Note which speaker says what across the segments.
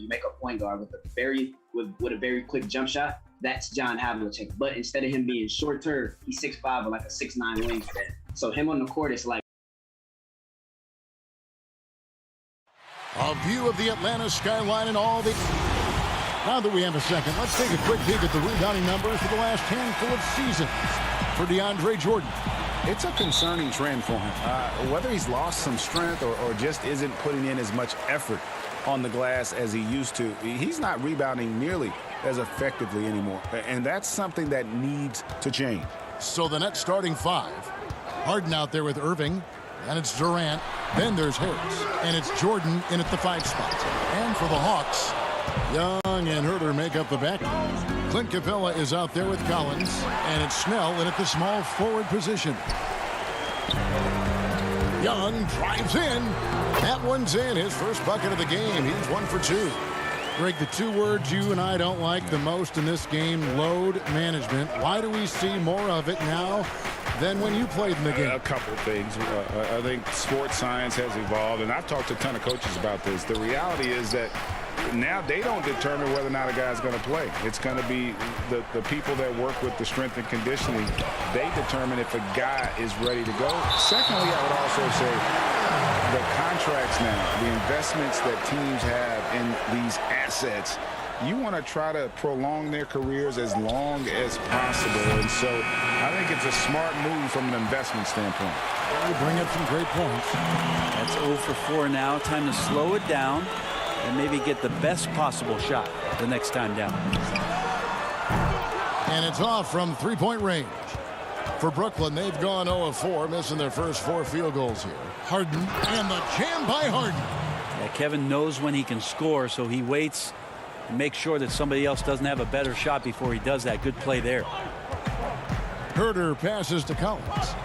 Speaker 1: you make a point guard with a very quick jump shot, that's John Havlicek. But instead of him being shorter, he's 6'5" with like a 6'9" wingspan. So him on the court is like.
Speaker 2: A view of the Atlanta skyline and all the... Now that we have a second, let's take a quick peek at the rebounding numbers for the last handful of seasons for DeAndre Jordan.
Speaker 3: It's a concerning trend for him. Whether he's lost some strength or just isn't putting in as much effort on the glass as he used to, he's not rebounding nearly as effectively anymore. And that's something that needs to change.
Speaker 2: So the Nets starting five. Harden out there with Irving. And it's Durant. Then there's Harris. And it's Jordan in at the 5 spot. And for the Hawks, Young and Herter make up the back. Clint Capella is out there with Collins. And it's Snell in at the small forward position. Young drives in. That one's in. His first bucket of the game. He's 1 for 2. Greg, the 2 words you and I don't like the most in this game, load management. Why do we see more of it now than when you played in the game?
Speaker 3: A couple of things. I think sports science has evolved, and I've talked to a ton of coaches about this. The reality is that now they don't determine whether or not a guy's going to play. It's going to be the people that work with the strength and conditioning. They determine if a guy is ready to go. Secondly, I would also say the contracts now, the investments that teams have in these assets, you want to try to prolong their careers as long as possible. And so I think it's a smart move from an investment standpoint.
Speaker 2: You bring up some great points.
Speaker 4: That's 0 for 4 now. Time to slow it down and maybe get the best possible shot the next time down.
Speaker 2: And it's off from 3-point range. For Brooklyn, they've gone 0 of 4, missing their first 4 field goals here. Harden, and the jam by Harden.
Speaker 4: Yeah, Kevin knows when he can score, so he waits and makes sure that somebody else doesn't have a better shot before he does that. Good play there.
Speaker 2: Herter passes to Collins.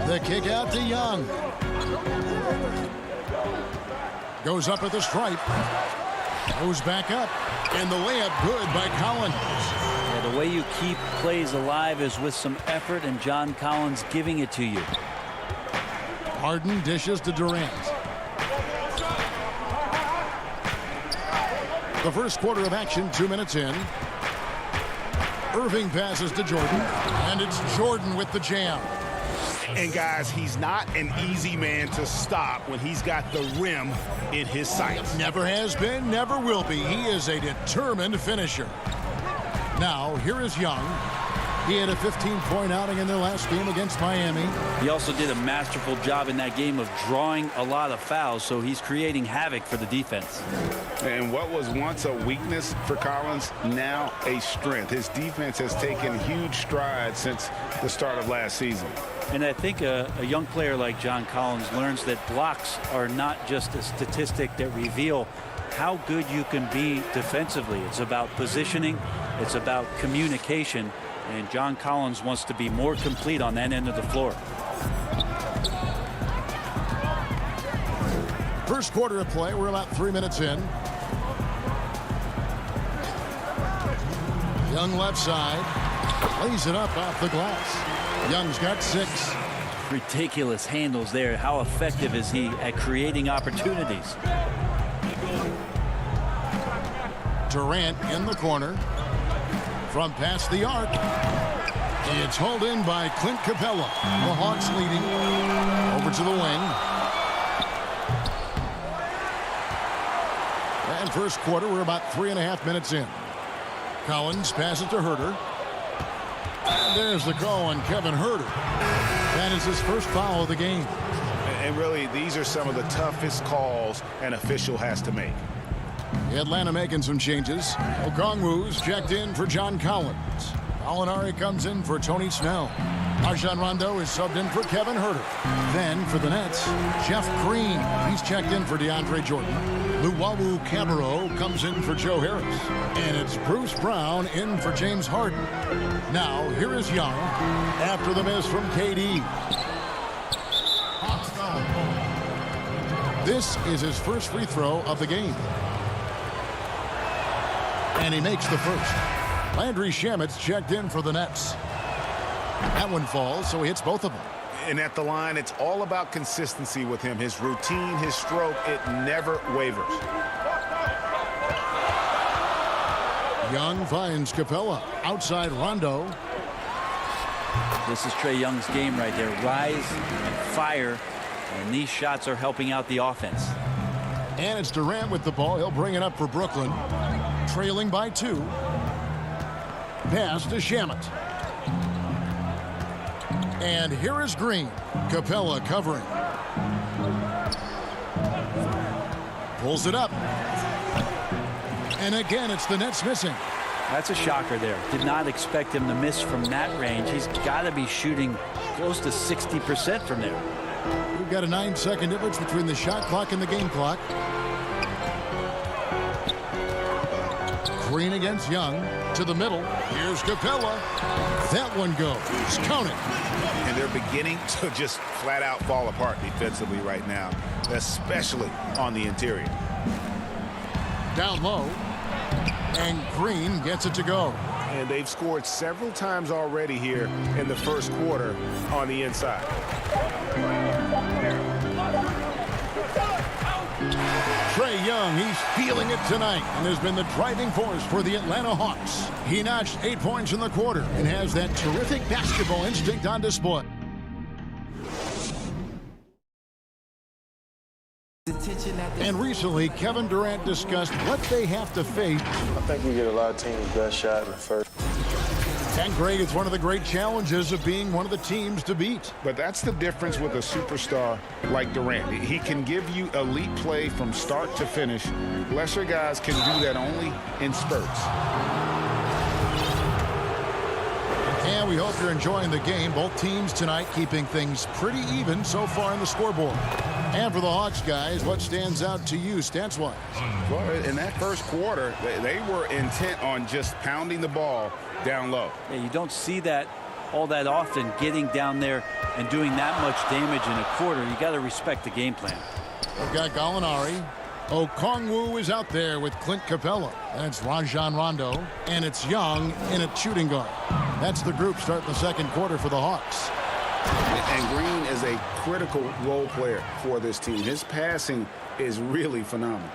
Speaker 2: The kick out to Young. Goes up at the stripe. Goes back up. And the layup good by Collins.
Speaker 4: Yeah, the way you keep plays alive is with some effort, and John Collins giving it to you.
Speaker 2: Harden dishes to Durant. The first quarter of action, 2 minutes in. Irving passes to Jordan, and it's Jordan with the jam.
Speaker 3: And guys, he's not an easy man to stop when he's got the rim in his sights.
Speaker 2: Never has been, never will be. He is a determined finisher. Now, here is Young. He had a 15-point outing in their last game against Miami.
Speaker 4: He also did a masterful job in that game of drawing a lot of fouls, so he's creating havoc for the defense.
Speaker 3: And what was once a weakness for Collins, now a strength. His defense has taken huge strides since the start of last season.
Speaker 4: And I think a young player like John Collins learns that blocks are not just a statistic that reveal how good you can be defensively. It's about positioning. It's about communication. And John Collins wants to be more complete on that end of the floor.
Speaker 2: First quarter of play. We're about 3 minutes in. Young left side. Lays it up off the glass. Young's got 6.
Speaker 4: Ridiculous handles there. How effective is he at creating opportunities?
Speaker 2: Durant in the corner. From past the arc. It's hauled in by Clint Capella. The Hawks leading. Over to the wing. And first quarter, we're about 3.5 minutes in. Collins passes to Herter. And there's the call on Kevin Herter. That is his first foul of the game.
Speaker 3: And really, these are some of the toughest calls an official has to make.
Speaker 2: Atlanta making some changes. Okongwu's checked in for John Collins. Alinari comes in for Tony Snell. Rajon Rondo is subbed in for Kevin Herter. Then for the Nets, Jeff Green. He's checked in for DeAndre Jordan. Luwawu Cabarro comes in for Joe Harris. And it's Bruce Brown in for James Harden. Now, here is Young after the miss from KD. This is his first free throw of the game. And he makes the first. Landry Shamet's checked in for the Nets. That one falls, so he hits both of them.
Speaker 3: And at the line, it's all about consistency with him. His routine, his stroke, it never wavers.
Speaker 2: Young finds Capella. Outside Rondo.
Speaker 4: This is Trae Young's game right there. Rise and fire. And these shots are helping out the offense.
Speaker 2: And it's Durant with the ball. He'll bring it up for Brooklyn. Trailing by 2. Pass to Shamet. And here is Green. Capella covering. Pulls it up. And again, it's the Nets missing.
Speaker 4: That's a shocker there. Did not expect him to miss from that range. He's got to be shooting close to 60% from there.
Speaker 2: We've got a 9-second difference between the shot clock and the game clock. Green against Young. To the middle. Here's Capella. That one goes. Count it.
Speaker 3: And they're beginning to just flat out fall apart defensively right now, especially on the interior.
Speaker 2: Down low. And Green gets it to go.
Speaker 3: And they've scored several times already here in the first quarter on the inside.
Speaker 2: Trae Young, he's feeling it tonight and has been the driving force for the Atlanta Hawks. He notched 8 points in the quarter and has that terrific basketball instinct on display. And recently, Kevin Durant discussed what they have to face.
Speaker 5: I think we get a lot of teams' best shot in the first.
Speaker 2: And Greg, it's one of the great challenges of being one of the teams to beat.
Speaker 3: But that's the difference with a superstar like Durant. He can give you elite play from start to finish. Lesser guys can do that only in spurts.
Speaker 2: And we hope you're enjoying the game. Both teams tonight keeping things pretty even so far in the scoreboard. And for the Hawks, guys, what stands out to you stats-wise?
Speaker 3: Well, in that first quarter, they were intent on just pounding the ball down low.
Speaker 4: Yeah, you don't see that all that often, getting down there and doing that much damage in a quarter. You got to respect the game plan.
Speaker 2: We've got Gallinari. Okongwu is out there with Clint Capella. That's Rajon Rondo. And it's Young in a shooting guard. That's the group starting the second quarter for the Hawks.
Speaker 3: And Green is a critical role player for this team. His passing is really phenomenal.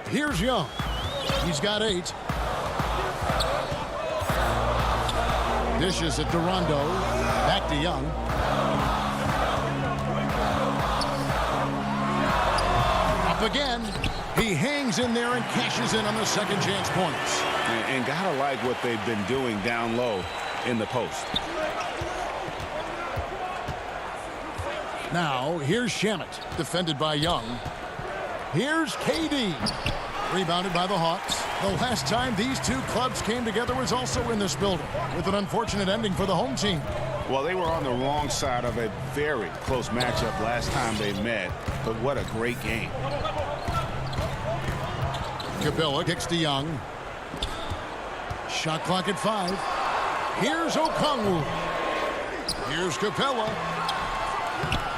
Speaker 2: Here's Young. He's got 8. Dishes it to Rondo. Back to Young. Up again. He hangs in there and cashes in on the second chance points.
Speaker 3: And gotta like what they've been doing down low in the post.
Speaker 2: Now, here's Shamet, defended by Young. Here's KD, rebounded by the Hawks. The last time these two clubs came together was also in this building, with an unfortunate ending for the home team.
Speaker 3: Well, they were on the wrong side of a very close matchup last time they met, but what a great game.
Speaker 2: Capella kicks to Young. Shot clock at 5. Here's Okongwu. Here's Capella.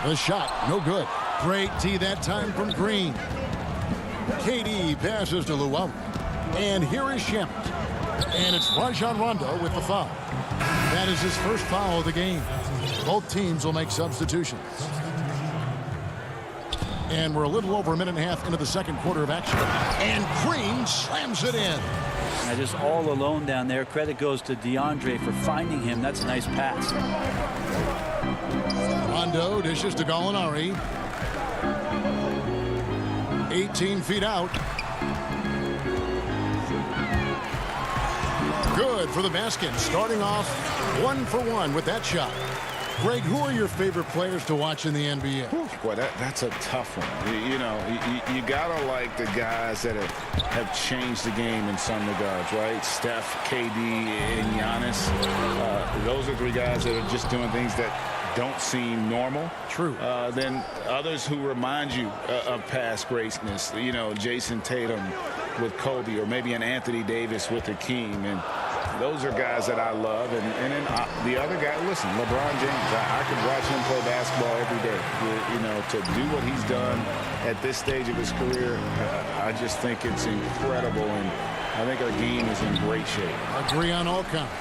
Speaker 2: The shot, no good. Great tee that time from Green. KD passes to Luau. And here is Shamet. And it's Rajon Rondo with the foul. That is his first foul of the game. Both teams will make substitutions. And we're a little over a minute and a half into the second quarter of action. And Green slams it in.
Speaker 4: Now just all alone down there. Credit goes to DeAndre for finding him. That's a nice pass.
Speaker 2: Rondo dishes to Gallinari. 18 feet out. Good for the basket. Starting off 1 for 1 with that shot. Greg, who are your favorite players to watch in the NBA?
Speaker 3: Boy, that's a tough one. You gotta like the guys that have changed the game in some regards, right? Steph, KD, and Giannis. Those are 3 guys that are just doing things that don't seem normal.
Speaker 2: True.
Speaker 3: Then others who remind you of past greatness. Jason Tatum with Kobe, or maybe an Anthony Davis with Hakeem. And those are guys that I love. And then the other guy, listen, LeBron James. I could watch him play basketball every day. To do what he's done at this stage of his career, I just think it's incredible. And I think our game is in great shape.
Speaker 2: Agree on all counts.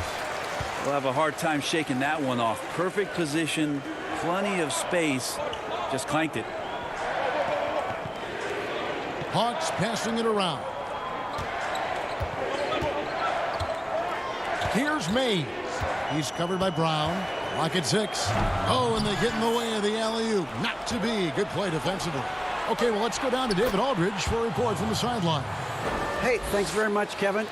Speaker 4: We'll have a hard time shaking that one off. Perfect position, plenty of space, just clanked it.
Speaker 2: Hawks passing it around. Here's Mays. He's covered by Brown. Lock at 6. Oh, and they get in the way of the alley-oop. Not to be. Good play defensively. Okay, well, let's go down to David Aldridge for a report from the sideline.
Speaker 6: Hey, thanks very much, Kevin.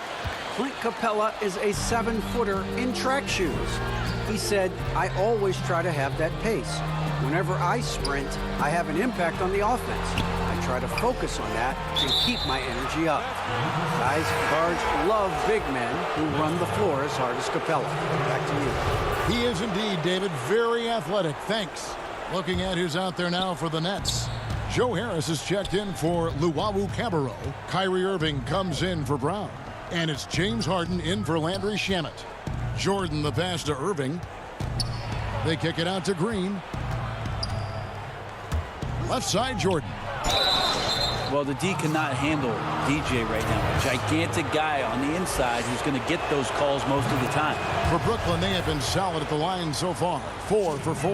Speaker 6: Clint Capella is a 7-footer in track shoes. He said, I always try to have that pace. Whenever I sprint, I have an impact on the offense. I try to focus on that and keep my energy up. Guys, guards love big men who run the floor as hard as Capella. Back to you.
Speaker 2: He is indeed, David, very athletic. Thanks. Looking at who's out there now for the Nets. Joe Harris is checked in for Luwawu Cabarro. Kyrie Irving comes in for Brown. And it's James Harden in for Landry Shamet. Jordan the pass to Irving. They kick it out to Green. Left side, Jordan.
Speaker 4: Well, the D cannot handle DJ right now. A gigantic guy on the inside who's going to get those calls most of the time.
Speaker 2: For Brooklyn, they have been solid at the line so far. 4 for 4.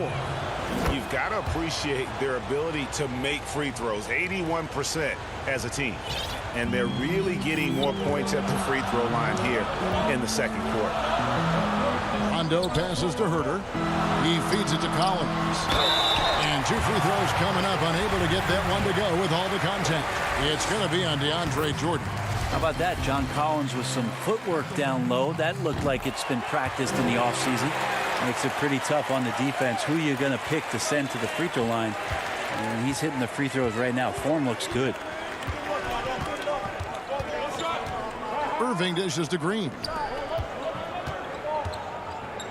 Speaker 3: You've got to appreciate their ability to make free throws. 81% as a team. And they're really getting more points at the free throw line here in the second quarter.
Speaker 2: Rondo passes to Herter. He feeds it to Collins. And 2 free throws coming up, unable to get that one to go with all the contact. It's going to be on DeAndre Jordan.
Speaker 4: How about that? John Collins with some footwork down low. That looked like it's been practiced in the offseason. Makes it pretty tough on the defense. Who are you going to pick to send to the free throw line? And he's hitting the free throws right now. Form looks good.
Speaker 2: Irving dishes to Green.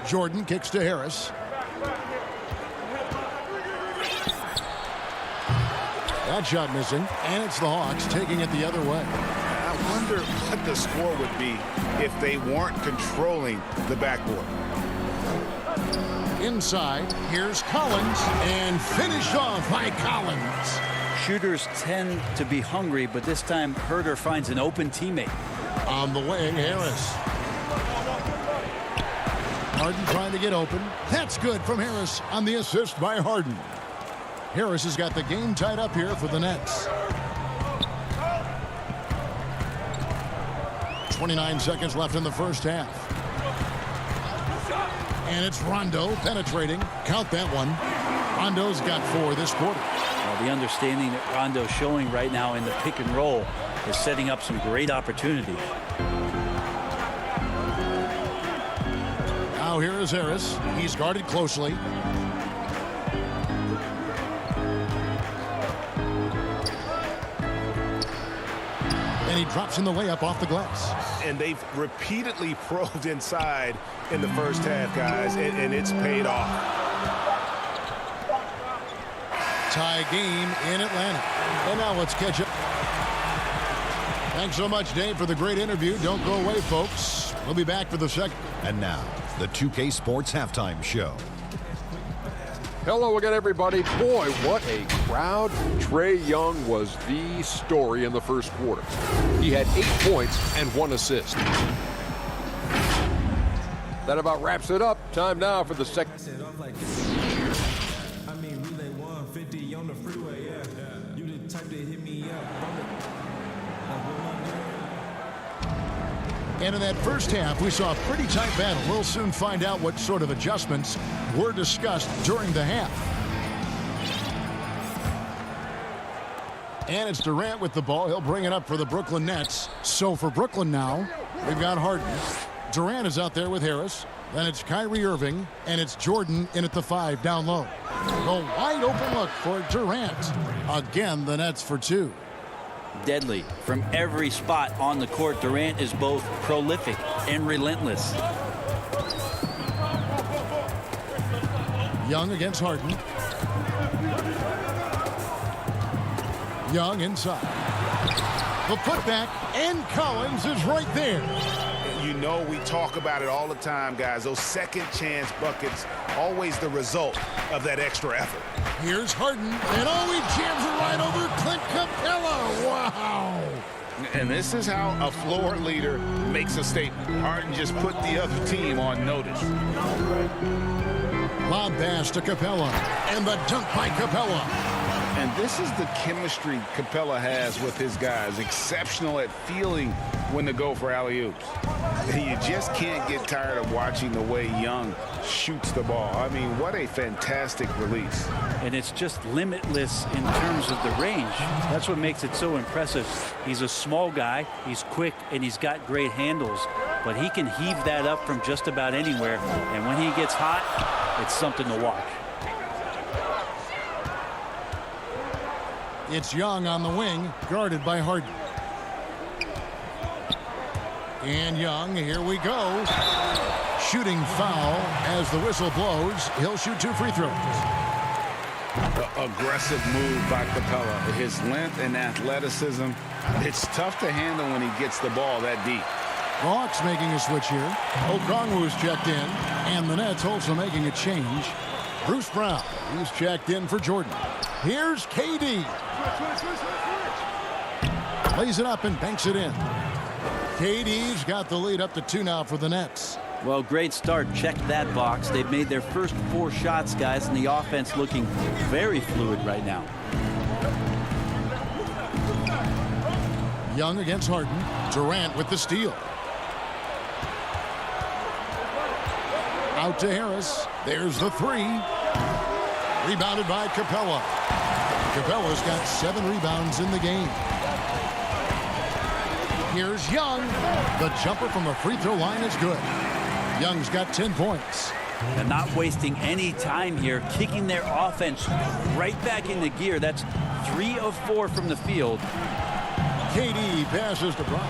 Speaker 2: Jordan kicks to Harris. That shot missing, and it's the Hawks taking it the other way.
Speaker 3: I wonder what the score would be if they weren't controlling the backboard.
Speaker 2: Inside, here's Collins, and finished off by Collins.
Speaker 4: Shooters tend to be hungry, but this time Herter finds an open teammate.
Speaker 2: On the wing, Harris. Harden trying to get open. That's good from Harris on the assist by Harden. Harris has got the game tied up here for the Nets. 29 seconds left in the first half. And it's Rondo penetrating. Count that one. Rondo's got 4 this quarter.
Speaker 4: Well, the understanding that Rondo's showing right now in the pick and roll is setting up some great opportunities.
Speaker 2: Now here is Harris. He's guarded closely. And he drops in the layup off the glass.
Speaker 3: And they've repeatedly probed inside in the first half, guys, and it's paid off.
Speaker 2: Tie game in Atlanta. And now let's catch up. Thanks so much, Dave, for the great interview. Don't go away, folks. We'll be back for the second.
Speaker 7: And now, the 2K Sports Halftime Show.
Speaker 8: Hello again, everybody. Boy, what a crowd. Trae Young was the story in the first quarter. He had 8 points and 1 assist. That about wraps it up. Time now for the second.
Speaker 9: I mean, relay 150 on the freeway, yeah. You the type to hit me up.
Speaker 2: And in that first half, we saw a pretty tight battle. We'll soon find out what sort of adjustments were discussed during the half. And it's Durant with the ball. He'll bring it up for the Brooklyn Nets. So for Brooklyn now, we've got Harden. Durant is out there with Harris. Then it's Kyrie Irving, and it's Jordan in at the 5 down low. A wide open look for Durant. Again, the Nets for 2.
Speaker 4: Deadly from every spot on the court. Durant is both prolific and relentless.
Speaker 2: Young against Harden. Young inside. The putback, and Collins is right there.
Speaker 3: You know, we talk about it all the time, guys. Those second chance buckets, always the result of that extra effort.
Speaker 2: Here's Harden, and oh, he jams it right over Clint Capella. Wow.
Speaker 3: And this is how a floor leader makes a statement. Harden just put the other team on notice.
Speaker 2: Lob pass to Capella, and the dunk by Capella.
Speaker 3: And this is the chemistry Capella has with his guys. Exceptional at feeling when to go for alley-oops. You just can't get tired of watching the way Young shoots the ball. I mean, what a fantastic release.
Speaker 4: And it's just limitless in terms of the range. That's what makes it so impressive. He's a small guy, he's quick, and he's got great handles. But he can heave that up from just about anywhere. And when he gets hot, it's something to watch.
Speaker 2: It's Young on the wing, guarded by Harden. And Young, here we go. Shooting foul as the whistle blows. He'll shoot 2 free throws.
Speaker 3: Aggressive move by Capella. His length and athleticism, it's tough to handle when he gets the ball that deep.
Speaker 2: Hawks making a switch here. Okongwu's checked in, and the Nets also making a change. Bruce Brown, he's checked in for Jordan. Here's KD. Lays it up and banks it in. KD's got the lead up to 2 now for the Nets.
Speaker 4: Well, great start. Check that box. They've made their first 4 shots, guys, and the offense looking very fluid right now.
Speaker 2: Young against Harden. Durant with the steal. Out to Harris. There's the 3. Rebounded by Capella. Capella's got 7 rebounds in the game. Here's Young. The jumper from the free throw line is good. Young's got 10 points.
Speaker 4: And not wasting any time here, kicking their offense right back into gear. That's 3 of 4 from the field.
Speaker 2: KD passes to Brown.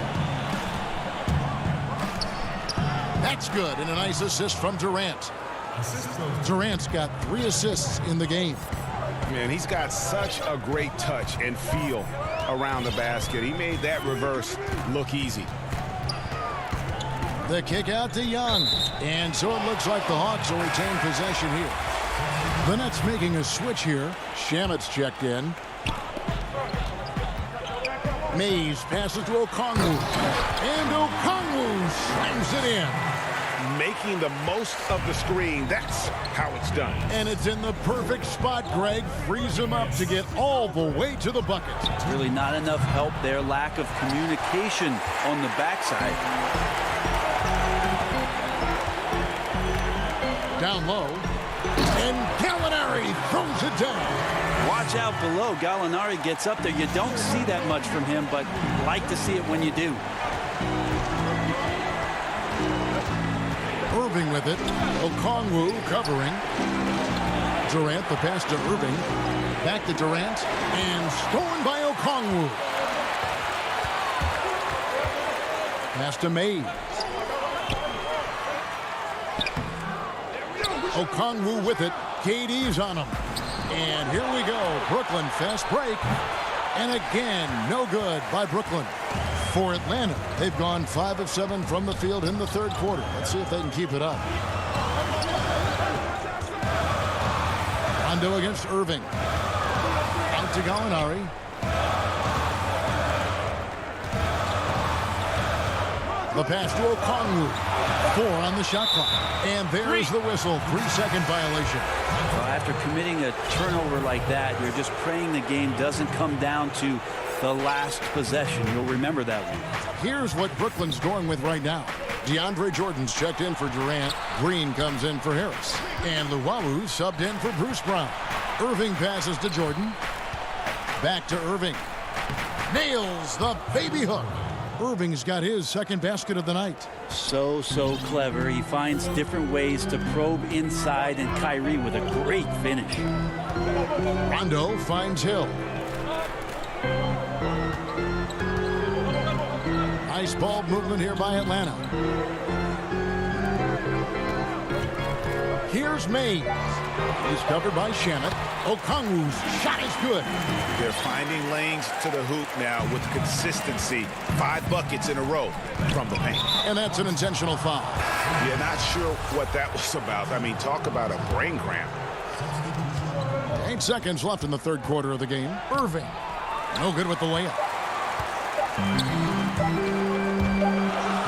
Speaker 2: That's good, and a nice assist from Durant. Durant's got 3 assists in the game.
Speaker 3: Man, he's got such a great touch and feel around the basket. He made that reverse look easy.
Speaker 2: The kick out to Young. And so it looks like the Hawks will retain possession here. The Nets making a switch here. Shamet's checked in. Mays passes to Okongwu. And Okongwu slams it in.
Speaker 3: Making the most of the screen. That's how it's done.
Speaker 2: And it's in the perfect spot, Greg. Frees him up to get all the way to the bucket.
Speaker 4: Really not enough help there. Lack of communication on the backside.
Speaker 2: Down low. And Gallinari throws it down.
Speaker 4: Watch out below. Gallinari gets up there. You don't see that much from him, but like to see it when you do.
Speaker 2: Irving with it. Okongwu covering. Durant, the pass to Irving. Back to Durant. And stolen by Okongwu. Pass to Mays. Okongwu with it. KD's on him. And here we go. Brooklyn fast break. And again, no good by Brooklyn. For Atlanta, they've gone 5 of 7 from the field in the third quarter. Let's see if they can keep it up. Rondo against Irving. Out to Gallinari. The pass to Okongwu. 4 on the shot clock. And there's the whistle. 3-second violation.
Speaker 4: Well, after committing a turnover like that, you're just praying the game doesn't come down to the last possession. You'll remember that one.
Speaker 2: Here's what Brooklyn's going with right now. DeAndre Jordan's checked in for Durant. Green comes in for Harris. And Luwawu subbed in for Bruce Brown. Irving passes to Jordan. Back to Irving. Nails the baby hook. Irving's got his second basket of the night.
Speaker 4: So clever. He finds different ways to probe inside, and Kyrie with a great finish.
Speaker 2: Rondo finds Hill. Nice ball movement here by Atlanta. Here's Mays. He's covered by Shamet. Okongwu's shot is good.
Speaker 3: They're finding lanes to the hoop now with consistency. 5 buckets in a row from the paint.
Speaker 2: And that's an intentional foul.
Speaker 3: Yeah, not sure what that was about. I mean, talk about a brain cramp.
Speaker 2: 8 seconds left in the third quarter of the game. Irving. No good with the layup.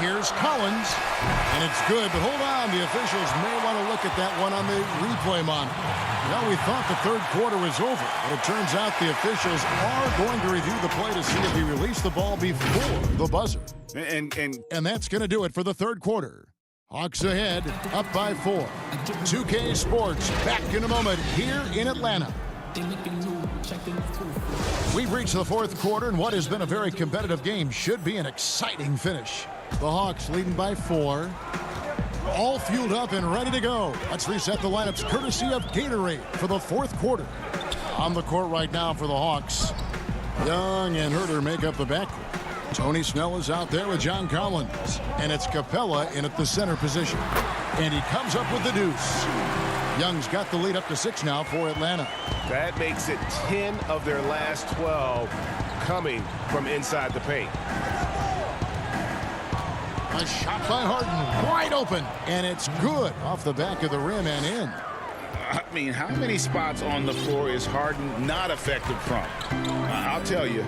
Speaker 2: Here's Collins, and it's good, but hold on. The officials may want to look at that one on the replay monitor. Well, we thought the third quarter was over, but it turns out the officials are going to review the play to see if he released the ball before the buzzer. And that's going to do it for the third quarter. Hawks ahead, up by 4. 2K Sports back in a moment here in Atlanta. We've reached the fourth quarter, and what has been a very competitive game should be an exciting finish. The Hawks leading by 4. All fueled up and ready to go. Let's reset the lineups courtesy of Gatorade for the fourth quarter. On the court right now for the Hawks, Young and Herter make up the backcourt. Tony Snell is out there with John Collins, and it's Capella in at the center position. And he comes up with the deuce. Young's got the lead up to 6 now for Atlanta.
Speaker 3: That makes it 10 of their last 12 coming from inside the paint.
Speaker 2: A shot by Harden, wide open, and it's good off the back of the rim and in.
Speaker 3: I mean, how many spots on the floor is Harden not effective from? I'll tell you,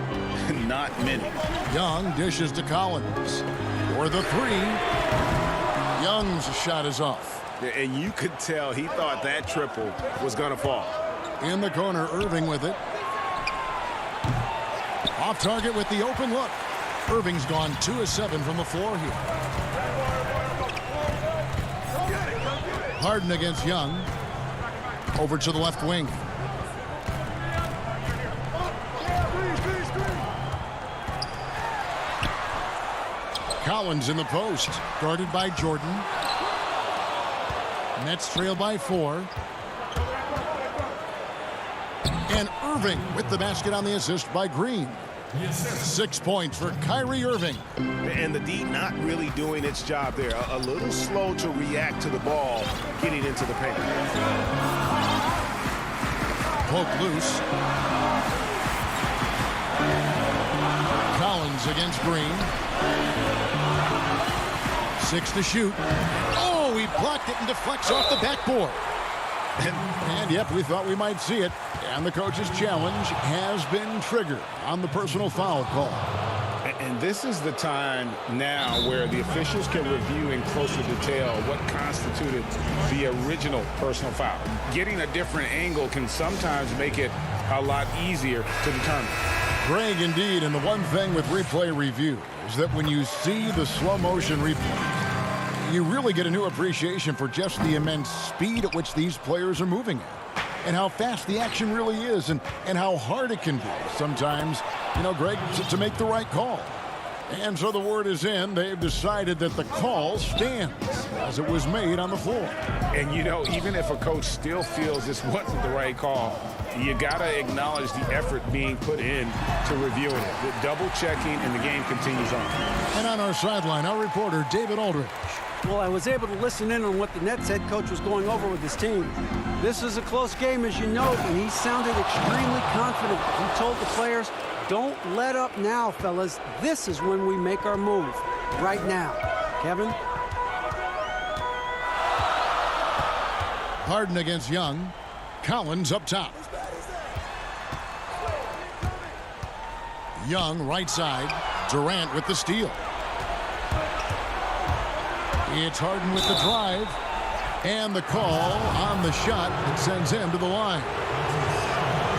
Speaker 3: not many.
Speaker 2: Young dishes to Collins for the 3. Young's shot is off.
Speaker 3: And you could tell he thought that triple was going to fall.
Speaker 2: In the corner, Irving with it. Off target with the open look. Irving's gone 2 of 7 from the floor here. Harden against Young. Over to the left wing. Collins in the post, guarded by Jordan. Nets trail by 4. And Irving with the basket on the assist by Green. 6 points for Kyrie Irving.
Speaker 3: And the D not really doing its job there. A little slow to react to the ball getting into the paint.
Speaker 2: Poke loose. Collins against Green. 6 to shoot. Oh, he blocked it and deflects off the backboard. And yep, we thought we might see it. And the coach's challenge has been triggered on the personal foul call.
Speaker 3: And this is the time now where the officials can review in closer detail what constituted the original personal foul. Getting a different angle can sometimes make it a lot easier to determine.
Speaker 2: Greg, indeed, and the one thing with replay review is that when you see the slow motion replay, you really get a new appreciation for just the immense speed at which these players are moving at, and how fast the action really is, and how hard it can be sometimes, you know, Greg, to make the right call. And so the word is in. They've decided that the call stands as it was made on the floor.
Speaker 3: And, you know, even if a coach still feels this wasn't the right call, you got to acknowledge the effort being put in to reviewing it. The double checking, and the game continues on.
Speaker 2: And on our sideline, our reporter, David Aldridge.
Speaker 6: Well, I was able to listen in on what the Nets head coach was going over with his team. This is a close game, as you know, and he sounded extremely confident. He told the players, don't let up now, fellas. This is when we make our move. Right now. Kevin?
Speaker 2: Harden against Young. Collins up top. Young right side. Durant with the steal. It's Harden with the drive. And the call on the shot that sends him to the line.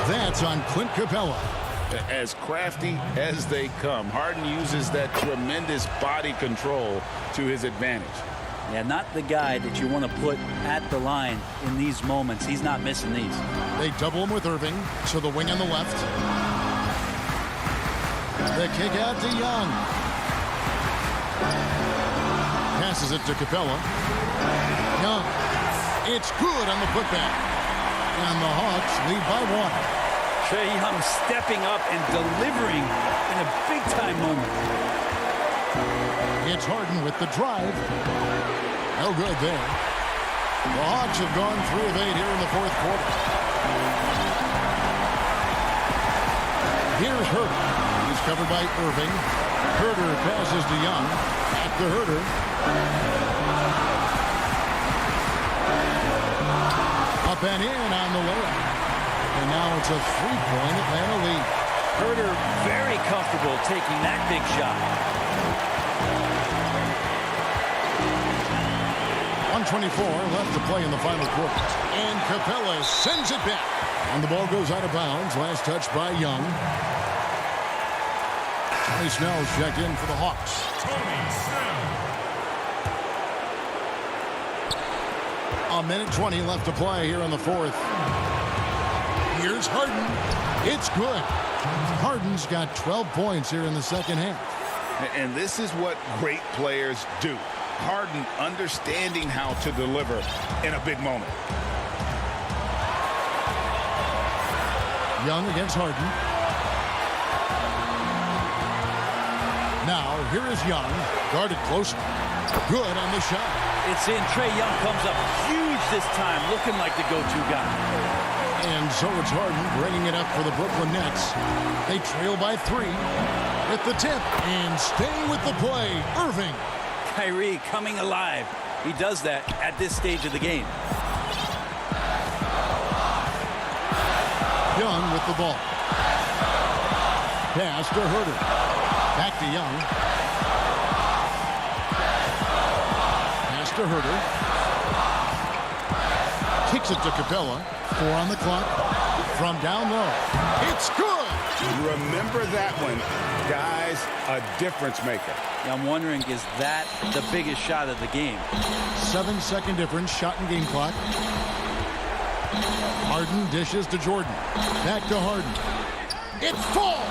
Speaker 2: That's on Clint Capella.
Speaker 3: As crafty as they come, Harden uses that tremendous body control to his advantage.
Speaker 4: Yeah, not the guy that you want to put at the line in these moments. He's not missing these.
Speaker 2: They double him with Irving to the wing on the left. The kick out to Young. Passes it to Capella. Young. It's good on the putback. And the Hawks lead by 1.
Speaker 4: Trae Young stepping up and delivering in a big-time moment.
Speaker 2: It's Harden with the drive. No good there. The Hawks have gone 3 of 8 here in the fourth quarter. Here's Herter. He's covered by Irving. Herter passes to Young. Back to Herter. Up and in on the layup. And now it's a 3-point Atlanta lead.
Speaker 4: Herder very comfortable taking that big shot.
Speaker 2: 1:24 left to play in the final quarter. And Capella sends it back. And the ball goes out of bounds. Last touch by Young. Tony Snell's checked in for the Hawks.
Speaker 9: Tony Snell.
Speaker 2: 1:20 left to play here in the fourth. Here's Harden. It's good. Harden's got 12 points here in the second half.
Speaker 3: And this is what great players do. Harden understanding how to deliver in a big moment.
Speaker 2: Young against Harden. Now, here is Young, guarded closely. Good on the shot.
Speaker 4: It's in. Trae Young comes up huge this time, looking like the go-to guy.
Speaker 2: And so it's Harden bringing it up for the Brooklyn Nets. They trail by 3 at the tip. And staying with the play, Irving.
Speaker 4: Kyrie coming alive. He does that at this stage of the game.
Speaker 2: Young with the ball. Pass to Herder. Back to Young. Pass to Herder. Kicks it to Capella. 4 on the clock. From down low. It's good.
Speaker 3: Remember that one. Guys, a difference maker.
Speaker 4: I'm wondering, is that the biggest shot of the game?
Speaker 2: 7-second difference. Shot and game clock. Harden dishes to Jordan. Back to Harden. It falls!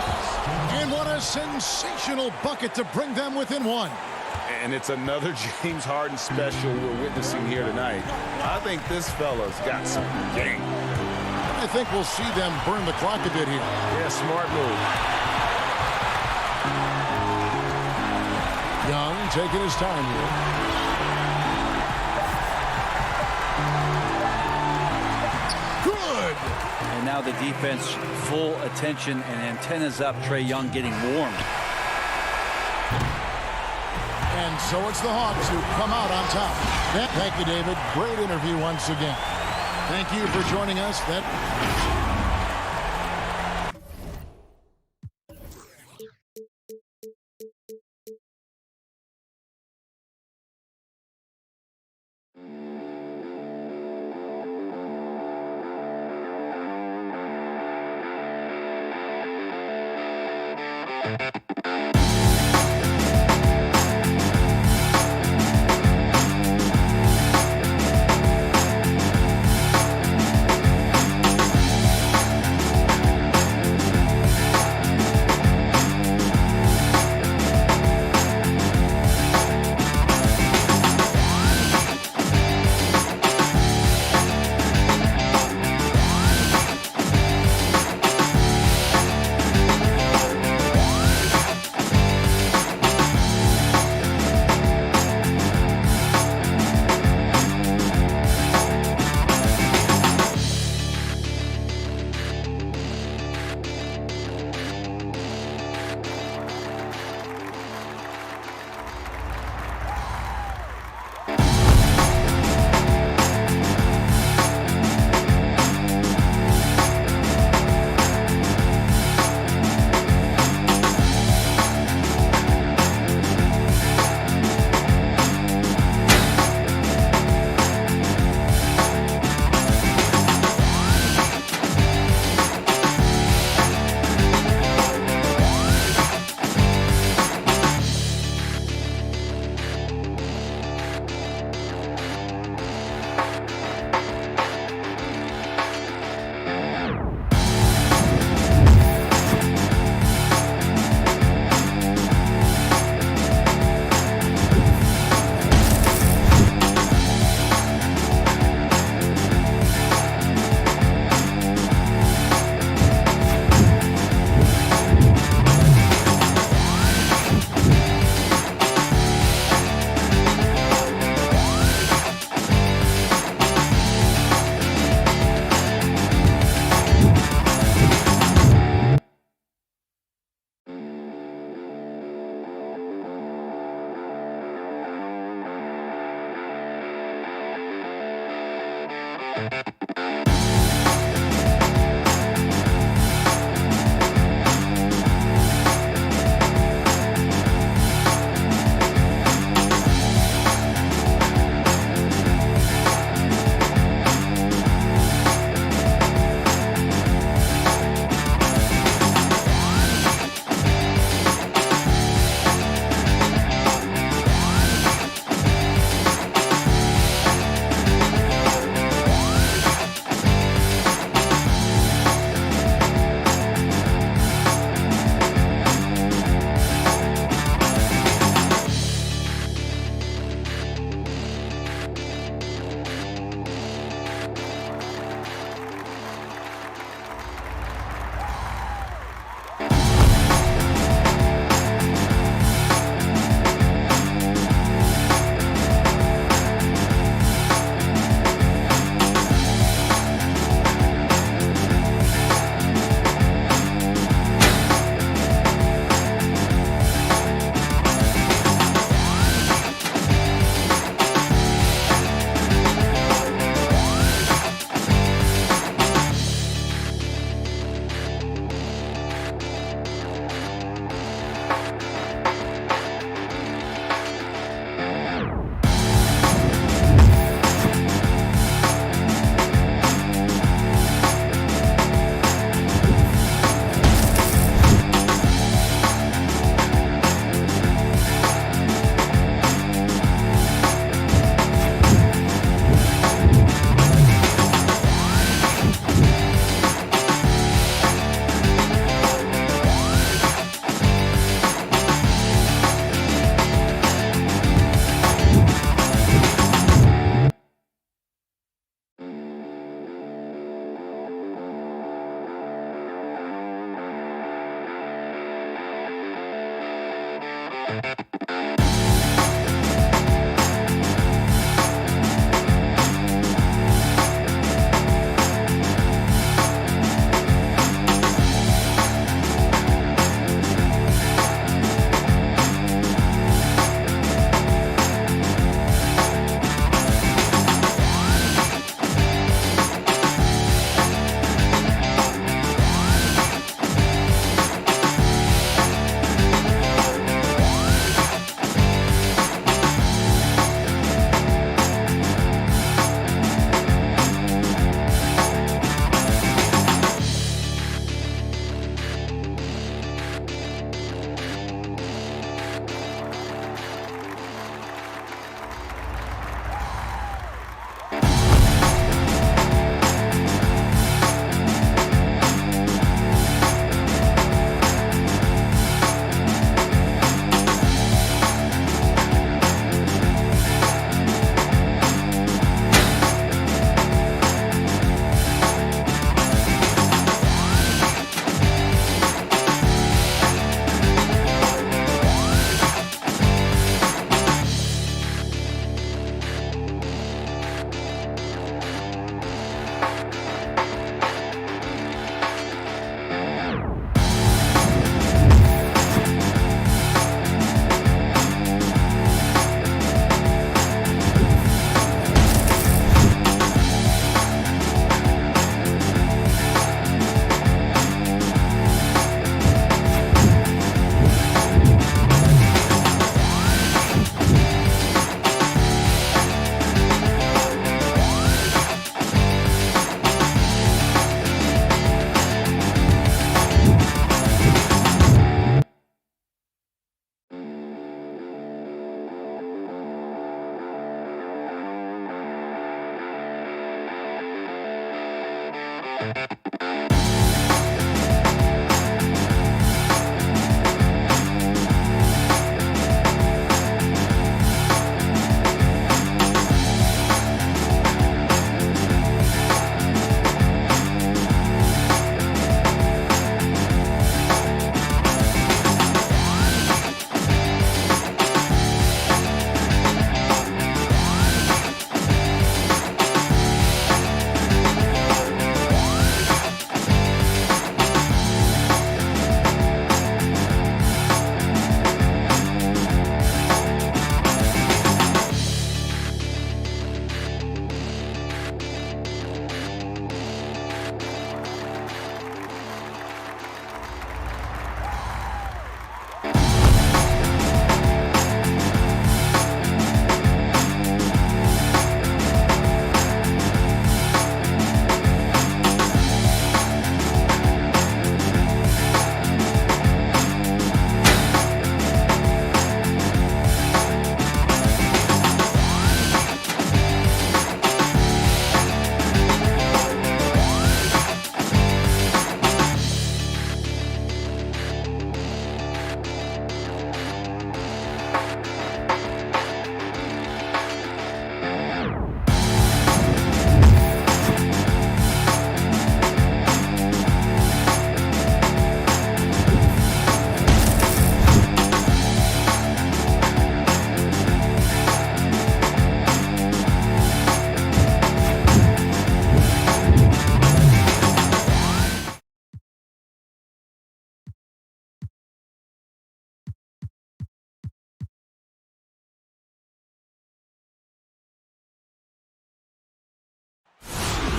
Speaker 2: And what a sensational bucket to bring them within 1.
Speaker 3: And it's another James Harden special we're witnessing here tonight. I think this fella's got some game.
Speaker 2: I think we'll see them burn the clock a bit here.
Speaker 3: Yeah, smart move.
Speaker 2: Young taking his time here. Good!
Speaker 4: And now the defense full attention and antennas up. Trae Young getting warm.
Speaker 2: And so it's the Hawks who come out on top. Thank you, David. Great interview once again. Thank you for joining us.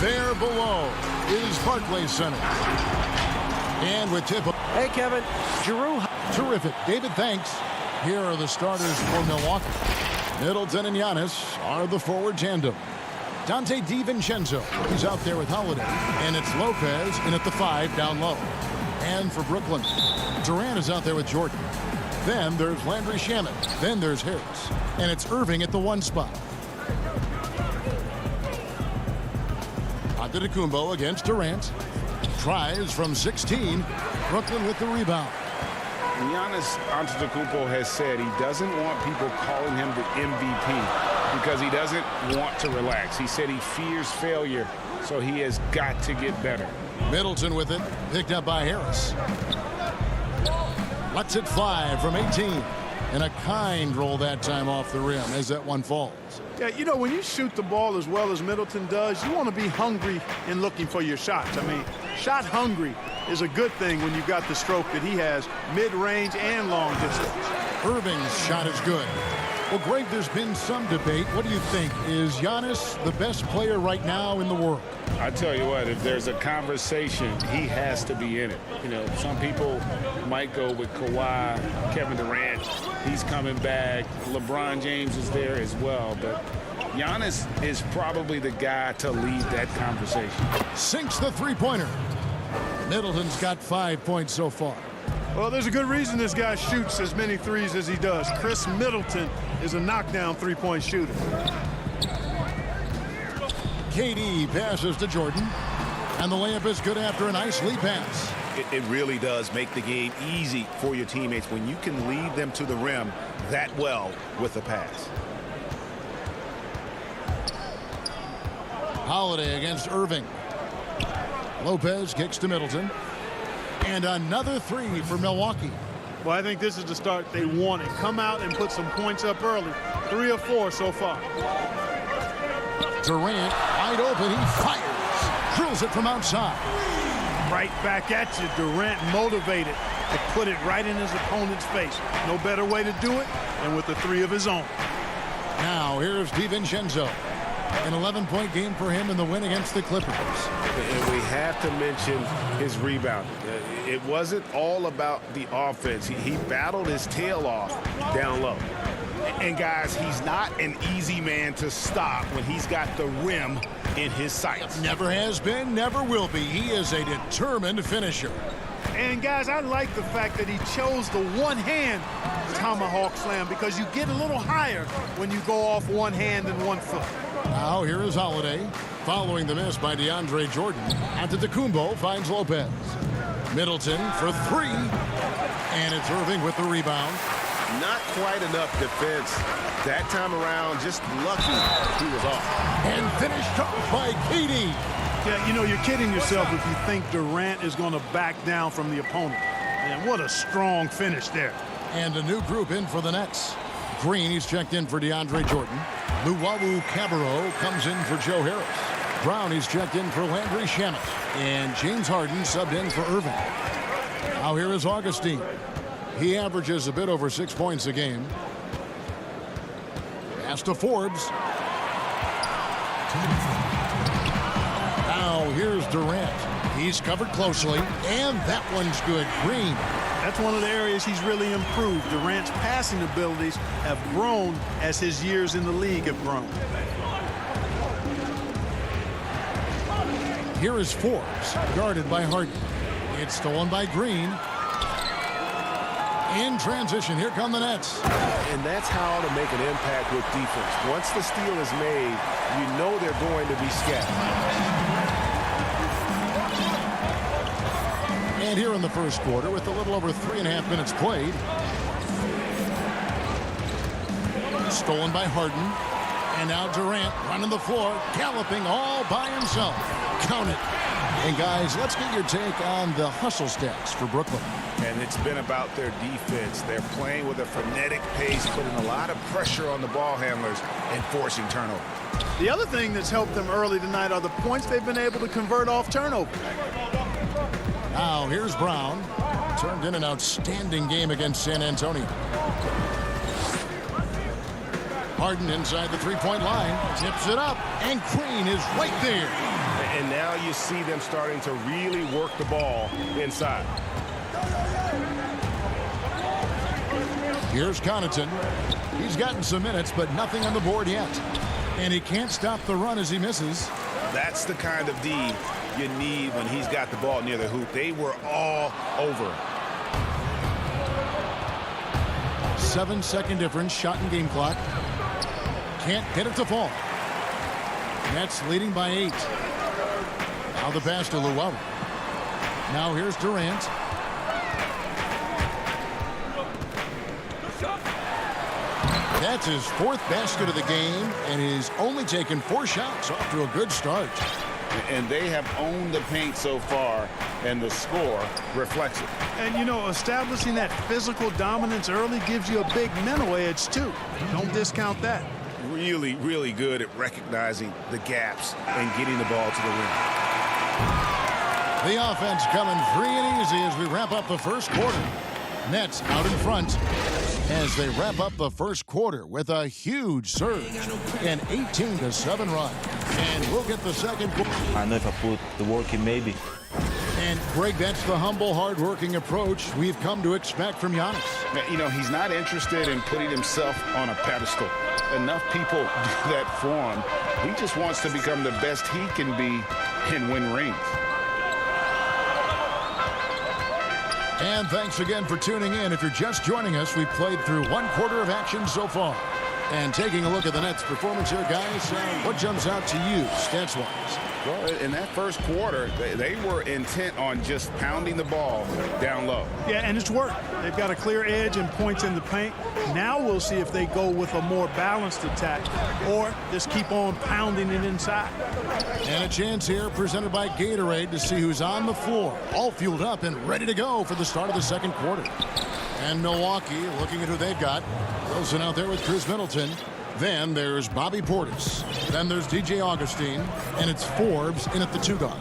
Speaker 2: There below is Barclays Center. And with tip.
Speaker 6: Hey, Kevin. Giroux.
Speaker 2: Terrific. David, thanks. Here are the starters for Milwaukee. Middleton and Giannis are the forward tandem. Dante DiVincenzo is out there with Holiday. And it's Lopez in at the 5 down low. And for Brooklyn, Durant is out there with Jordan. Then there's Landry Shamet. Then there's Harris. And it's Irving at the 1 spot. Antetokounmpo against Durant. Tries from 16. Brooklyn with the rebound.
Speaker 3: Giannis Antetokounmpo has said he doesn't want people calling him the MVP because he doesn't want to relax. He said he fears failure, so he has got to get better.
Speaker 2: Middleton with it, picked up by Harris. Lets it fly from 18. And a kind roll that time off the rim as that one falls.
Speaker 10: Yeah, you know, when you shoot the ball as well as Middleton does, you want to be hungry in looking for your shots. I mean, shot hungry is a good thing when you've got the stroke that he has, mid-range and long distance.
Speaker 2: Irving's shot is good. Well, Greg, there's been some debate. What do you think? Is Giannis the best player right now in the world?
Speaker 3: I tell you what, if there's a conversation, he has to be in it. You know, some people might go with Kawhi, Kevin Durant. He's coming back. LeBron James is there as well. But Giannis is probably the guy to lead that conversation.
Speaker 2: Sinks the three-pointer. Middleton's got 5 points so far.
Speaker 10: Well, there's a good reason this guy shoots as many threes as he does. Chris Middleton is a knockdown three-point shooter.
Speaker 2: KD passes to Jordan, and the layup is good after a nice lead pass.
Speaker 11: It really does make the game easy for your teammates when you can lead them to the rim that well with the pass.
Speaker 2: Holiday against Irving. Lopez kicks to Middleton. And another three for Milwaukee.
Speaker 10: Well, I think this is the start they wanted. Come out and put some points up early. 3 of 4 so far.
Speaker 2: Durant, wide open, he fires. Drills it from outside.
Speaker 10: Right back at you. Durant motivated to put it right in his opponent's face. No better way to do it than with the 3 of his own.
Speaker 2: Now here's DiVincenzo. An 11-point game for him in the win against the Clippers.
Speaker 3: And we have to mention his rebounding. It wasn't all about the offense. He battled his tail off down low.
Speaker 11: And guys, he's not an easy man to stop when he's got the rim in his sights.
Speaker 2: Never has been, never will be. He is a determined finisher.
Speaker 10: And guys, I like the fact that he chose the one-hand tomahawk slam because you get a little higher when you go off one hand and 1 foot.
Speaker 2: Now here is Holiday. Following the miss by DeAndre Jordan. Antetokounmpo finds Lopez. Middleton for 3. And it's Irving with the rebound.
Speaker 11: Not quite enough defense that time around. Just lucky he was off.
Speaker 2: And finished off by KD.
Speaker 10: Yeah, you know, you're kidding yourself if you think Durant is going to back down from the opponent. And what a strong finish there.
Speaker 2: And a new group in for the Nets. Green, he's checked in for DeAndre Jordan. Luwawu Cabarro comes in for Joe Harris. Brown, he's checked in for Landry Shamet. And James Harden subbed in for Irving. Now here is Augustine. He averages a bit over 6 points a game. Pass to Forbes. Now here's Durant. He's covered closely, and that one's good. Green.
Speaker 10: That's one of the areas he's really improved. Durant's passing abilities have grown as his years in the league have grown.
Speaker 2: Here is Forbes, guarded by Harden. It's stolen by Green. In transition, here come the Nets.
Speaker 3: And that's how to make an impact with defense. Once the steal is made, you know they're going to be scattered.
Speaker 2: And here in the first quarter, with a little over 3.5 minutes played. Stolen by Harden. And now Durant running the floor, galloping all by himself. Count it. And guys, let's get your take on the hustle stats for Brooklyn.
Speaker 11: And it's been about their defense. They're playing with a frenetic pace, putting a lot of pressure on the ball handlers and forcing turnovers.
Speaker 10: The other thing that's helped them early tonight are the points they've been able to convert off turnovers.
Speaker 2: Now here's Brown. Turned in an outstanding game against San Antonio. Harden inside the three-point line. Tips it up. And Green is right there.
Speaker 3: And now you see them starting to really work the ball inside.
Speaker 2: Here's Connaughton. He's gotten some minutes, but nothing on the board yet. And he can't stop the run as he misses.
Speaker 11: That's the kind of D you need when he's got the ball near the hoop. They were all over him.
Speaker 2: 7-second difference, shot and game clock. Can't get it to fall. Nets leading by 8. Now the pass to Luwawu. Now here's Durant. That's his 4th basket of the game, and he's only taken 4 shots. Off to a good start.
Speaker 3: And they have owned the paint so far. and the score reflects it.
Speaker 10: And, you know, establishing that physical dominance early gives you a big mental edge, too. Don't discount that.
Speaker 11: Really, really good at recognizing the gaps and getting the ball to the rim.
Speaker 2: The offense coming free and easy as we wrap up the first quarter. Nets out in front as they wrap up the first quarter with a huge surge, an 18-7 run. And we'll get the second quarter.
Speaker 12: I know if I put the work in, maybe.
Speaker 2: And Greg, that's the humble, hard-working approach we've come to expect from Giannis.
Speaker 3: You know, he's not interested in putting himself on a pedestal. Enough people do that for him. He just wants to become the best he can be and win rings.
Speaker 2: And thanks again for tuning in. If you're just joining us, we played through one quarter of action so far. And taking a look at the Nets' performance here, guys, what jumps out to you, stats-wise?
Speaker 3: Well, in that first quarter, they were intent on just pounding the ball down low.
Speaker 10: Yeah, and it's worked. They've got a clear edge and points in the paint. Now we'll see if they go with a more balanced attack or just keep on pounding it inside.
Speaker 2: And a chance here presented by Gatorade to see who's on the floor, all fueled up and ready to go for the start of the second quarter. And Milwaukee looking at who they've got. Wilson out there with Chris Middleton. Then there's Bobby Portis. Then there's DJ Augustine. And it's Forbes in at the 2 guard.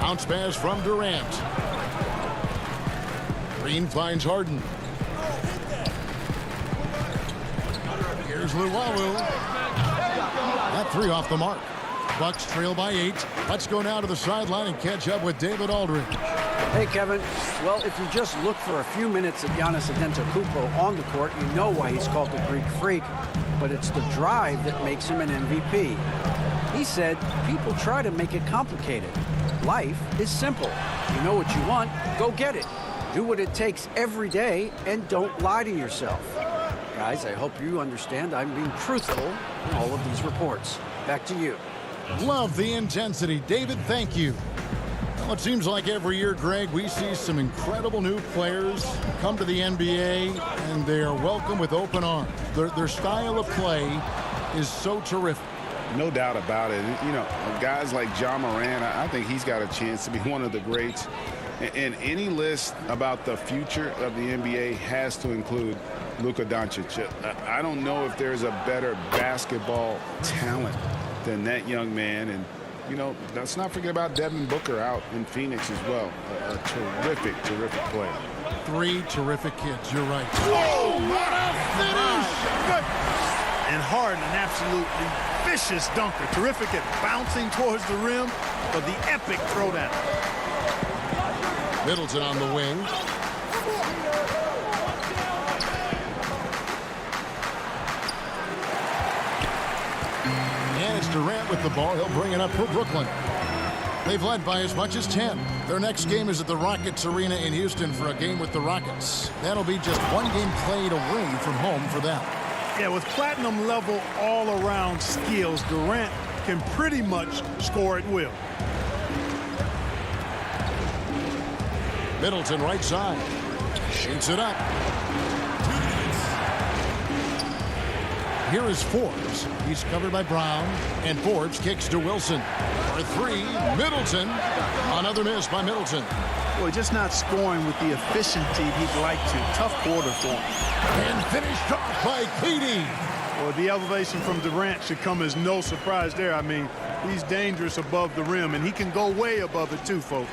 Speaker 2: Bounce pass from Durant. Green finds Harden. Here's Luwawu. That 3 off the mark. Bucks trail by 8. Let's go now to the sideline and catch up with David Aldridge.
Speaker 6: Hey, Kevin. Well, if you just look for a few minutes of Giannis Antetokounmpo on the court, you know why he's called the Greek Freak. But it's the drive that makes him an MVP. He said, people try to make it complicated. Life is simple. You know what you want, go get it. Do what it takes every day and don't lie to yourself. Guys, I hope you understand I'm being truthful in all of these reports. Back to you.
Speaker 2: Love the intensity. David, thank you. Well, it seems like every year, Greg, we see some incredible new players come to the NBA, and they are welcome with open arms. Their style of play is so terrific.
Speaker 3: No doubt about it. You know, guys like John Moran, I think he's got a chance to be one of the greats. And any list about the future of the NBA has to include Luka Doncic. I don't know if there's a better basketball talent than that young man. And you know, let's not forget about Devin Booker out in Phoenix as well. A terrific, terrific player.
Speaker 2: 3 terrific kids, you're right. Oh, what a finish!
Speaker 10: Good. And Harden, an absolutely vicious dunker. Terrific at bouncing towards the rim, but the epic throwdown.
Speaker 2: Middleton on the wing. And it's Durant with the ball. He'll bring it up for Brooklyn. They've led by as much as 10. Their next game is at the Rockets Arena in Houston for a game with the Rockets. That'll be just 1 game played away from home for them.
Speaker 10: Yeah, with platinum level all-around skills, Durant can pretty much score at will.
Speaker 2: Middleton right side. Shoots it up. Here is Forbes. He's covered by Brown. And Forbes kicks to Wilson. For 3, Middleton. Another miss by Middleton.
Speaker 10: Boy, just not scoring with the efficiency he'd like to. Tough quarter for him.
Speaker 2: And finished off by KD.
Speaker 10: Well, the elevation from Durant should come as no surprise there. I mean, he's dangerous above the rim, and he can go way above it too, folks.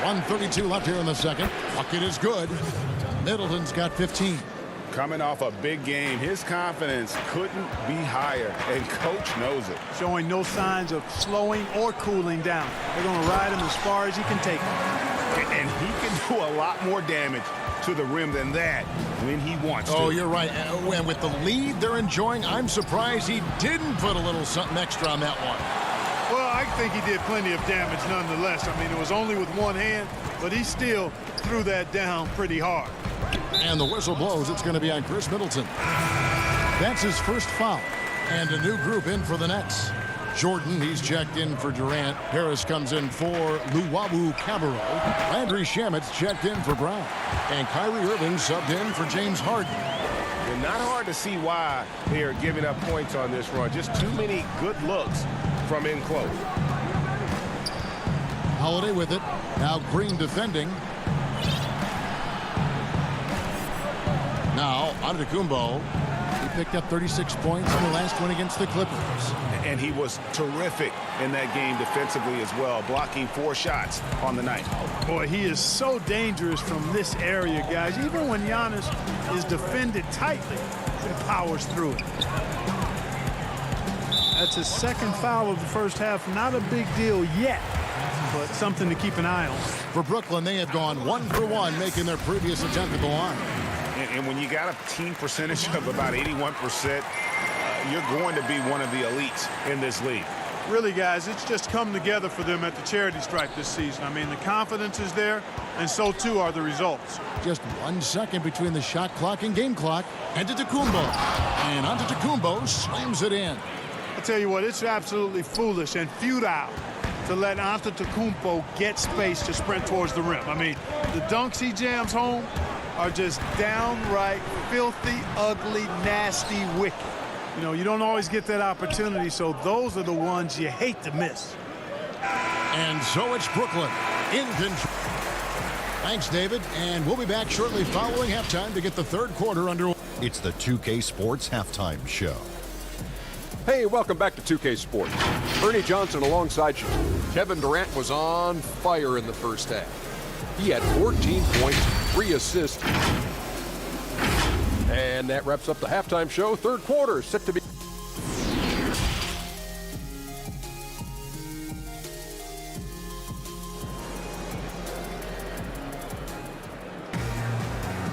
Speaker 2: 1:32 left here in the second. Bucket is good. Middleton's got 15.
Speaker 3: Coming off a big game, his confidence couldn't be higher, and coach knows it.
Speaker 10: Showing no signs of slowing or cooling down. They're going to ride him as far as he can take him.
Speaker 11: And he can do a lot more damage to the rim than that when he wants to.
Speaker 2: Oh, you're right. And with the lead they're enjoying, I'm surprised he didn't put a little something extra on that one.
Speaker 10: Well, I think he did plenty of damage nonetheless. I mean, it was only with one hand, but he still threw that down pretty hard.
Speaker 2: And the whistle blows. It's going to be on Chris Middleton. That's his first foul. And a new group in for the Nets. Jordan, he's checked in for Durant. Harris comes in for Luwawu-Cabarrot. Landry Shamet's checked in for Brown. And Kyrie Irving subbed in for James Harden.
Speaker 3: The
Speaker 11: not hard to see why they are giving up points on this run. Just too many good looks from in close.
Speaker 2: Holiday with it. Now Green defending. Now Antetokounmpo. He picked up 36 points in the last one against the Clippers.
Speaker 11: And he was terrific in that game defensively as well, blocking 4 shots on the night.
Speaker 10: Boy, he is so dangerous from this area, guys. Even when Giannis is defended tightly, he powers through it. That's his second foul of the first half. Not a big deal yet, but something to keep an eye on.
Speaker 2: For Brooklyn, they have gone 1 for 1, making their previous attempt at the line.
Speaker 11: And when you got a team percentage of about 81%, you're going to be one of the elites in this league.
Speaker 10: Really, guys, it's just come together for them at the charity stripe this season. I mean, the confidence is there, and so too are the results.
Speaker 2: Just 1 second between the shot clock and game clock. Antetokounmpo. And Antetokounmpo slams it in.
Speaker 10: I'll tell you what, it's absolutely foolish and futile to let Antetokounmpo get space to sprint towards the rim. I mean, the dunks he jams home are just downright filthy, ugly, nasty, wicked. You know, you don't always get that opportunity, so those are the ones you hate to miss.
Speaker 2: And so it's Brooklyn in control. Thanks, David, and we'll be back shortly following halftime to get the third quarter underway.
Speaker 7: It's the 2K Sports Halftime Show.
Speaker 8: Hey, welcome back to 2K Sports. Ernie Johnson alongside you. Kevin Durant was on fire in the first half. He had 14 points, 3 assists. And that wraps up the halftime show. Third quarter set to be.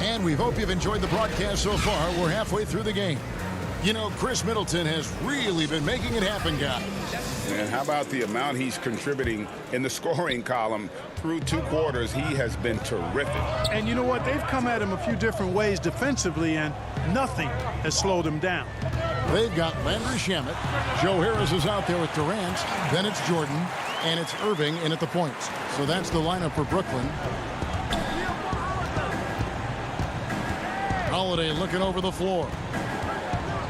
Speaker 2: And we hope you've enjoyed the broadcast so far. We're halfway through the game. You know, Chris Middleton has really been making it happen, guys.
Speaker 3: And how about the amount he's contributing in the scoring column through 2 quarters? He has been terrific.
Speaker 10: And you know what? They've come at him a few different ways defensively, and nothing has slowed him down.
Speaker 2: They've got Landry Shamet. Joe Harris is out there with Durant. Then it's Jordan, and it's Irving in at the points. So that's the lineup for Brooklyn. Holiday looking over the floor.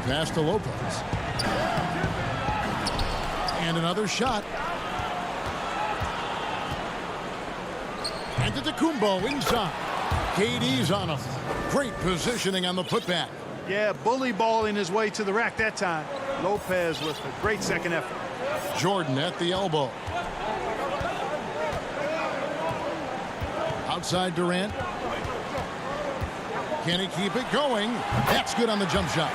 Speaker 2: Pass to Lopez. And another shot. And Antetokounmpo inside. KD's on him. Great positioning on the putback.
Speaker 10: Yeah, bully balling his way to the rack that time. Lopez with a great second effort.
Speaker 2: Jordan at the elbow. Outside Durant. Can he keep it going? That's good on the jump shot.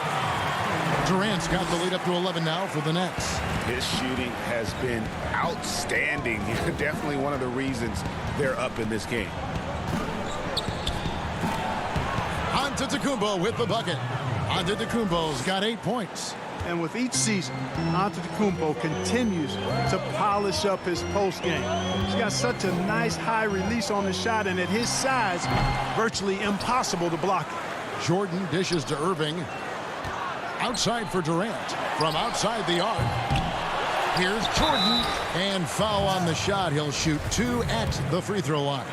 Speaker 2: Durant's got the lead up to 11 now for the Nets.
Speaker 3: His shooting has been outstanding. Definitely one of the reasons they're up in this game.
Speaker 2: Antetokounmpo with the bucket. Antetokounmpo's got 8 points.
Speaker 10: And with each season, Antetokounmpo continues to polish up his post game. He's got such a nice high release on the shot, and at his size, virtually impossible to block it.
Speaker 2: Jordan dishes to Irving. Outside for Durant. From outside the arc. Here's Jordan. And foul on the shot. He'll shoot 2 at the free throw line.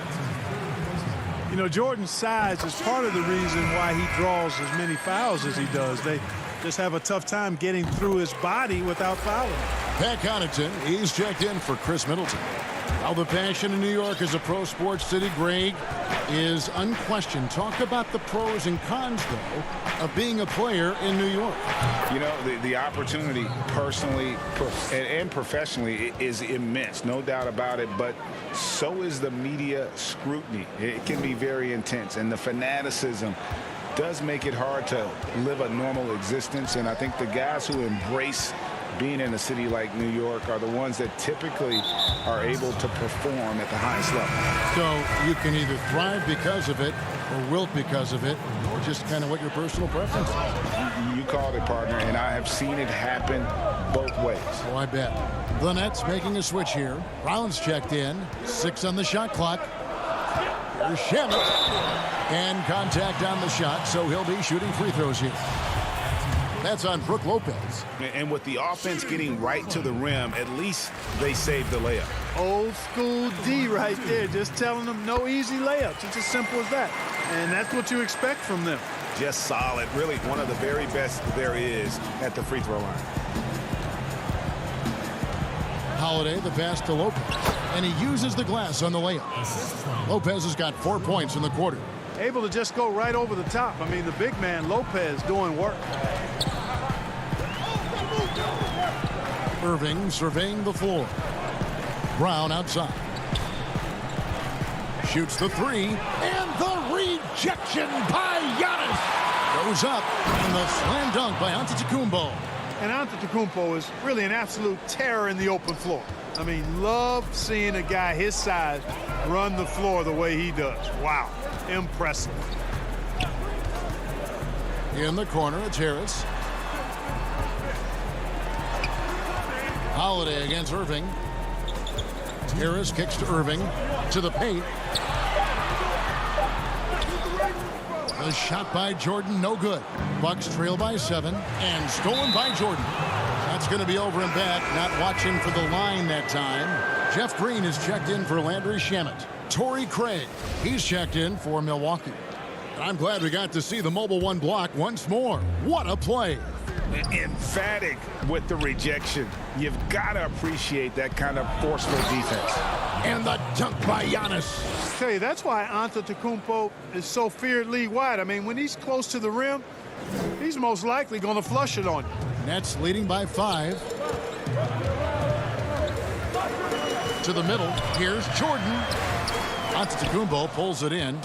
Speaker 10: You know, Jordan's size is part of the reason why he draws as many fouls as he does. They just have a tough time getting through his body without fouling.
Speaker 2: Pat Connaughton, he's checked in for Chris Middleton. How the passion in New York is a pro sports city, Greg, is unquestioned. Talk about the pros and cons, though, of being a player in New York.
Speaker 3: You know, the opportunity personally and professionally is immense, no doubt about it, but so is the media scrutiny. It can be very intense, and the fanaticism does make it hard to live a normal existence, and I think the guys who embrace being in a city like New York are the ones that typically are able to perform at the highest level.
Speaker 2: So you can either thrive because of it or wilt because of it, or just kind of what your personal preference is.
Speaker 3: You called it, partner, and I have seen it happen both ways.
Speaker 2: Oh, I bet. The Nets making a switch here. Rollins checked in. 6 on the shot clock. Here's Shamet. And contact on the shot, so he'll be shooting free throws here. That's on Brook Lopez.
Speaker 11: And with the offense getting right to the rim, at least they saved the layup.
Speaker 10: Old school D right there, just telling them no easy layups. It's as simple as that. And that's what you expect from them.
Speaker 11: Just solid. Really one of the very best there is at the free throw line.
Speaker 2: Holiday, the pass to Lopez. And he uses the glass on the layup. Lopez has got 4 points in the quarter.
Speaker 10: Able to just go right over the top. I mean, the big man, Lopez, doing work.
Speaker 2: Irving surveying the floor. Brown outside. Shoots the three. And the rejection by Giannis. Goes up. And the slam dunk by Antetokounmpo.
Speaker 10: And Antetokounmpo is really an absolute terror in the open floor. I mean, love seeing a guy his size run the floor the way he does. Wow. Impressive.
Speaker 2: In the corner, it's Harris. Holiday against Irving. Harris kicks to Irving. To the paint. A shot by Jordan, no good. Bucks trail by 7 and stolen by Jordan. That's going to be over and back. Not watching for the line that time. Jeff Green is checked in for Landry Shamet. Torrey Craig, he's checked in for Milwaukee. I'm glad we got to see the Mobile One block once more. What a play.
Speaker 11: Emphatic with the rejection. You've got to appreciate that kind of forceful defense.
Speaker 2: And the dunk by Giannis.
Speaker 10: I tell you, that's why Antetokounmpo is so feared league-wide. I mean, when he's close to the rim, he's most likely going to flush it on you.
Speaker 2: Nets leading by 5. To the middle. Here's Jordan. Antetokounmpo pulls it in.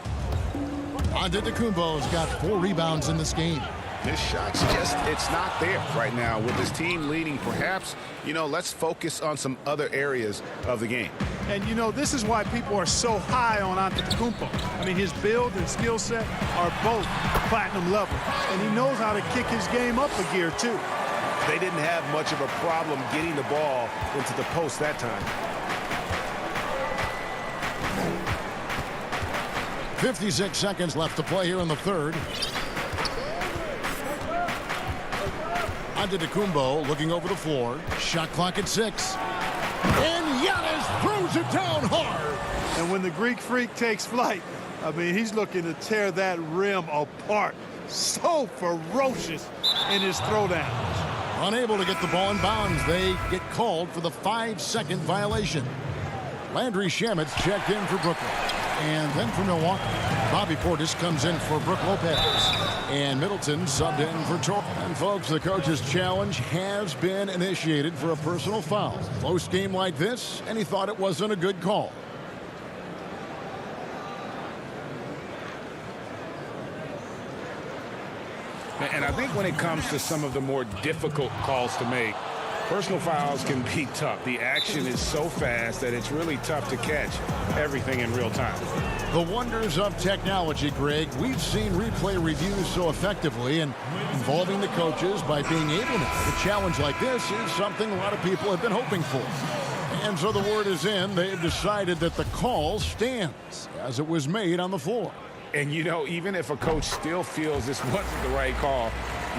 Speaker 2: Antetokounmpo's got 4 rebounds in this game.
Speaker 11: This shot's just, it's not there right now. With this team leading, perhaps, let's focus on some other areas of the game.
Speaker 10: And, this is why people are so high on Antetokounmpo. I mean, his build and skill set are both platinum level. And he knows how to kick his game up a gear, too.
Speaker 11: They didn't have much of a problem getting the ball into the post that time.
Speaker 2: 56 seconds left to play here in the third. Antetokounmpo looking over the floor. Shot clock at 6. And Giannis throws it down hard.
Speaker 10: And when the Greek Freak takes flight, I mean, he's looking to tear that rim apart. So ferocious in his throwdowns.
Speaker 2: Unable to get the ball in bounds. They get called for the 5-second violation. Landry Shamet's checked in for Brooklyn. And then for Milwaukee, Bobby Portis comes in for Brook Lopez. And Middleton subbed in for Torrey. And folks, the coach's challenge has been initiated for a personal foul. Close game like this, and he thought it wasn't a good call.
Speaker 3: And I think when it comes to some of the more difficult calls to make, personal fouls can be tough. The action is so fast that it's really tough to catch everything in real time.
Speaker 2: The wonders of technology, Greg. We've seen replay reviews so effectively, and involving the coaches by being able to. A challenge like this is something a lot of people have been hoping for. And so the word is in. They've decided that the call stands as it was made on the floor.
Speaker 3: And, even if a coach still feels this wasn't the right call,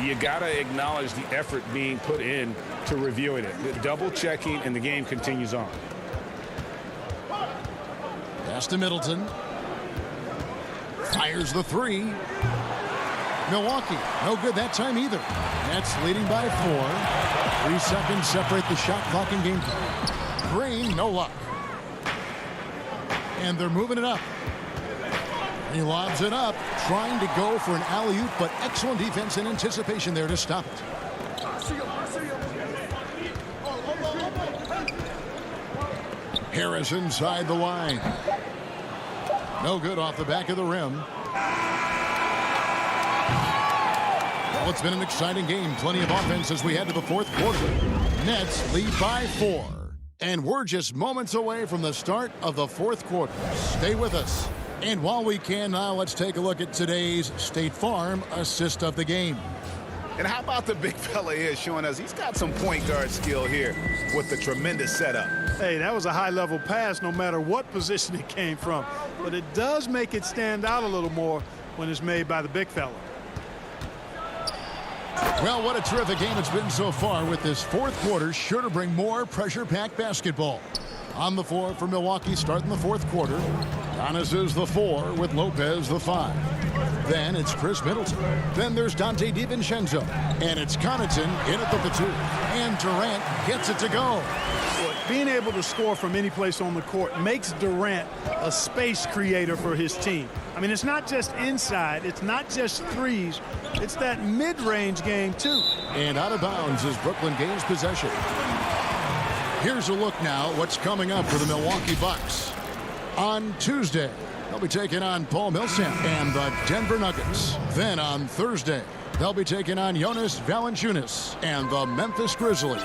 Speaker 3: you got to acknowledge the effort being put in to reviewing it. The double checking, and the game continues on.
Speaker 2: Pass to Middleton. Fires the 3. Milwaukee, no good that time either. Nets leading by 4. 3 seconds separate the shot clock and game time. Green, no luck. And they're moving it up. He lobs it up, trying to go for an alley-oop, but excellent defense and anticipation there to stop it. Harris inside the line. No good off the back of the rim. Well, it's been an exciting game. Plenty of offense as we head to the fourth quarter. Nets lead by 4. And we're just moments away from the start of the fourth quarter. Stay with us. And while we can now, let's take a look at today's State Farm assist of the game.
Speaker 11: And how about the big fella here showing us he's got some point guard skill here with the tremendous setup.
Speaker 10: Hey, that was a high-level pass no matter what position it came from. But it does make it stand out a little more when it's made by the big fella.
Speaker 2: Well, what a terrific game it's been so far, with this fourth quarter sure to bring more pressure-packed basketball. On the floor for Milwaukee starting the fourth quarter, Giannis is the 4 with Lopez the 5. Then it's Chris Middleton. Then there's Dante DiVincenzo. And it's Connaughton in at the 2. And Durant gets it to go.
Speaker 10: Being able to score from any place on the court makes Durant a space creator for his team. I mean, it's not just inside. It's not just threes. It's that mid-range game, too.
Speaker 2: And out of bounds as Brooklyn gains possession. Here's a look now what's coming up for the Milwaukee Bucks. On Tuesday, they'll be taking on Paul Millsap and the Denver Nuggets. Then on Thursday, they'll be taking on Jonas Valanciunas and the Memphis Grizzlies.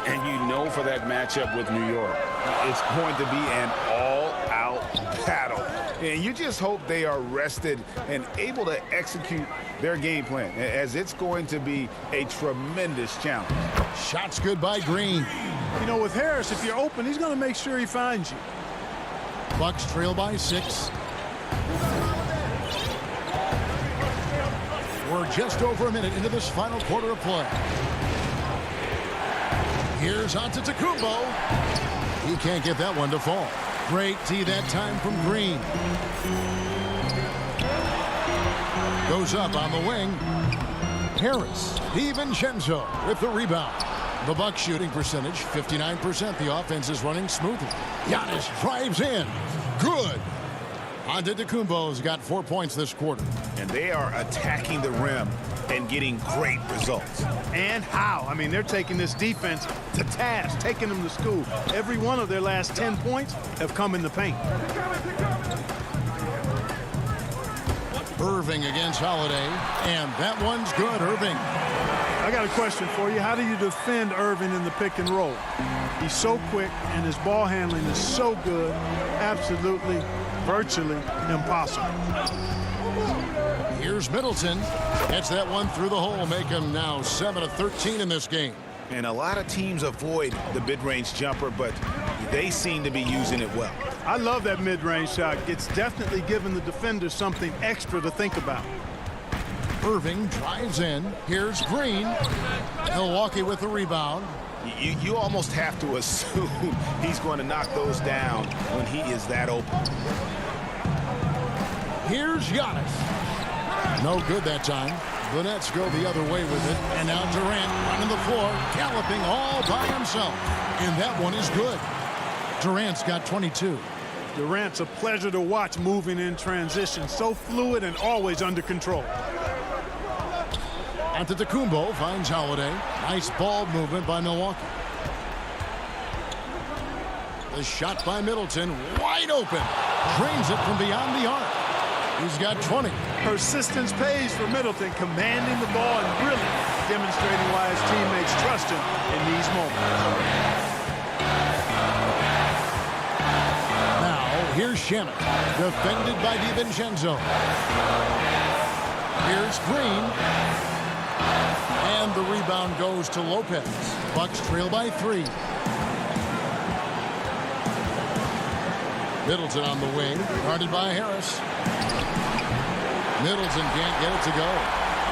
Speaker 3: And you know, for that matchup with New York, it's going to be an all-out battle. And you just hope they are rested and able to execute their game plan, as it's going to be a tremendous challenge.
Speaker 2: Shots good by Green.
Speaker 10: You know, with Harris, if you're open, he's going to make sure he finds you.
Speaker 2: Bucks trail by 6. We're just over a minute into this final quarter of play. Here's Antetokounmpo. He can't get that one to fall. Great D that time from Green. Goes up on the wing. Harris. DiVincenzo with the rebound. The Bucks shooting percentage, 59%. The offense is running smoothly. Giannis drives in. Good. Antetokounmpo's got 4 points this quarter.
Speaker 11: And they are attacking the rim and getting great results.
Speaker 10: And how? I mean, they're taking this defense to task, taking them to school. Every one of their last 10 points have come in the paint.
Speaker 2: Irving against Holiday, and that one's good. Irving.
Speaker 10: I got a question for you. How do you defend Irving in the pick and roll? He's so quick, and his ball handling is so good. Absolutely, virtually impossible.
Speaker 2: Here's Middleton. Gets that one through the hole, make him now 7 of 13 in this game.
Speaker 11: And a lot of teams avoid the mid-range jumper, but they seem to be using it well.
Speaker 10: I love that mid-range shot. It's definitely giving the defender something extra to think about.
Speaker 2: Irving drives in. Here's Green. Milwaukee with the rebound.
Speaker 11: You almost have to assume he's going to knock those down when he is that open.
Speaker 2: Here's Giannis. No good that time. The Nets go the other way with it. And now Durant running the floor, galloping all by himself. And that one is good. Durant's got 22.
Speaker 10: Durant's a pleasure to watch moving in transition. So fluid and always under control.
Speaker 2: Antetokounmpo finds Holiday. Nice ball movement by Milwaukee. The shot by Middleton, wide open. Drains it from beyond the arc. He's got 20.
Speaker 10: Persistence pays for Middleton, commanding the ball and really demonstrating why his teammates trust him in these moments.
Speaker 2: Now, here's Shannon, defended by DiVincenzo. Here's Green. And the rebound goes to Lopez. Bucks trail by 3. Middleton on the wing, guarded by Harris. Middleton can't get it to go.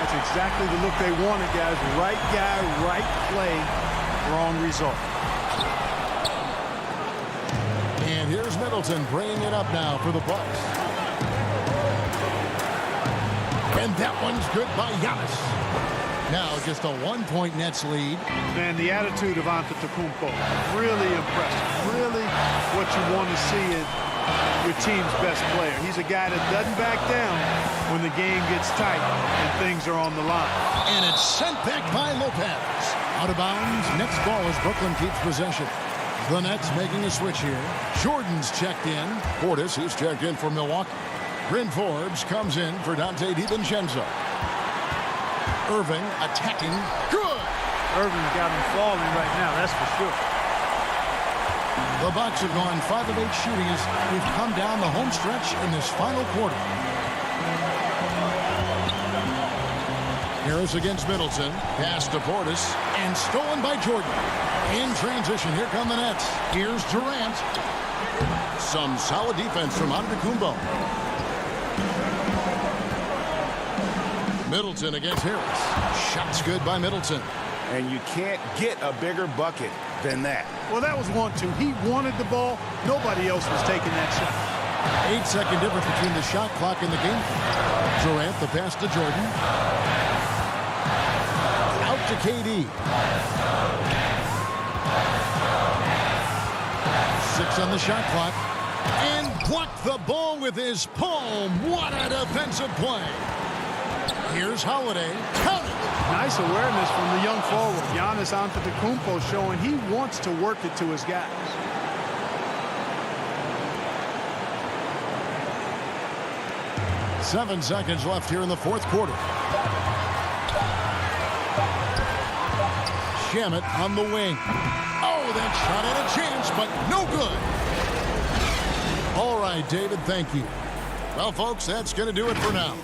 Speaker 10: That's exactly the look they wanted, guys. Right guy, right play, wrong result.
Speaker 2: And here's Middleton bringing it up now for the Bucks. And that one's good by Giannis. Now just a 1-point Nets lead.
Speaker 10: Man, the attitude of Antetokounmpo, really impressive. Really what you want to see in your team's best player. He's a guy that doesn't back down when the game gets tight and things are on the line.
Speaker 2: And it's sent back by Lopez. Out of bounds. Next ball as Brooklyn keeps possession. The Nets making a switch here. Jordan's checked in. Portis, he's checked in for Milwaukee. Bryn Forbes comes in for Dante DiVincenzo. Irving attacking. Good.
Speaker 10: Irving's got him falling right now, that's for sure.
Speaker 2: The Bucks have gone 5 of 8 shooting as we've come down the home stretch in this final quarter. Harris against Middleton. Pass to Portis. And stolen by Jordan. In transition, here come the Nets. Here's Durant. Some solid defense from Antetokounmpo. Middleton against Harris. Shot's good by Middleton.
Speaker 11: And you can't get a bigger bucket than that.
Speaker 10: Well, that was 1-2. He wanted the ball. Nobody else was taking that shot.
Speaker 2: 8-second difference between the shot clock and the game. Durant, the pass to Jordan. Out to KD. 6 on the shot clock. And blocked the ball with his palm. What a defensive play. Here's Holiday. Count it.
Speaker 10: Nice awareness from the young forward. Giannis Antetokounmpo showing he wants to work it to his guys.
Speaker 2: Seven seconds left here in the fourth quarter. Shamet on the wing. Oh, that shot had a chance, but no good. All right, David, thank you. Well, folks, that's going to do it for now.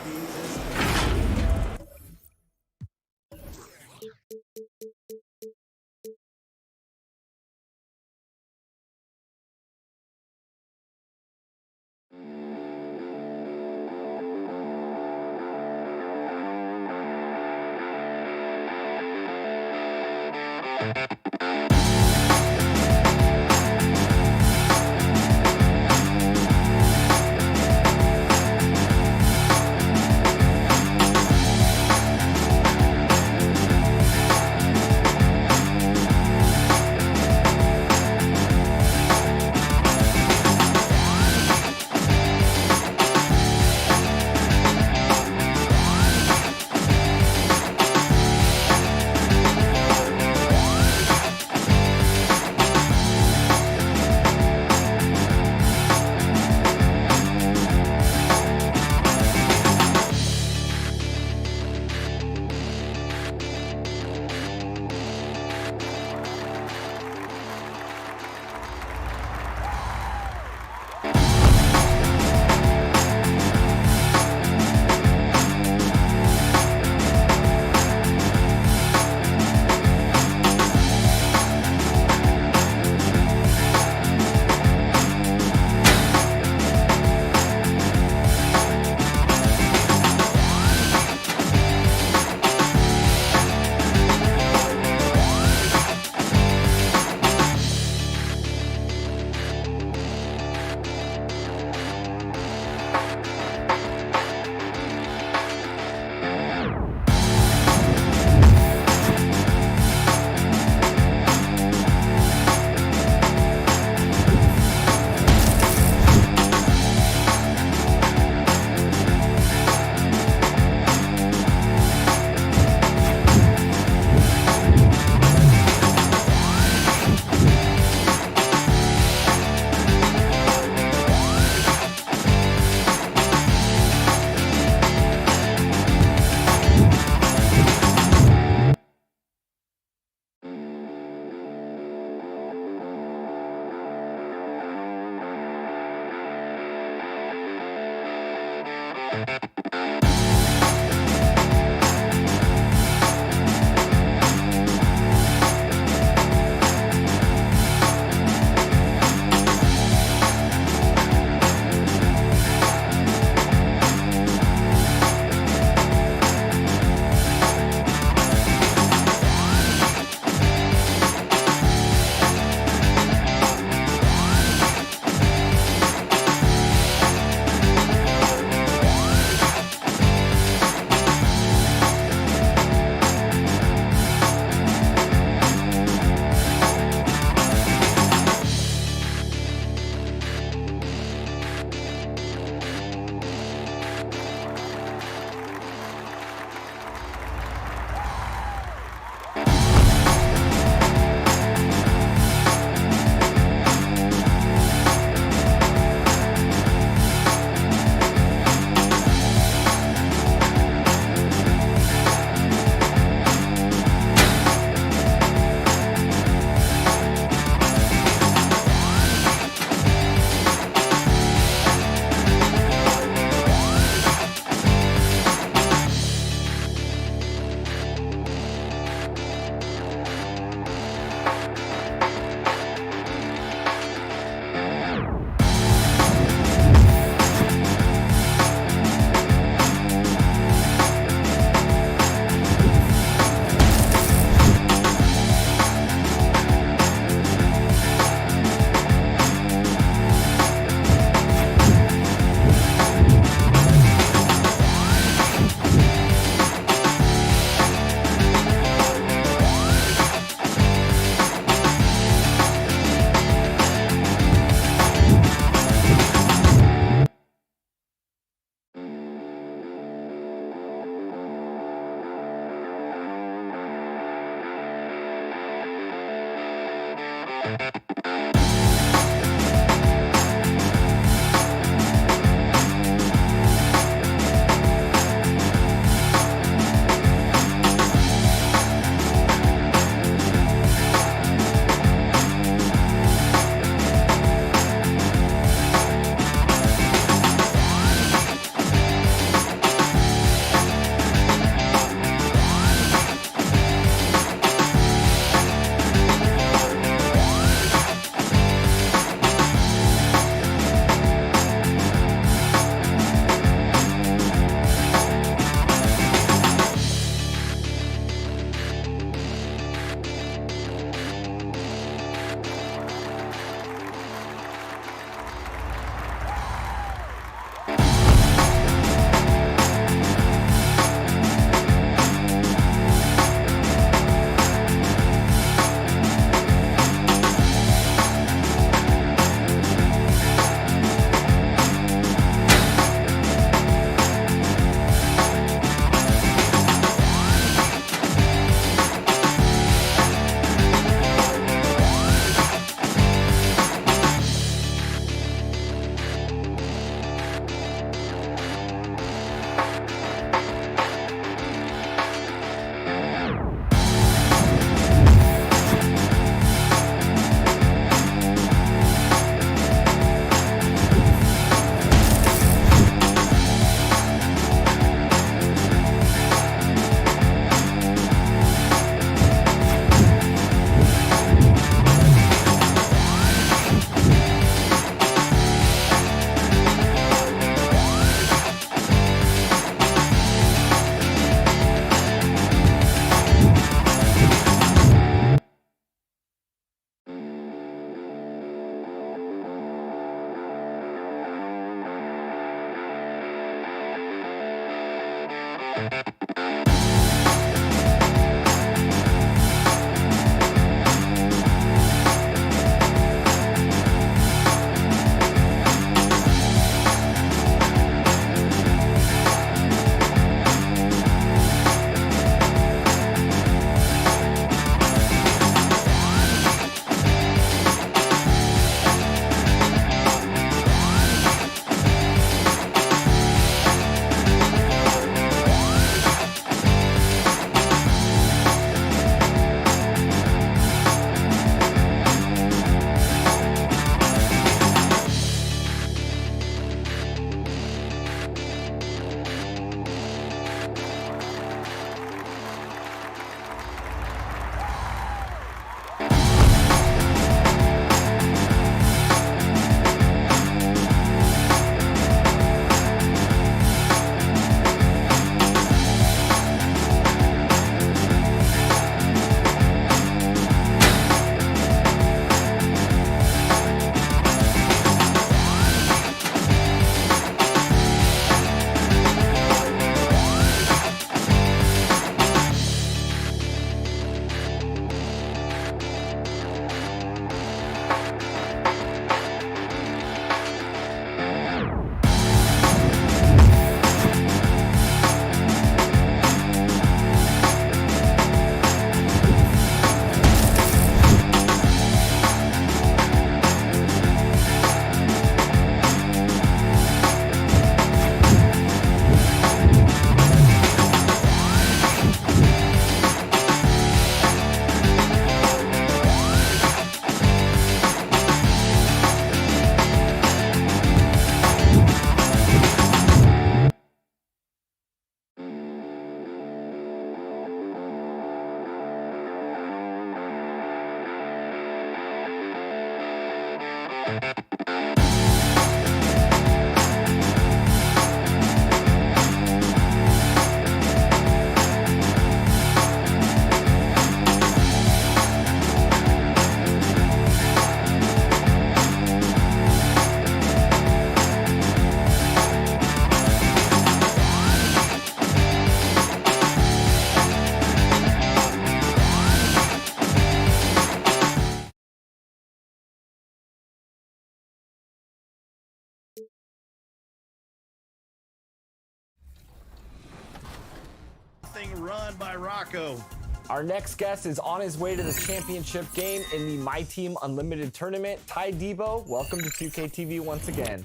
Speaker 13: Run by Rocco.
Speaker 14: Our next guest is on his way to the championship game in the My Team Unlimited tournament. Ty Debo, welcome to 2K TV once again.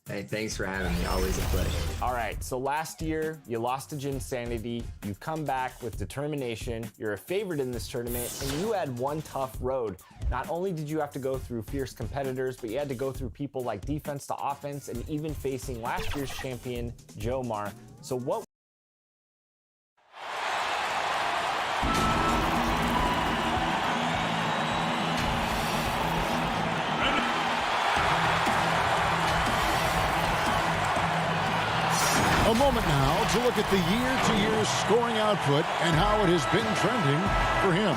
Speaker 15: Hey, thanks for having me. Always a pleasure.
Speaker 14: All right, so last year you lost to Gin Sanity. You come back with determination. You're a favorite in this tournament, and you had one tough road. Not only did you have to go through fierce competitors, but you had to go through people like defense to offense and even facing last year's champion, Jomar. So what
Speaker 2: A moment now to look at the year-to-year scoring output and how it has been trending for him.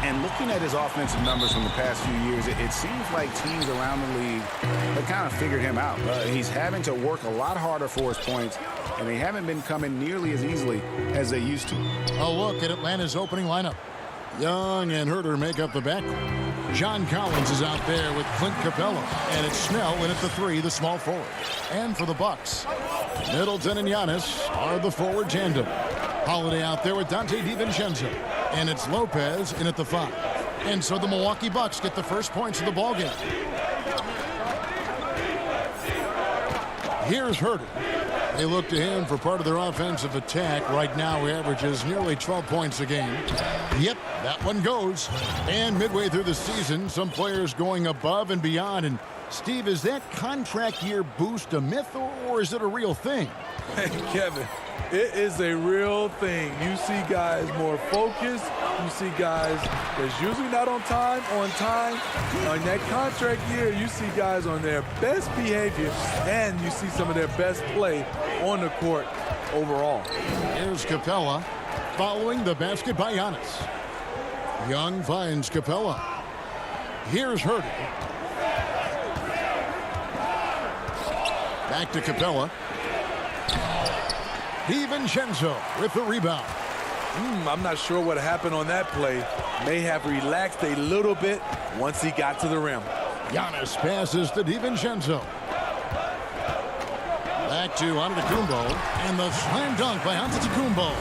Speaker 3: And looking at his offensive numbers from the past few years, it seems like teams around the league have kind of figured him out. He's having to work a lot harder for his points, and they haven't been coming nearly as easily as they used to.
Speaker 2: A look at Atlanta's opening lineup. Young and Herter make up the backcourt. John Collins is out there with Clint Capella, and it's Snell in at the 3, the small forward. And for the Bucks, Middleton and Giannis are the forward tandem. Holiday out there with Dante DiVincenzo, and it's Lopez in at the 5. And so the Milwaukee Bucks get the first points of the ballgame. Here's Herter. They look to him for part of their offensive attack. Right now, he averages nearly 12 points a game. Yep, that one goes. And midway through the season, some players going above and beyond. And Steve, is that contract year boost a myth or is it a real thing?
Speaker 16: Hey, Kevin, it is a real thing. You see guys more focused. You see guys that's usually not on time. On that contract year, you see guys on their best behavior, and you see some of their best play on the court overall.
Speaker 2: Here's Capella following the basket by Giannis. Young finds Capella. Here's Herter. Back to Capella. DiVincenzo with the rebound.
Speaker 16: I'm not sure what happened on that play. May have relaxed a little bit once he got to the rim.
Speaker 2: Giannis passes to DiVincenzo. Back to Antetokounmpo, and the slam dunk by Antetokounmpo.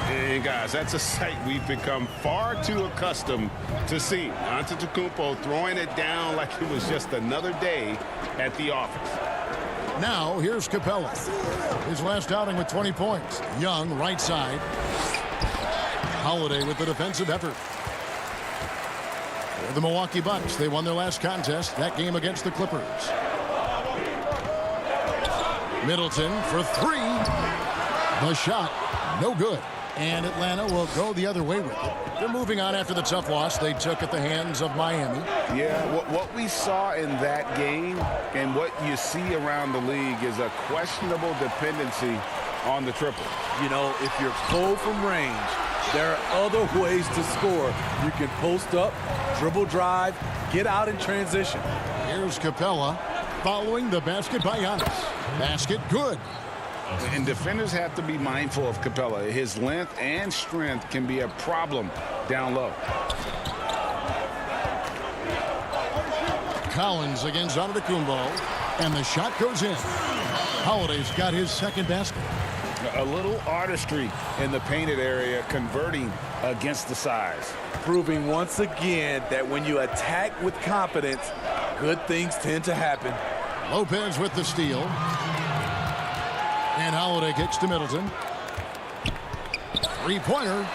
Speaker 3: Hey guys, that's a sight we've become far too accustomed to seeing. Antetokounmpo throwing it down like it was just another day at the office.
Speaker 2: Now here's Capella. His last outing with 20 points. Young, right side. Holiday with the defensive effort. The Milwaukee Bucks, they won their last contest, that game against the Clippers. Middleton for three. The shot, no good. And Atlanta will go the other way with it. They're moving on after the tough loss they took at the hands of Miami.
Speaker 3: Yeah, what we saw in that game and what you see around the league is a questionable dependency on the triple.
Speaker 16: You know, if you're cold from range, there are other ways to score. You can post up, dribble drive, get out in transition.
Speaker 2: Here's Capella following the basket by Giannis. Basket good.
Speaker 3: And defenders have to be mindful of Capella. His length and strength can be a problem down low.
Speaker 2: Collins against Antetokounmpo, and the shot goes in. Holiday's got his second basket.
Speaker 3: A little artistry in the painted area, converting against the size.
Speaker 16: Proving once again that when you attack with confidence, good things tend to happen.
Speaker 2: Lopez with the steal. And Holiday kicks to Middleton. Three-pointer.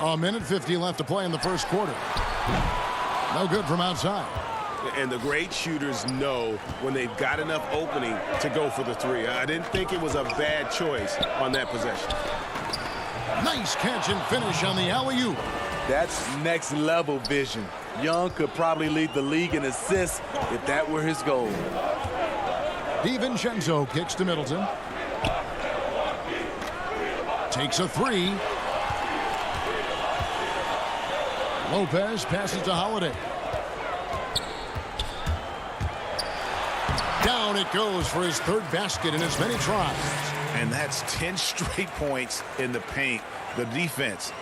Speaker 2: A minute 50 left to play in the first quarter. No good from outside.
Speaker 11: And the great shooters know when they've got enough opening to go for the three. I didn't think it was a bad choice on that possession.
Speaker 2: Nice catch and finish on the alley-oop.
Speaker 16: That's next level vision. Young could probably lead the league in assists if that were his goal.
Speaker 2: DiVincenzo kicks to Middleton. Takes a three. Lopez passes to Holiday. Down it goes for his third basket in as many tries.
Speaker 11: And that's 10 straight points in the paint. The defense,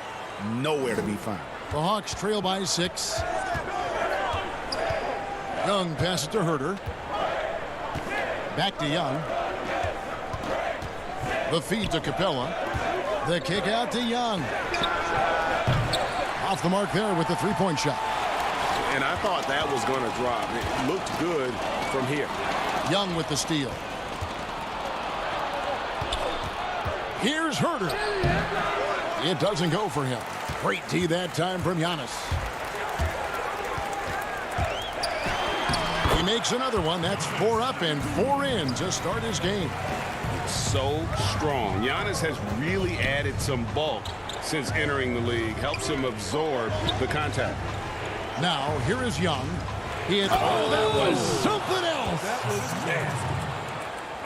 Speaker 11: nowhere to be found.
Speaker 2: The Hawks trail by 6. Young passes to Herter. Back to Young. The feed to Capella. The kick out to Young. Off the mark there with the three-point shot.
Speaker 11: And I thought that was going to drop. It looked good from here.
Speaker 2: Young with the steal. Here's Herter. It doesn't go for him. Great D that time from Giannis. He makes another one. That's 4 up and 4 in to start his game.
Speaker 3: So strong. Giannis has really added some bulk since entering the league. Helps him absorb the contact.
Speaker 2: Now, here is Young. That was something else.
Speaker 16: That was nasty.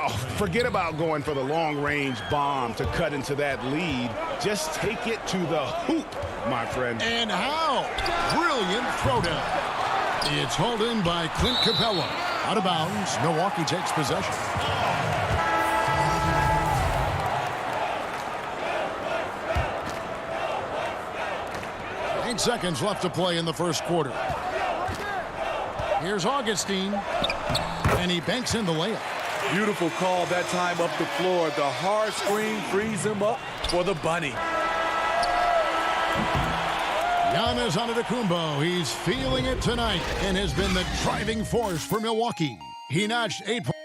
Speaker 3: Oh, forget about going for the long-range bomb to cut into that lead. Just take it to the hoop, my friend.
Speaker 2: And how? Brilliant throwdown. It's hauled in by Clint Capella. Out of bounds. Milwaukee takes possession. 8 seconds left to play in the first quarter. Here's Augustine. And he banks in the layup.
Speaker 16: Beautiful call that time up the floor. The hard screen frees him up for the bunny.
Speaker 2: Giannis Antetokounmpo, he's feeling it tonight and has been the driving force for Milwaukee. He notched 8 points.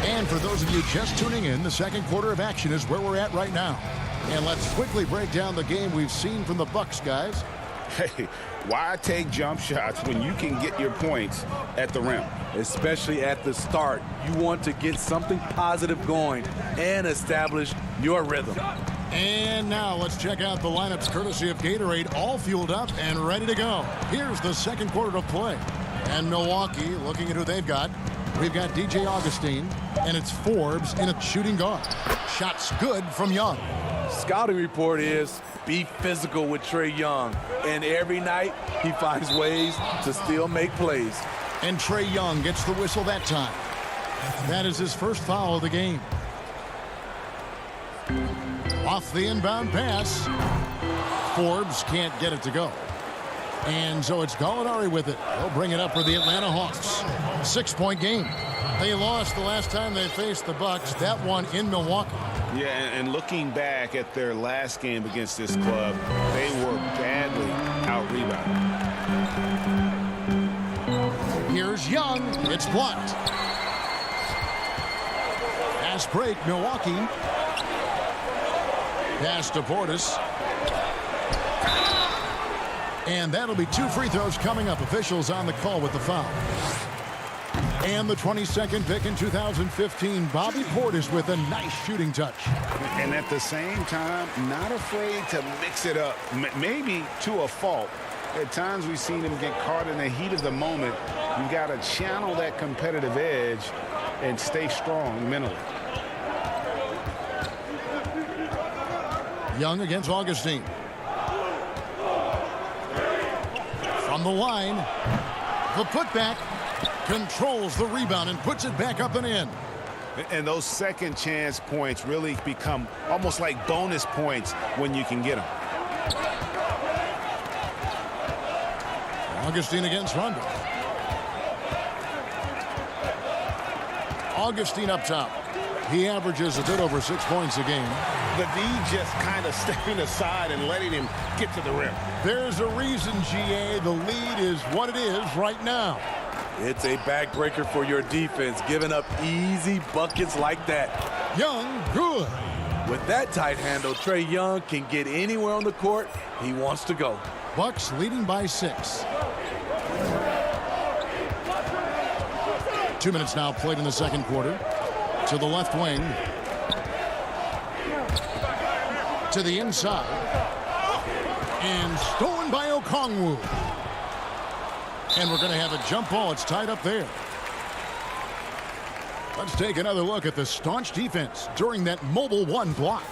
Speaker 2: And for those of you just tuning in, the second quarter of action is where we're at right now. And let's quickly break down the game we've seen from the Bucks, guys.
Speaker 3: Hey, why take jump shots when you can get your points at the rim?
Speaker 16: Especially at the start. You want to get something positive going and establish your rhythm.
Speaker 2: And now let's check out the lineups courtesy of Gatorade, all fueled up and ready to go. Here's the second quarter of play. And Milwaukee, looking at who they've got. We've got DJ Augustine, and it's Forbes in a shooting guard. Shots good from Young.
Speaker 16: Scouting report is be physical with Trae Young. And every night he finds ways to still make plays.
Speaker 2: And Trae Young gets the whistle that time. That is his first foul of the game. Off the inbound pass. Forbes can't get it to go. And so it's Gallinari with it. He'll bring it up for the Atlanta Hawks. 6-point game. They lost the last time they faced the Bucks. That one in Milwaukee.
Speaker 3: Yeah, and looking back at their last game against this club, they were badly out-rebounded.
Speaker 2: Here's Young. It's blocked. Fast break, Milwaukee. Pass to Portis. And that'll be 2 free throws coming up. Officials on the call with the foul. And the 22nd pick in 2015, Bobby Portis with a nice shooting touch.
Speaker 3: And at the same time, not afraid to mix it up, maybe to a fault. At times we've seen him get caught in the heat of the moment. You've got to channel that competitive edge and stay strong mentally.
Speaker 2: Young against Augustine. From the line, the putback, controls the rebound and puts it back up and in.
Speaker 3: And those second chance points really become almost like bonus points when you can get them.
Speaker 2: Augustine against Rondo. Augustine up top. He averages a bit over 6 points a game.
Speaker 11: The D just kind of stepping aside and letting him get to the rim.
Speaker 2: There's a reason, GA, the lead is what it is right now.
Speaker 16: It's a backbreaker for your defense, giving up easy buckets like that.
Speaker 2: Young, good.
Speaker 16: With that tight handle, Trae Young can get anywhere on the court he wants to go.
Speaker 2: Bucks leading by 6. 2 minutes now played in the second quarter. To the left wing. To the inside. And stolen by Okongwu. And we're going to have a jump ball. It's tied up there. Let's take another look at the staunch defense during that mobile 1 block.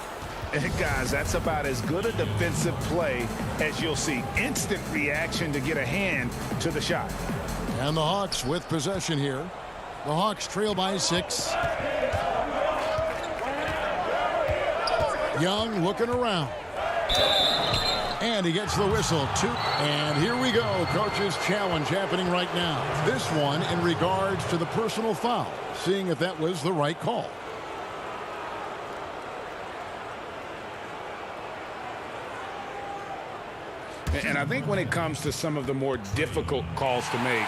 Speaker 3: And guys, that's about as good a defensive play as you'll see. Instant reaction to get a hand to the shot.
Speaker 2: And the Hawks with possession here. The Hawks trail by 6. Young looking around. And he gets the whistle. 2. And here we go. Coach's challenge happening right now. This one in regards to the personal foul. Seeing if that was the right call.
Speaker 3: And I think when it comes to some of the more difficult calls to make,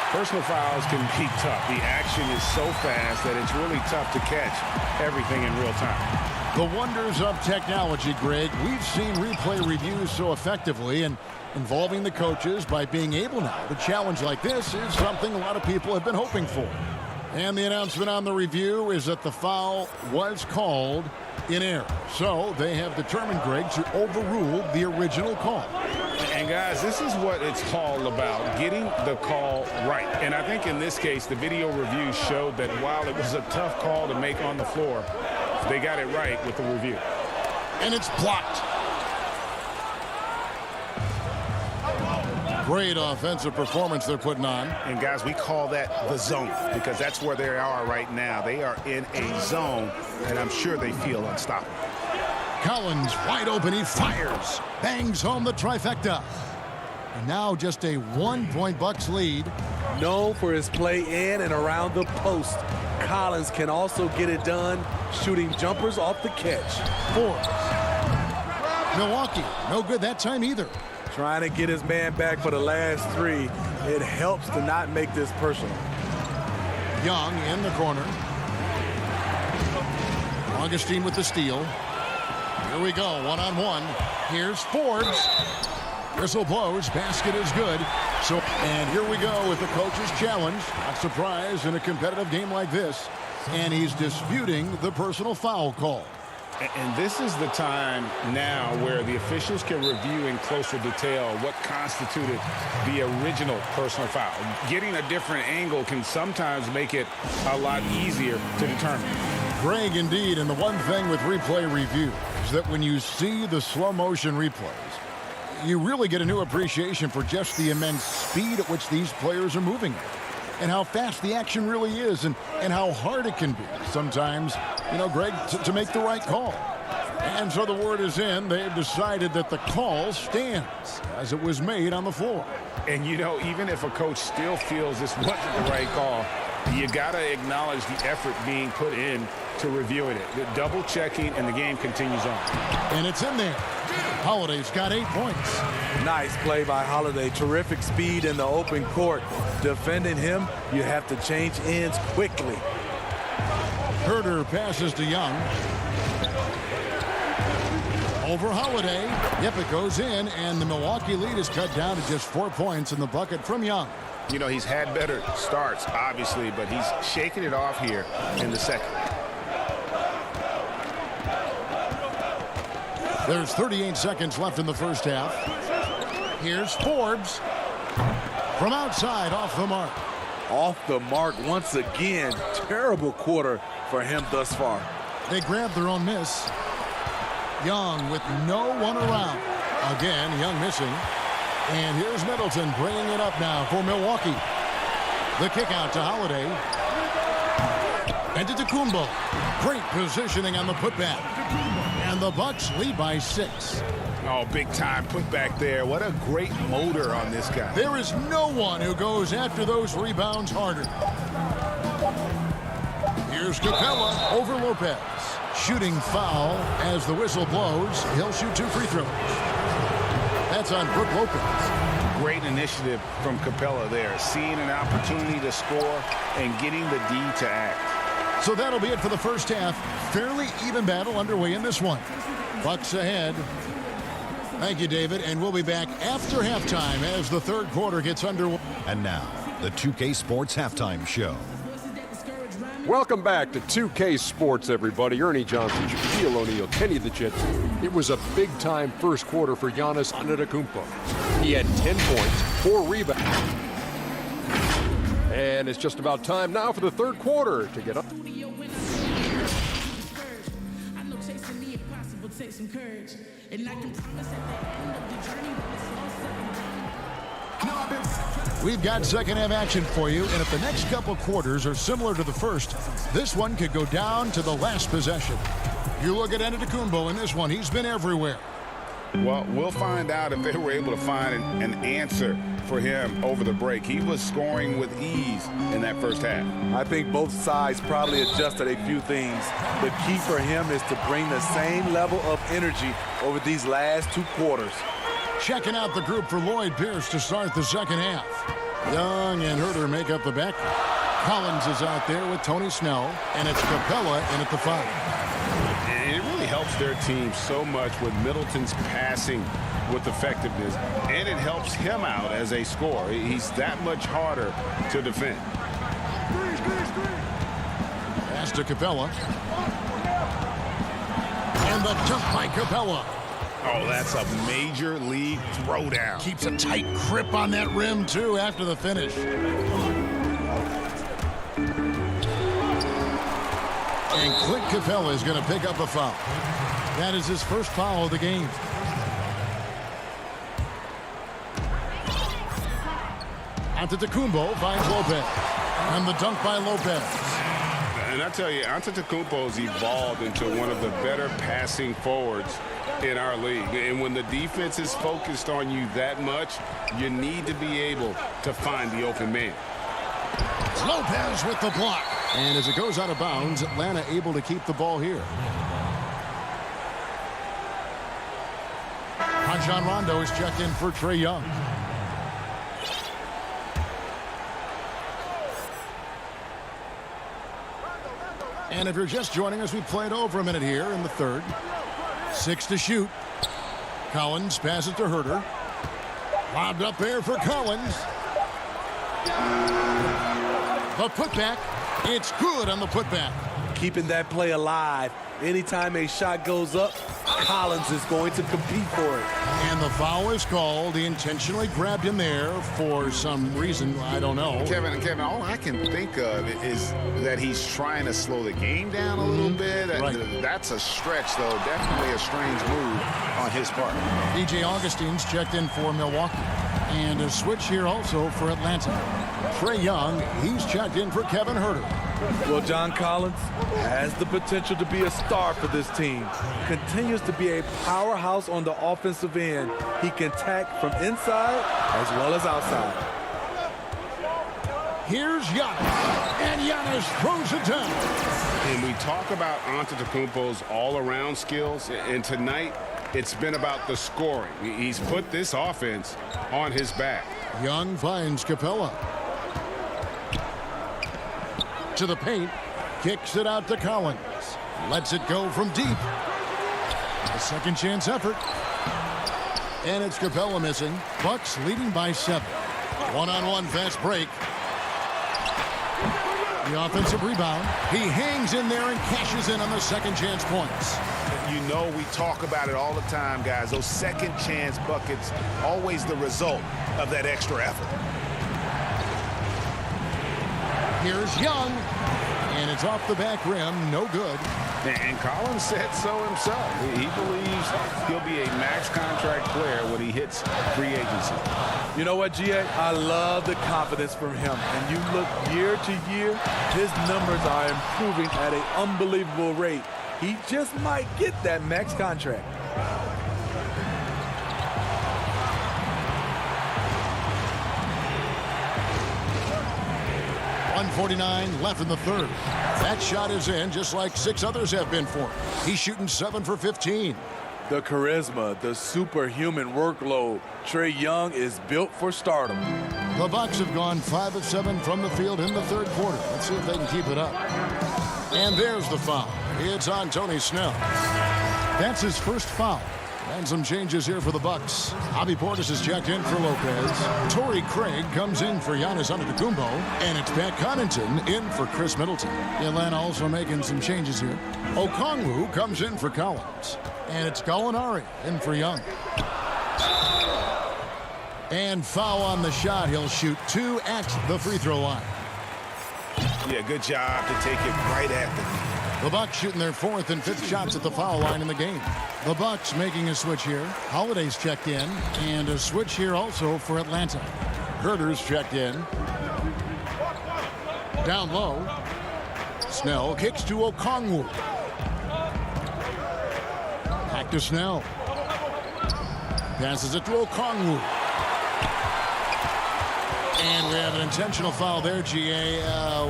Speaker 3: personal fouls can be tough. The action is so fast that it's really tough to catch everything in real time.
Speaker 2: The wonders of technology, Greg. We've seen replay reviews so effectively, and involving the coaches by being able now to challenge like this is something a lot of people have been hoping for. And the announcement on the review is that the foul was called in error. So they have determined, Greg, to overrule the original call.
Speaker 3: And guys, this is what it's all about, getting the call right. And I think in this case, the video review showed that while it was a tough call to make on the floor, they got it right with the review.
Speaker 2: And it's blocked. Great offensive performance they're putting on.
Speaker 3: And guys, we call that the zone because that's where they are right now. They are in a zone, and I'm sure they feel unstoppable.
Speaker 2: Collins wide open. He fires. Bangs home the trifecta. And now just a 1-point Bucks lead.
Speaker 16: Known for his play in and around the post, Collins can also get it done shooting jumpers off the catch.
Speaker 2: 4. Milwaukee, no good that time either.
Speaker 16: Trying to get his man back for the last 3. It helps to not make this personal.
Speaker 2: Young in the corner. Augustine with the steal. Here we go, 1-on-1. Here's Forbes. Whistle blows, basket is good. So, and here we go with the coach's challenge. Not surprised in a competitive game like this. And he's disputing the personal foul call.
Speaker 3: And this is the time now where the officials can review in closer detail what constituted the original personal foul. Getting a different angle can sometimes make it a lot easier to determine.
Speaker 2: Greg, indeed, and the one thing with replay review, is that when you see the slow motion replays, you really get a new appreciation for just the immense speed at which these players are moving and how fast the action really is and how hard it can be sometimes, Greg, to make the right call. And so the word is in. They've decided that the call stands as it was made on the floor.
Speaker 3: And, even if a coach still feels this wasn't the right call, you got to acknowledge the effort being put in to reviewing it. The double checking, and the game continues on.
Speaker 2: And it's in there. Holiday's got 8 points.
Speaker 16: Nice play by Holiday. Terrific speed in the open court. Defending him, you have to change ends quickly.
Speaker 2: Herder passes to Young. Over Holiday. Yep, it goes in, and the Milwaukee lead is cut down to just 4 points in the bucket from Young.
Speaker 3: He's had better starts, obviously, but he's shaking it off here in the second.
Speaker 2: There's 38 seconds left in the first half. Here's Forbes from outside, off the mark.
Speaker 16: Off the mark once again. Terrible quarter for him thus far.
Speaker 2: They grab their own miss. Young with no one around. Again, Young missing. And here's Middleton bringing it up now for Milwaukee. The kick out to Holiday. And to Tacumbo. Great positioning on the putback. And the Bucks lead by 6.
Speaker 3: Oh, big time putback there. What a great motor on this guy.
Speaker 2: There is no one who goes after those rebounds harder. Here's Capella over Lopez. Shooting foul as the whistle blows. He'll shoot 2 free throws. That's on Brook Lopez.
Speaker 3: Great initiative from Capella there. Seeing an opportunity to score and getting the D to act.
Speaker 2: So that'll be it for the first half. Fairly even battle underway in this one. Bucks ahead. Thank you, David. And we'll be back after halftime as the third quarter gets underway.
Speaker 7: And now, the 2K Sports Halftime Show.
Speaker 8: Welcome back to 2K Sports, everybody. Ernie Johnson, Shaquille O'Neal, Kenny the Jet. It was a big-time first quarter for Giannis Antetokounmpo. He had 10 points, 4 rebounds. And it's just about time now for the third quarter to get up.
Speaker 2: We've got second half action for you, and if the next couple quarters are similar to the first, this one could go down to the last possession. You look at Antetokounmpo in this one, he's been everywhere.
Speaker 3: Well, we'll find out if they were able to find an answer for him over the break. He was scoring with ease in that first half.
Speaker 16: I think both sides probably adjusted a few things. The key for him is to bring the same level of energy over these last 2 quarters.
Speaker 2: Checking out the group for Lloyd Pierce to start the second half. Young and Herder make up the back. Collins is out there with Tony Snell, and it's Capella in at the 5.
Speaker 3: And it really helps their team so much with Middleton's passing with effectiveness, and it helps him out as a scorer. He's that much harder to defend.
Speaker 2: Pass to Capella. And the dunk by Capella.
Speaker 3: Oh, that's a major league throwdown.
Speaker 2: Keeps a tight grip on that rim, too, after the finish. And Clint Capella is going to pick up a foul. That is his first foul of the game. Antetokounmpo finds Lopez. And the dunk by Lopez.
Speaker 3: And I tell you, Antetokounmpo's evolved into one of the better passing forwards in our league. And when the defense is focused on you that much, you need to be able to find the open man.
Speaker 2: Lopez with the block. And as it goes out of bounds, Atlanta able to keep the ball here. Rajon Rondo is checked in for Trae Young. And if you're just joining us, we played over a minute here in the third. 6 to shoot. Collins passes to Herder. Lobbed up there for Collins. The putback. It's good on the putback.
Speaker 16: keeping that play alive. Anytime a shot goes up, Collins is going to compete for it.
Speaker 2: And the foul is called. He intentionally grabbed him there for some reason. I don't know.
Speaker 3: Kevin, all I can think of is that he's trying to slow the game down a little bit.
Speaker 2: Right.
Speaker 3: That's a stretch, though. Definitely a strange move on his part.
Speaker 2: DJ Augustine's checked in for Milwaukee. And a switch here also for Atlanta. Trae Young, he's checked in for Kevin Huerter.
Speaker 16: Well, John Collins has the potential to be a star for this team. Continues to be a powerhouse on the offensive end. He can attack from inside as well as outside.
Speaker 2: Here's Giannis, and Giannis throws it down.
Speaker 3: And we talk about Antetokounmpo's all-around skills, and tonight it's been about the scoring. He's put this offense on his back.
Speaker 2: Young finds Capella. To the paint, kicks it out to Collins. Lets it go from deep. A second chance effort. And it's Capella missing. Bucks leading by 7. One-on-one fast break. The offensive rebound. He hangs in there and cashes in on the second chance points.
Speaker 11: You know, we talk about it all the time, guys. Those second chance buckets, always the result of that extra effort.
Speaker 2: Here's Young, and it's off the back rim, no good.
Speaker 3: And Collins said so himself. He believes he'll be a max contract player when he hits free agency.
Speaker 16: You know what, GA? I love the confidence from him. And you look year to year, his numbers are improving at an unbelievable rate. He just might get that max contract.
Speaker 2: .149 left in the third. That shot is in, just like 6 others have been for him. He's shooting 7 for 15.
Speaker 16: The charisma, the superhuman workload. Trae Young is built for stardom.
Speaker 2: The Bucks have gone 5 of 7 from the field in the third quarter. Let's see if they can keep it up. And there's the foul. It's on Tony Snell. That's his first foul. And some changes here for the Bucks. Javi Portis is checked in for Lopez. Torrey Craig comes in for Giannis Antetokounmpo. And it's Pat Connaughton in for Chris Middleton. Atlanta also making some changes here. Okongwu comes in for Collins. And it's Gallinari in for Young. And foul on the shot. He'll shoot 2 at the free throw line.
Speaker 11: Yeah, good job to take it right at the knee.
Speaker 2: The Bucks shooting their 4th and 5th shots at the foul line in the game. The Bucks making a switch here. Holiday's checked in. And a switch here also for Atlanta. Huerter's checked in. Down low. Snell kicks to Okongwu. Back to Snell. Passes it to Okongwu. And we have an intentional foul there, GA.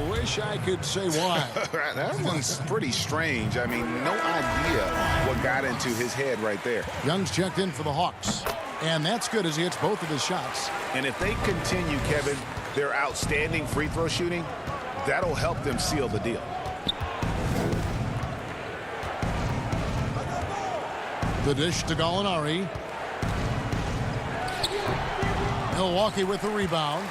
Speaker 2: Wish I could say why.
Speaker 3: That one's pretty strange. I mean, no idea what got into his head right there.
Speaker 2: Young's checked in for the Hawks. And that's good as he hits both of his shots.
Speaker 11: And if they continue, Kevin, their outstanding free throw shooting, that'll help them seal the deal.
Speaker 2: The dish to Gallinari. Milwaukee with the rebound.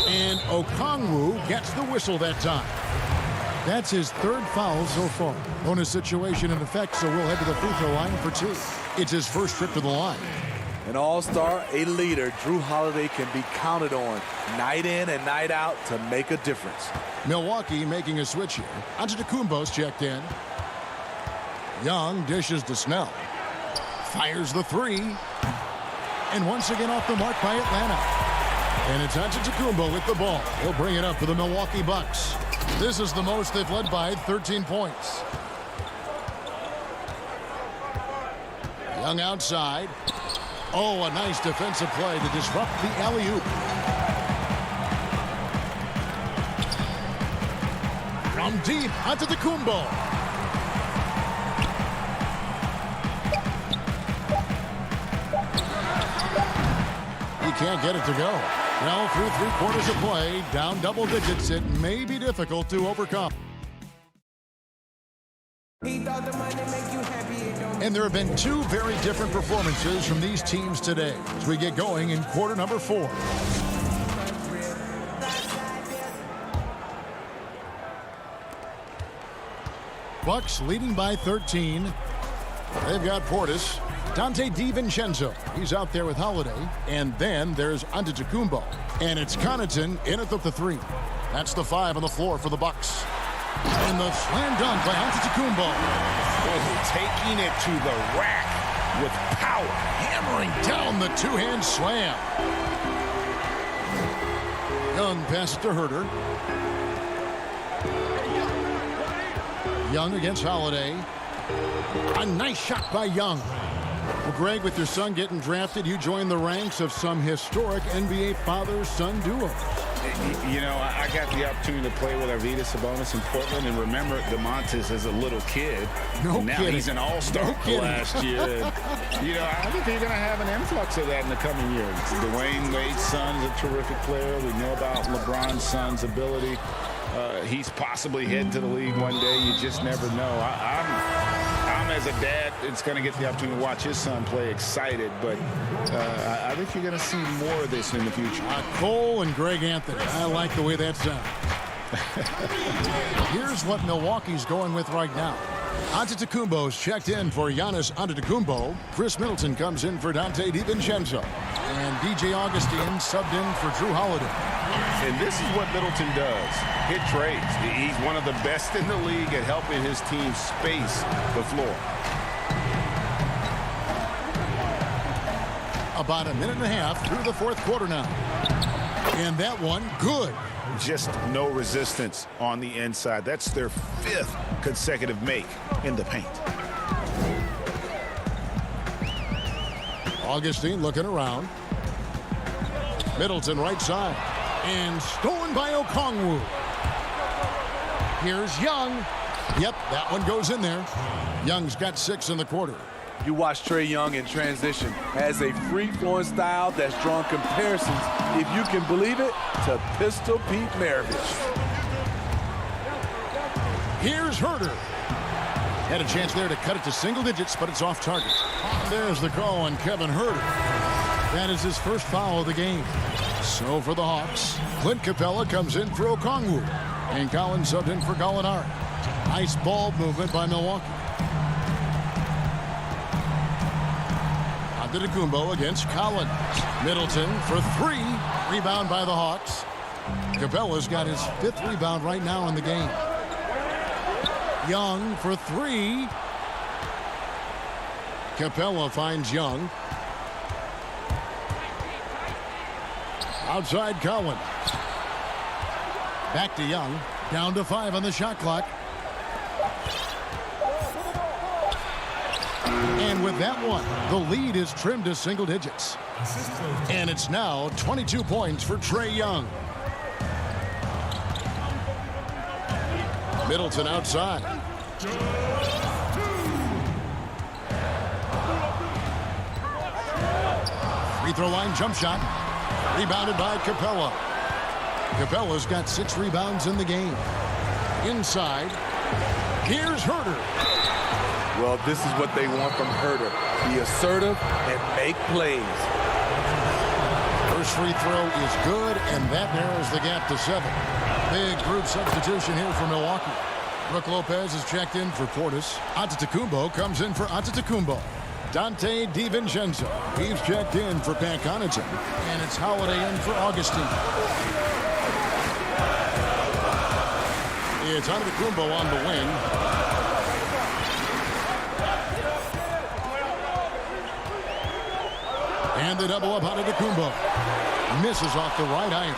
Speaker 2: And Okongwu gets the whistle that time. That's his 3rd foul so far. Bonus situation in effect, so we'll head to the free throw line for 2. It's his first trip to the line.
Speaker 16: An all-star, a leader, Drew Holiday can be counted on night in and night out to make a difference.
Speaker 2: Milwaukee making a switch here. Antetokounmpo's checked in. Young dishes to Snell. Fires the 3. And once again off the mark by Atlanta. And it's Antetokounmpo with the ball. He'll bring it up for the Milwaukee Bucks. This is the most they've led by 13 points. Young outside. Oh, a nice defensive play to disrupt the alley-oop. From deep, Antetokounmpo. Can't get it to go. Well, through 3 quarters of play, down double digits, it may be difficult to overcome. And there have been 2 very different performances from these teams today as we get going in quarter number 4. Bucks leading by 13. They've got Portis. Dante DiVincenzo, he's out there with Holiday. And then there's Antetokounmpo. And it's Connaughton in at the 3. That's the 5 on the floor for the Bucks. And the slam dunk by Antetokounmpo.
Speaker 3: Taking it to the rack with power.
Speaker 2: Hammering down the two-hand slam. Young passes to Herter. Young against Holiday. A nice shot by Young. Well, Greg, with your son getting drafted, you join the ranks of some historic NBA father-son duos.
Speaker 3: You know, I got the opportunity to play with Arvydas Sabonis in Portland, and remember DeMontis as a little kid.
Speaker 2: No
Speaker 3: now
Speaker 2: kidding.
Speaker 3: He's an all-star last year. And, you know, I think you're going to have an influx of that in the coming years. Dwayne Wade's son is a terrific player. We know about LeBron's son's ability. He's possibly heading to the league one day. You just never know. I'm as a dad, it's going to get the opportunity to watch his son play excited, but I think you're going to see more of this in the future.
Speaker 2: Cole and Greg Anthony. I like the way that sounds. Here's what Milwaukee's going with right now. Antetokounmpo's checked in for Giannis Antetokounmpo. Chris Middleton comes in for Dante DiVincenzo. And DJ Augustine subbed in for Drew Holiday.
Speaker 3: And this is what Middleton does. Hit trades. He's one of the best in the league at helping his team space the floor.
Speaker 2: About a minute and a half through the fourth quarter now. And that one, good.
Speaker 3: Just no resistance on the inside. That's their 5th consecutive make in the paint.
Speaker 2: Augustine looking around. Middleton right side. And stolen by Okongwu. Here's Young. Yep, that one goes in there. Young's got 6 in the quarter.
Speaker 16: You watch Trae Young in transition. Has a free-flowing style that's drawn comparisons, if you can believe it, to Pistol Pete Maravich.
Speaker 2: Here's Herter. Had a chance there to cut it to single digits, but it's off target. There's the call on Kevin Herter. That is his first foul of the game. So for the Hawks, Clint Capella comes in for Okongwu. And Collins subbed in for Gallinari. Nice ball movement by Milwaukee. Antetokounmpo against Collins. Middleton for 3. Rebound by the Hawks. Capella's got his 5th rebound right now in the game. Young for 3. Capella finds Young. Outside Collins. Back to Young. Down to 5 on the shot clock. And with that one, the lead is trimmed to single digits. And it's now 22 points for Trae Young. Middleton outside. Free throw line jump shot. Rebounded by Capella. Capella's got 6 rebounds in the game. Inside. Here's Herter.
Speaker 16: Well, this is what they want from Herter. Be assertive and make plays.
Speaker 2: First free throw is good, and that narrows the gap to 7. Big group substitution here for Milwaukee. Brook Lopez is checked in for Portis. Antetokounmpo comes in for Antetokounmpo. Dante DiVincenzo. He's checked in for Pat Connaughton. And it's Holiday in for Augustine. It's Antetokounmpo on the wing. And the double up Antetokounmpo. Misses off the right iron.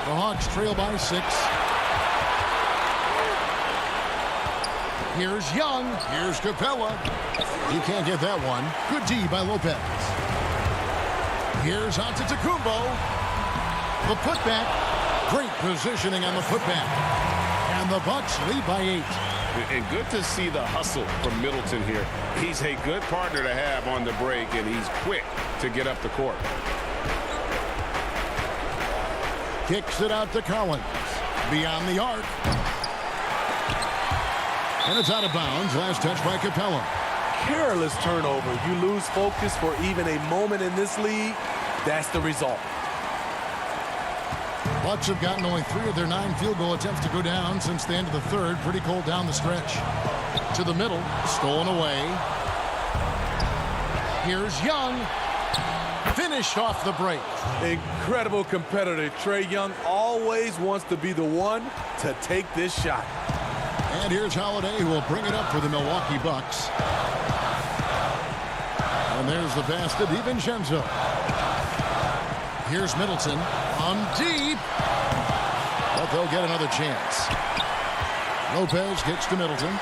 Speaker 2: The Hawks trail by 6. Here's Young. Here's Capella. You can't get that one. Good D by Lopez. Here's Antetokounmpo. The putback. Great positioning on the putback. And the Bucks lead by 8.
Speaker 3: And good to see the hustle from Middleton here. He's a good partner to have on the break, and he's quick to get up the court.
Speaker 2: Kicks it out to Collins. Beyond the arc. And it's out of bounds. Last touch by Capella.
Speaker 16: Careless turnover. You lose focus for even a moment in this league. That's the result.
Speaker 2: Bucks have gotten only 3 of their 9 field goal attempts to go down since the end of the third. Pretty cold down the stretch. To the middle, stolen away. Here's Young. Finished off the break.
Speaker 16: Incredible competitor. Trae Young always wants to be the one to take this shot.
Speaker 2: And here's Holiday, who will bring it up for the Milwaukee Bucks. And there's the pass to DiVincenzo. Here's Middleton on deep. But they'll get another chance. Lopez gets to Middleton.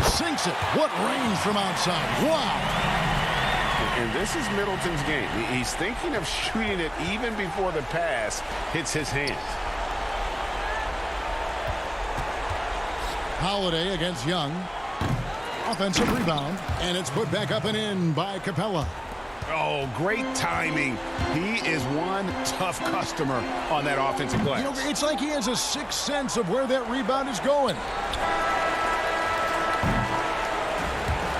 Speaker 2: Sinks it. What range from outside. Wow.
Speaker 3: And this is Middleton's game. He's thinking of shooting it even before the pass hits his hands.
Speaker 2: Holiday against Young. Offensive rebound. And it's put back up and in by Capella.
Speaker 3: Oh, great timing. He is one tough customer on that offensive glass.
Speaker 2: You know, it's like he has a sixth sense of where that rebound is going.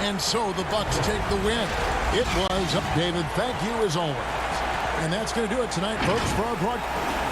Speaker 2: And so the Bucks take the win. It was up, David. Thank you as always. And that's going to do it tonight, folks, for our broadcast.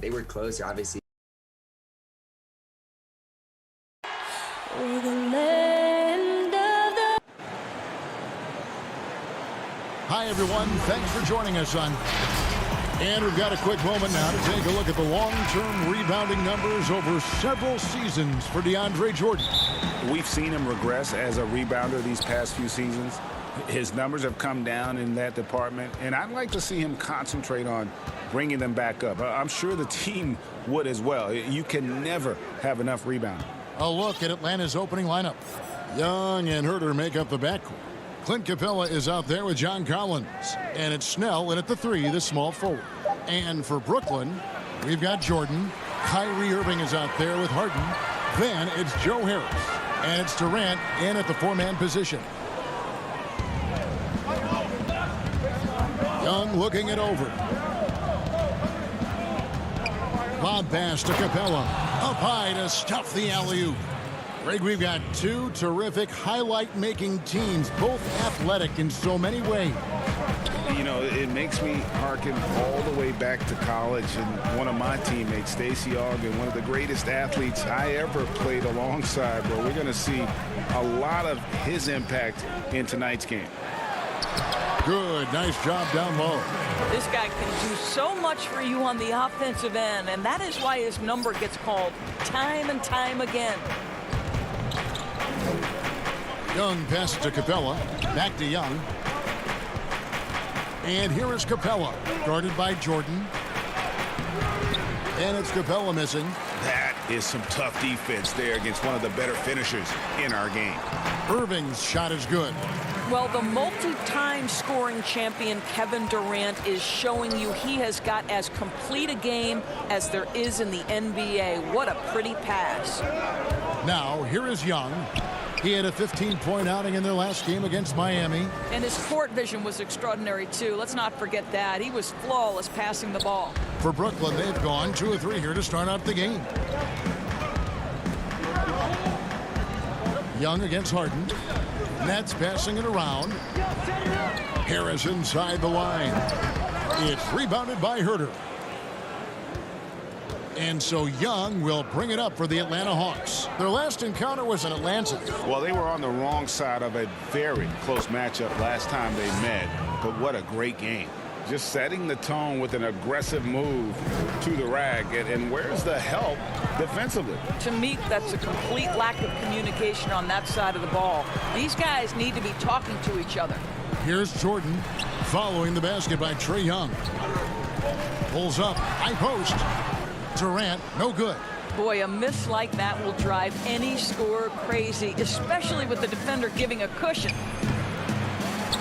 Speaker 15: They were closer, obviously.
Speaker 2: Hi, everyone. Thanks for joining us on. And we've got a quick moment now to take a look at the long-term rebounding numbers over several seasons for DeAndre Jordan.
Speaker 3: We've seen him regress as a rebounder these past few seasons. His numbers have come down in that department, and I'd like to see him concentrate on bringing them back up. I'm sure the team would as well. You can never have enough rebounding.
Speaker 2: A look at Atlanta's opening lineup. Young and Herter make up the backcourt. Clint Capella is out there with John Collins. And it's Snell in at the 3, the small forward. And for Brooklyn, we've got Jordan. Kyrie Irving is out there with Harden. Then it's Joe Harris. And it's Durant in at the 4-man position. Young looking it over. Lob pass to Capella. Up high to stuff the alley-oop. Greg, we've got two terrific highlight-making teams, both athletic in so many ways.
Speaker 3: You know, it makes me hearken all the way back to college, and one of my teammates, Stacey Ogden, one of the greatest athletes I ever played alongside, where we're going to see a lot of his impact in tonight's game.
Speaker 2: Good, nice job down low.
Speaker 17: This guy can do so much for you on the offensive end, and that is why his number gets called time and time again.
Speaker 2: Young passes to Capella. Back to Young. And here is Capella, guarded by Jordan. And it's Capella missing.
Speaker 11: That is some tough defense there against one of the better finishers in our game.
Speaker 2: Irving's shot is good.
Speaker 17: Well, the multi-time scoring champion Kevin Durant is showing you he has got as complete a game as there is in the NBA. What a pretty pass.
Speaker 2: Now, here is Young. He had a 15-point outing in their last game against Miami.
Speaker 17: And his court vision was extraordinary, too. Let's not forget that. He was flawless passing the ball.
Speaker 2: For Brooklyn, they've gone 2 of 3 here to start out the game. Young against Harden. Nets passing it around. Harris inside the line. It's rebounded by Herter. And so Young will bring it up for the Atlanta Hawks. Their last encounter was in Atlanta.
Speaker 11: Well, they were on the wrong side of a very close matchup last time they met. But what a great game. Just setting the tone with an aggressive move to the rack. And where's the help defensively?
Speaker 17: To me, that's a complete lack of communication on that side of the ball. These guys need to be talking to each other.
Speaker 2: Here's Jordan following the basket by Trae Young. Pulls up, high post. Durant, no good.
Speaker 17: Boy, a miss like that will drive any scorer crazy, especially with the defender giving a cushion.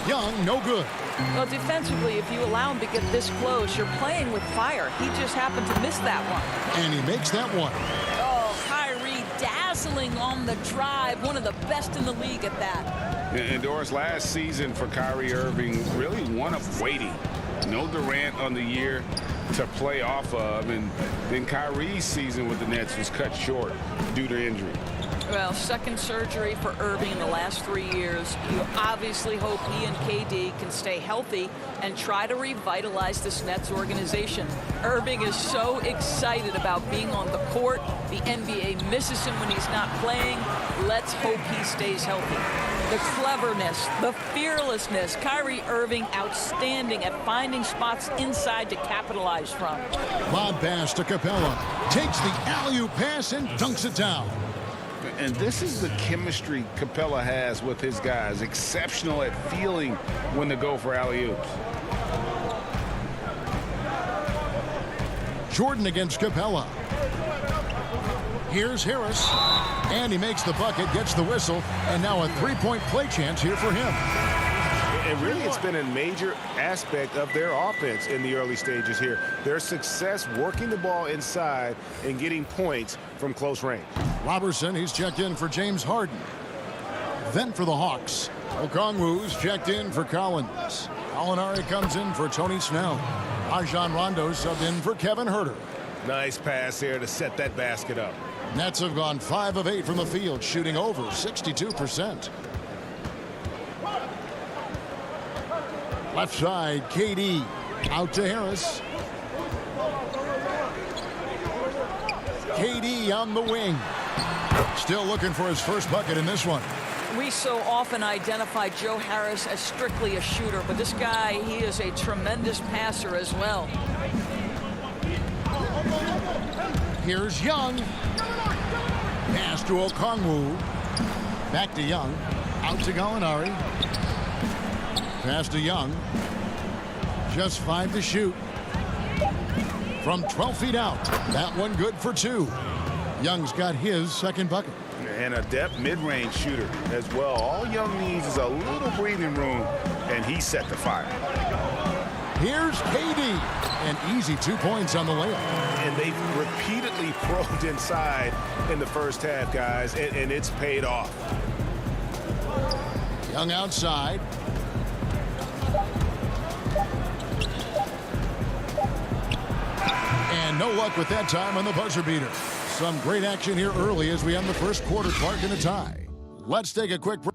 Speaker 2: Young, no good.
Speaker 17: Well, defensively, if you allow him to get this close, you're playing with fire. He just happened to miss that one.
Speaker 2: And he makes that one.
Speaker 17: Oh, Kyrie dazzling on the drive. One of the best in the league at that.
Speaker 11: And Doris, last season for Kyrie Irving, really one of waiting. No Durant on the year to play off of, and then Kyrie's season with the Nets was cut short due to injury.
Speaker 17: Well, second surgery for Irving in the last 3 years. You obviously hope he and KD can stay healthy and try to revitalize this Nets organization. Irving is so excited about being on the court. The NBA misses him when he's not playing. Let's hope he stays healthy. The cleverness, the fearlessness. Kyrie Irving outstanding at finding spots inside to capitalize from.
Speaker 2: Lob pass to Capella. Takes the alley-oop pass and dunks it down.
Speaker 11: And this is the chemistry Capella has with his guys. Exceptional at feeling when to go for alley-oops.
Speaker 2: Jordan against Capella. Here's Harris. And he makes the bucket, gets the whistle, and now a three-point play chance here for him.
Speaker 11: And really, it's been a major aspect of their offense in the early stages here. Their success working the ball inside and getting points from close range.
Speaker 2: Robertson, he's checked in for James Harden. Then for the Hawks, Okongwu's checked in for Collins. Gallinari comes in for Tony Snell. Rajon Rondo subbed in for Kevin Herter.
Speaker 11: Nice pass here to set that basket up.
Speaker 2: Nets have gone 5 of 8 from the field, shooting over 62%. Left side, KD out to Harris. KD on the wing. Still looking for his first bucket in this one.
Speaker 17: We so often identify Joe Harris as strictly a shooter, but this guy, he is a tremendous passer as well.
Speaker 2: Here's Young. Pass to Okongwu. Back to Young. Out to Gallinari. Pass to Young. Just 5 to shoot. From 12 feet out. That one good for 2. Young's got his second bucket.
Speaker 11: And a depth mid-range shooter as well. All Young needs is a little breathing room, and he set the fire.
Speaker 2: Here's KD. An easy 2 points on the layup.
Speaker 11: And they've repeatedly probed inside in the first half, guys, and it's paid off.
Speaker 2: Young outside. And no luck with that time on the buzzer beater. Some great action here early as we end the first quarter. Clark in a tie. Let's take a quick break.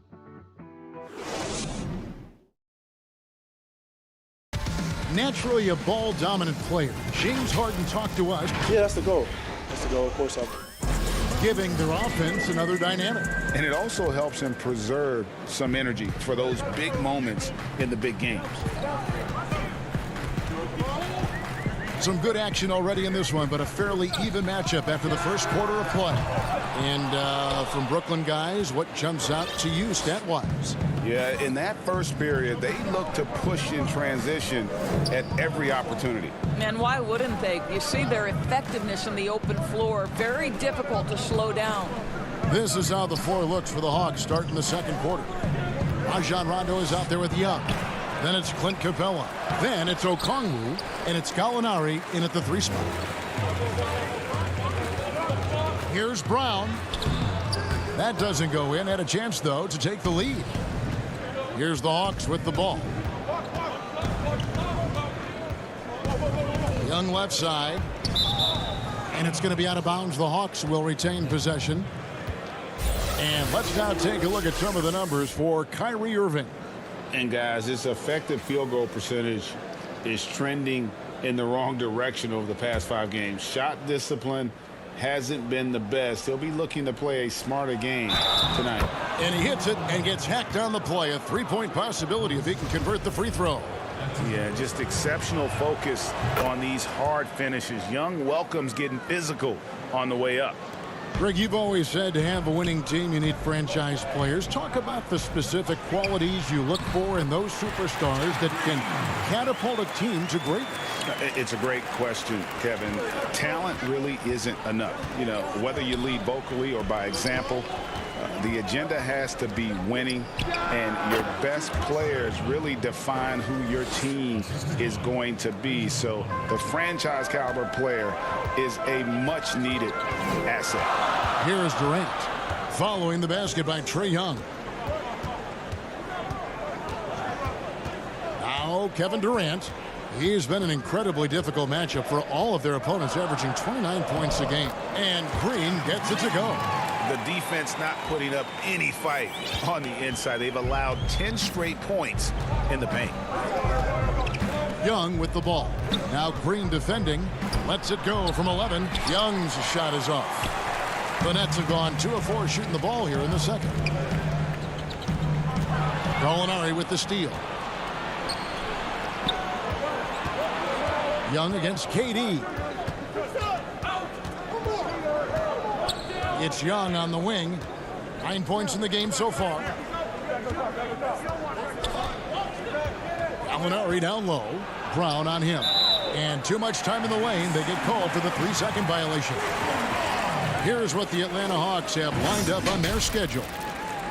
Speaker 2: Naturally a ball-dominant player. James Harden talked to us.
Speaker 5: Yeah, that's the goal. That's the goal, of course.
Speaker 2: Giving their offense another dynamic.
Speaker 11: And it also helps him preserve some energy for those big moments in the big games.
Speaker 2: Some good action already in this one, but a fairly even matchup after the first quarter of play. And from Brooklyn guys, what jumps out to you stat-wise?
Speaker 11: Yeah, in that first period, they looked to push in transition at every opportunity.
Speaker 17: And why wouldn't they? You see their effectiveness in the open floor. Very difficult to slow down.
Speaker 2: This is how the floor looks for the Hawks starting the second quarter. Rajon Rondo is out there with Young. Then it's Clint Capella. Then it's Okongwu, and it's Gallinari in at the 3 spot. Here's Brown. That doesn't go in. Had a chance, though, to take the lead. Here's the Hawks with the ball. Young left side. And it's going to be out of bounds. The Hawks will retain possession. And let's now take a look at some of the numbers for Kyrie Irving.
Speaker 11: And guys, his effective field goal percentage is trending in the wrong direction over the past 5 games. Shot discipline hasn't been the best. He'll be looking to play a smarter game tonight.
Speaker 2: And he hits it and gets hacked on the play. A 3-point possibility if he can convert the free throw.
Speaker 3: Yeah, just exceptional focus on these hard finishes. Young welcomes getting physical on the way up.
Speaker 2: Greg, you've always said to have a winning team, you need franchise players. Talk about the specific qualities you look for in those superstars that can catapult a team to greatness.
Speaker 3: It's a great question, Kevin. Talent really isn't enough. You know, whether you lead vocally or by example, the agenda has to be winning, and your best players really define who your team is going to be. So the franchise caliber player is a much needed asset.
Speaker 2: Here is Durant following the basket by Trae Young. Now Kevin Durant. He's been an incredibly difficult matchup for all of their opponents, averaging 29 points a game. And Green gets it to go.
Speaker 3: The defense not putting up any fight on the inside. They've allowed 10 straight points in the paint.
Speaker 2: Young with the ball. Now Green defending. Lets it go from 11. Young's shot is off. The Nets have gone 2 of 4 shooting the ball here in the second. Gallinari with the steal. Young against KD. It's Young on the wing. 9 points in the game so far. Gallinari down low. Brown on him. And too much time in the lane. They get called for the 3-second violation. Here's what the Atlanta Hawks have lined up on their schedule.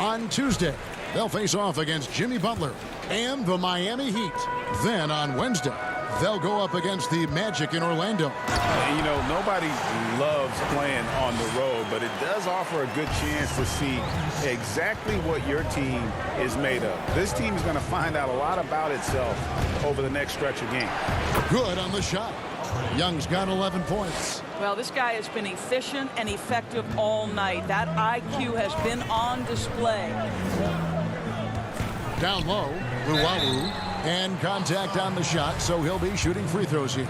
Speaker 2: On Tuesday, they'll face off against Jimmy Butler and the Miami Heat. Then on Wednesday, they'll go up against the Magic in Orlando.
Speaker 3: You know, nobody loves playing on the road, but it does offer a good chance to see exactly what your team is made of. This team is going to find out a lot about itself over the next stretch of games.
Speaker 2: Good on the shot. Young's got 11 points.
Speaker 17: Well, this guy has been efficient and effective all night. That IQ has been on display.
Speaker 2: Down low, Luwawu, and contact on the shot, so he'll be shooting free throws here.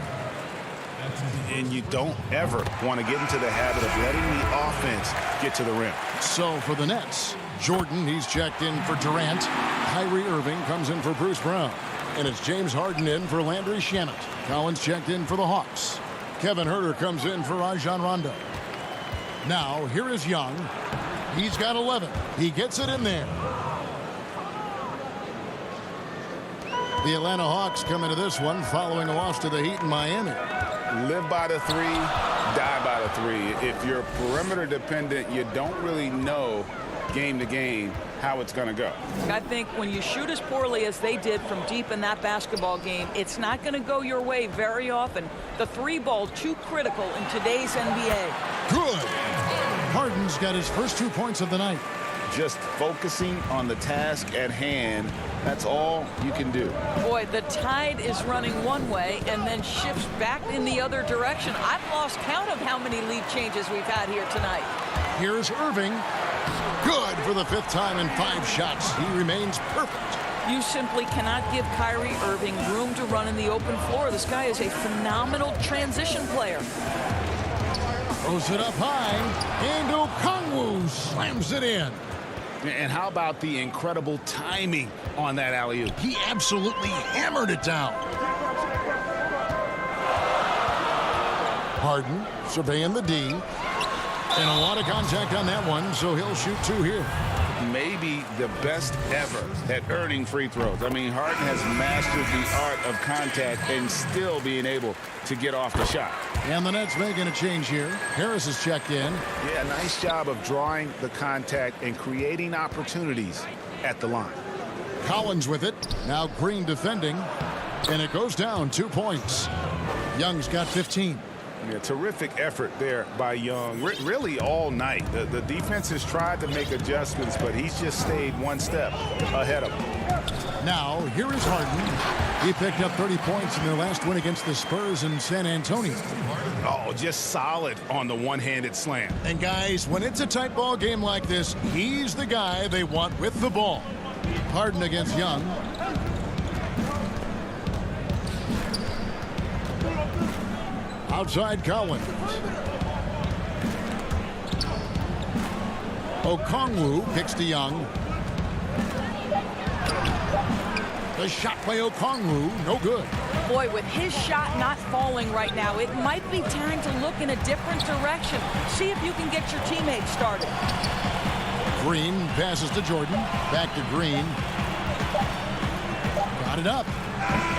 Speaker 3: And you don't ever want to get into the habit of letting the offense get to the rim.
Speaker 2: So for the Nets, Jordan, he's checked in for Durant. Kyrie Irving comes in for Bruce Brown. And it's James Harden in for Landry Shamet. Collins checked in for the Hawks. Kevin Huerter comes in for Rajon Rondo. Now, here is Young. He's got 11. He gets it in there. The Atlanta Hawks come into this one following a loss to the Heat in Miami.
Speaker 3: Live by the 3, die by the 3. If you're perimeter dependent, you don't really know game to game how it's going to go.
Speaker 17: I think when you shoot as poorly as they did from deep in that basketball game, it's not going to go your way very often. The 3 ball too critical in today's NBA.
Speaker 2: Good. Harden's got his first 2 points of the night.
Speaker 3: Just focusing on the task at hand. That's all you can do.
Speaker 17: Boy, the tide is running one way and then shifts back in the other direction. I've lost count of how many lead changes we've had here tonight.
Speaker 2: Here's Irving. Good for the 5th time in 5 shots. He remains perfect.
Speaker 17: You simply cannot give Kyrie Irving room to run in the open floor. This guy is a phenomenal transition player.
Speaker 2: Throws it up high, and Okongwu slams it in.
Speaker 3: And how about the incredible timing on that alley-oop?
Speaker 2: He absolutely hammered it down. Harden surveying the D. And a lot of contact on that one, so he'll shoot 2 here.
Speaker 3: Maybe the best ever at earning free throws. I mean, Harden has mastered the art of contact and still being able to get off the shot.
Speaker 2: And the Nets making a change here. Harris is checked in.
Speaker 3: Yeah, nice job of drawing the contact and creating opportunities at the line.
Speaker 2: Collins with it. Now Green defending. And it goes down 2 points. Young's got 15.
Speaker 3: Yeah, terrific effort there by Young, really all night. The defense has tried to make adjustments, but he's just stayed one step ahead of them.
Speaker 2: Now, here is Harden. He picked up 30 points in their last win against the Spurs in San Antonio.
Speaker 3: Oh, just solid on the one-handed slam.
Speaker 2: And guys, when it's a tight ball game like this, he's the guy they want with the ball. Harden against Young. Outside Collins. Okongwu kicks to Young. The shot by Okongwu, no good.
Speaker 17: Boy, with his shot not falling right now, it might be time to look in a different direction. See if you can get your teammates started.
Speaker 2: Green passes to Jordan. Back to Green. Got it up.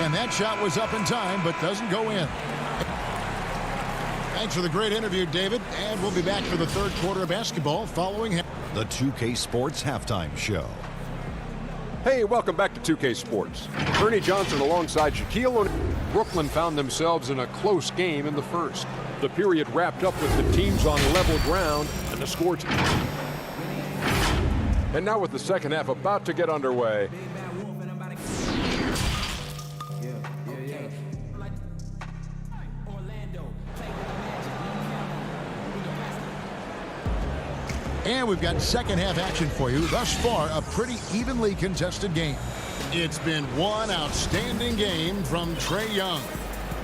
Speaker 2: And that shot was up in time, but doesn't go in. Thanks for the great interview, David. And we'll be back for the third quarter of basketball following
Speaker 7: the 2K Sports Halftime Show.
Speaker 8: Hey, welcome back to 2K Sports. Ernie Johnson alongside Shaquille O'Neal. Brooklyn found themselves in a close game in the first. The period wrapped up with the teams on level ground and the score. And now with the second half about to get underway.
Speaker 2: And we've got second half action for you. Thus far, a pretty evenly contested game. It's been one outstanding game from Trae Young.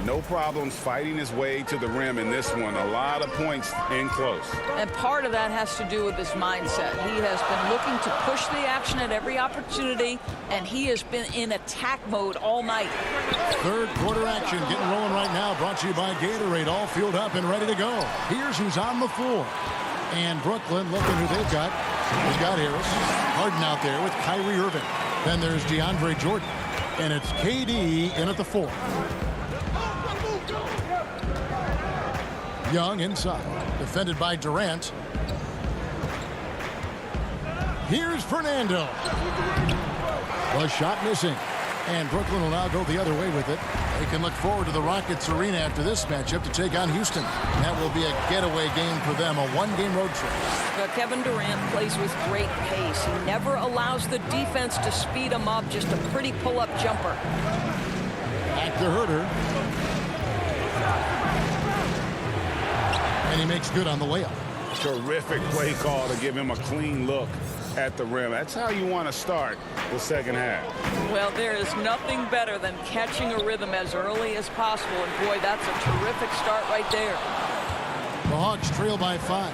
Speaker 3: No problems fighting his way to the rim in this one. A lot of points in close.
Speaker 17: And part of that has to do with his mindset. He has been looking to push the action at every opportunity, and he has been in attack mode all night.
Speaker 2: Third quarter action getting rolling right now. Brought to you by Gatorade. All fueled up and ready to go. Here's who's on the floor. And Brooklyn, looking who they've got. They've got Harris. Harden out there with Kyrie Irving. Then there's DeAndre Jordan. And it's KD in at the 4. Young inside. Defended by Durant. Here's Fernando. The shot missing. And Brooklyn will now go the other way with it. They can look forward to the Rockets Arena after this matchup to take on Houston. That will be a getaway game for them, a one-game road trip.
Speaker 17: Kevin Durant plays with great pace. He never allows the defense to speed him up, just a pretty pull-up jumper.
Speaker 2: Back to Herter. And he makes good on the layup.
Speaker 3: Terrific play call to give him a clean look at the rim. That's how you want to start the second half.
Speaker 17: Well, there is nothing better than catching a rhythm as early as possible. And boy, that's a terrific start right there.
Speaker 2: The Hawks trail by 5.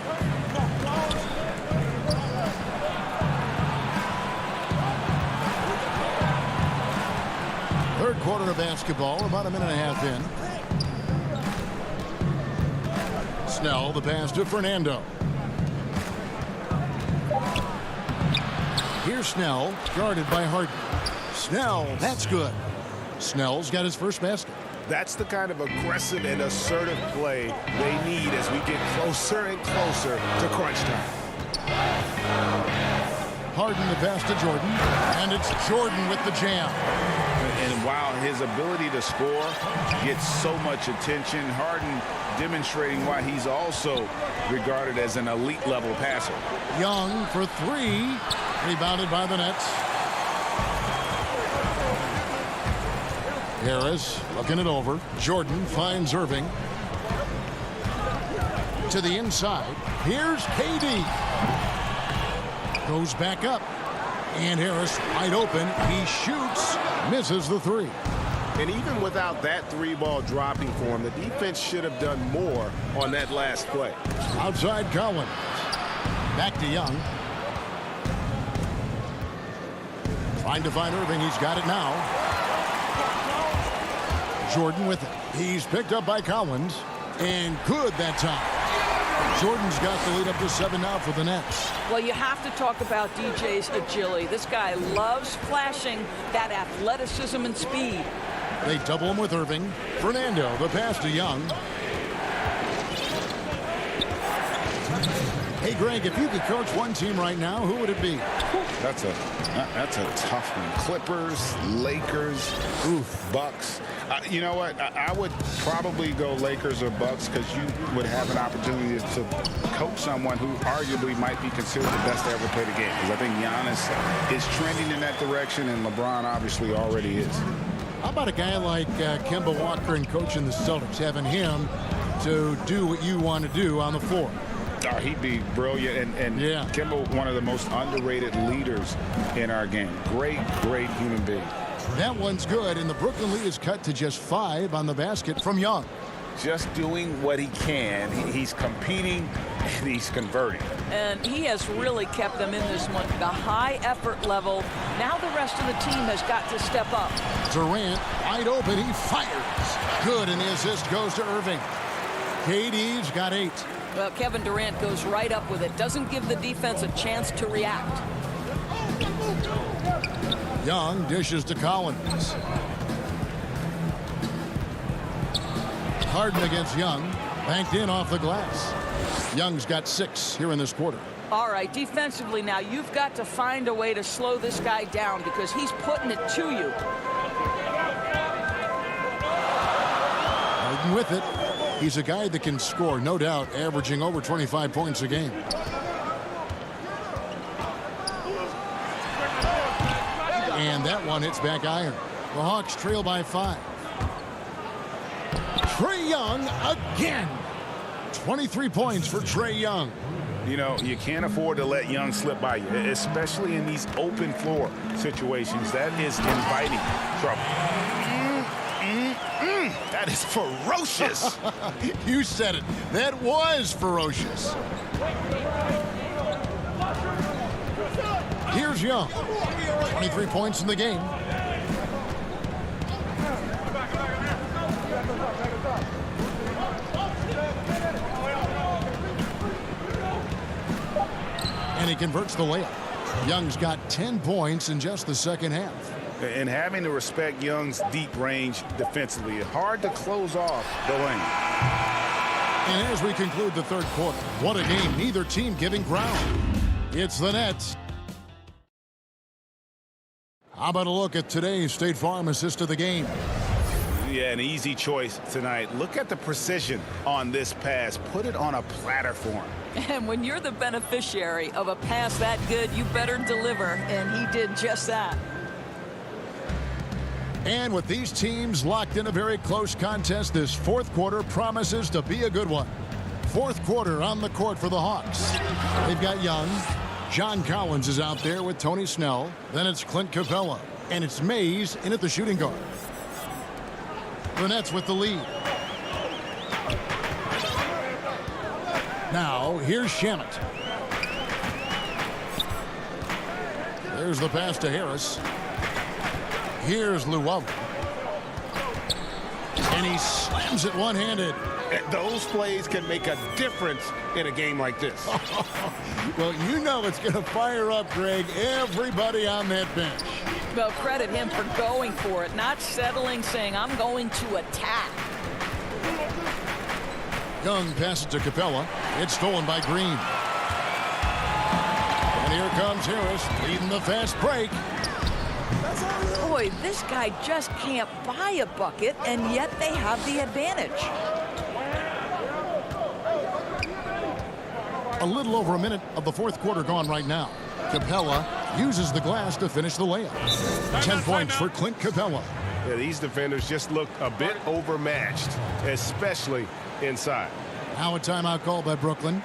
Speaker 2: Third quarter of basketball, about a minute and a half in. Snell, the pass to Fernando. Here's Snell, guarded by Harden. Snell, that's good. Snell's got his first basket.
Speaker 3: That's the kind of aggressive and assertive play they need as we get closer and closer to crunch time.
Speaker 2: Harden the pass to Jordan, and it's Jordan with the jam.
Speaker 3: And while his ability to score gets so much attention, Harden demonstrating why he's also regarded as an elite level passer.
Speaker 2: Young for 3, rebounded by the Nets. Harris looking it over. Jordan finds Irving. To the inside. Here's KD. Goes back up. And Harris wide open. He shoots. Misses the 3.
Speaker 3: And even without that 3-ball dropping for him, the defense should have done more on that last play.
Speaker 2: Outside Collins. Back to Young. Trying to find Irving. He's got it now. Jordan with it. He's picked up by Collins. And good that time. Jordan's got the lead up to 7 now for the Nets.
Speaker 17: Well, you have to talk about DJ's agility. This guy loves flashing that athleticism and speed.
Speaker 2: They double him with Irving. Fernando, the pass to Young. Hey, Greg, if you could coach one team right now, who would it be?
Speaker 11: That's a tough one. Clippers, Lakers, Bucks. You know what? I would probably go Lakers or Bucks because you would have an opportunity to coach someone who arguably might be considered the best to ever play the game. Because I think Giannis is trending in that direction, and LeBron obviously already is.
Speaker 2: How about a guy like Kemba Walker and coaching the Celtics, having him to do what you want to do on the floor?
Speaker 11: Oh, he'd be brilliant, and
Speaker 2: yeah.
Speaker 11: Kemba, one of the most underrated leaders in our game. Great human being.
Speaker 2: That one's good, and the Brooklyn lead is cut to just 5 on the basket from Young.
Speaker 11: Just doing what he can. He's competing, and he's converting.
Speaker 17: And he has really kept them in this one. The high effort level. Now the rest of the team has got to step up.
Speaker 2: Durant, wide open, he fires. Good, and the assist goes to Irving. KD's got 8.
Speaker 17: Well, Kevin Durant goes right up with it. Doesn't give the defense a chance to react.
Speaker 2: Young dishes to Collins. Harden against Young. Banked in off the glass. Young's got 6 here in this quarter.
Speaker 17: All right, defensively now, you've got to find a way to slow this guy down because he's putting it to you.
Speaker 2: Harden with it. He's a guy that can score, no doubt, averaging over 25 points a game. And that one hits back iron. The Hawks trail by 5. Trae Young again. 23 points for Trae Young.
Speaker 11: You know, you can't afford to let Young slip by you, especially in these open floor situations. That is inviting trouble. That is ferocious.
Speaker 2: You said it. That was ferocious. Here's Young. 23 points in the game. And he converts the layup. Young's got 10 points in just the second half.
Speaker 11: And having to respect Young's deep range defensively, hard to close off the lane.
Speaker 2: And as we conclude the third quarter, what a game, neither team giving ground. It's the Nets. How about a look at today's State Farm assist of the game?
Speaker 11: Yeah, an easy choice tonight. Look at the precision on this pass. Put it on a platter for him.
Speaker 17: And when you're the beneficiary of a pass that good, you better deliver, and he did just that.
Speaker 2: And with these teams locked in a very close contest, this fourth quarter promises to be a good one. Fourth quarter on the court for the Hawks. They've got Young. John Collins is out there with Tony Snell. Then it's Clint Capella. And it's Mays in at the shooting guard. The Nets with the lead. Now, here's Shamet. There's the pass to Harris. Here's Llewellyn. And he slams it one-handed.
Speaker 11: Those plays can make a difference in a game like this.
Speaker 2: Well, you know it's going to fire up, Greg, everybody on that bench.
Speaker 17: Well, credit him for going for it, not settling, saying, I'm going to attack.
Speaker 2: Young passes to Capella. It's stolen by Green. And here comes Harris, leading the fast break.
Speaker 17: Boy, this guy just can't buy a bucket, and yet they have the advantage.
Speaker 2: A little over a minute of the fourth quarter gone right now. Capella uses the glass to finish the layup. 10 points for Clint Capella.
Speaker 11: Yeah, these defenders just look a bit overmatched, especially inside.
Speaker 2: Now a timeout called by Brooklyn.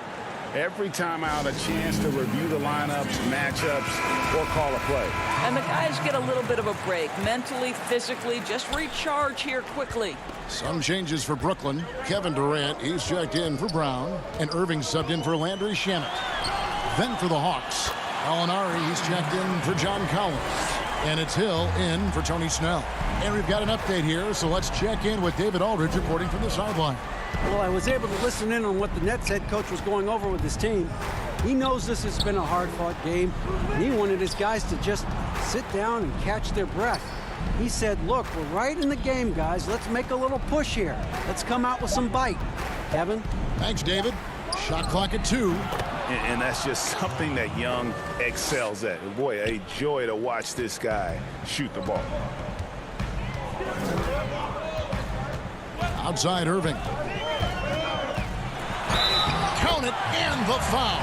Speaker 11: Every timeout, a chance to review the lineups, matchups, or call a play.
Speaker 17: And the guys get a little bit of a break, mentally, physically, just recharge here quickly.
Speaker 2: Some changes for Brooklyn. Kevin Durant, he's checked in for Brown, and Irving subbed in for Landry Shamet. Then for the Hawks, Alinari, he's checked in for John Collins. And it's Hill in for Tony Snell. And we've got an update here, so let's check in with David Aldridge reporting from the sideline.
Speaker 6: Well, I was able to listen in on what the Nets head coach was going over with his team. He knows this has been a hard-fought game, and he wanted his guys to just sit down and catch their breath. He said, look, we're right in the game, guys. Let's make a little push here. Let's come out with some bite. Kevin?
Speaker 2: Thanks, David. Shot clock at 2.
Speaker 11: And that's just something that Young excels at. Boy, a joy to watch this guy shoot the ball.
Speaker 2: Outside Irving. Count it, and the foul.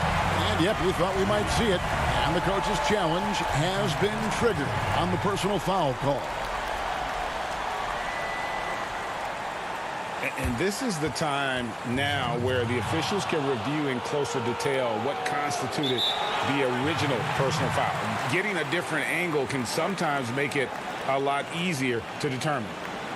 Speaker 2: And yep, we thought we might see it. And the coach's challenge has been triggered on the personal foul call.
Speaker 11: And this is the time now where the officials can review in closer detail what constituted the original personal foul. Getting a different angle can sometimes make it a lot easier to determine.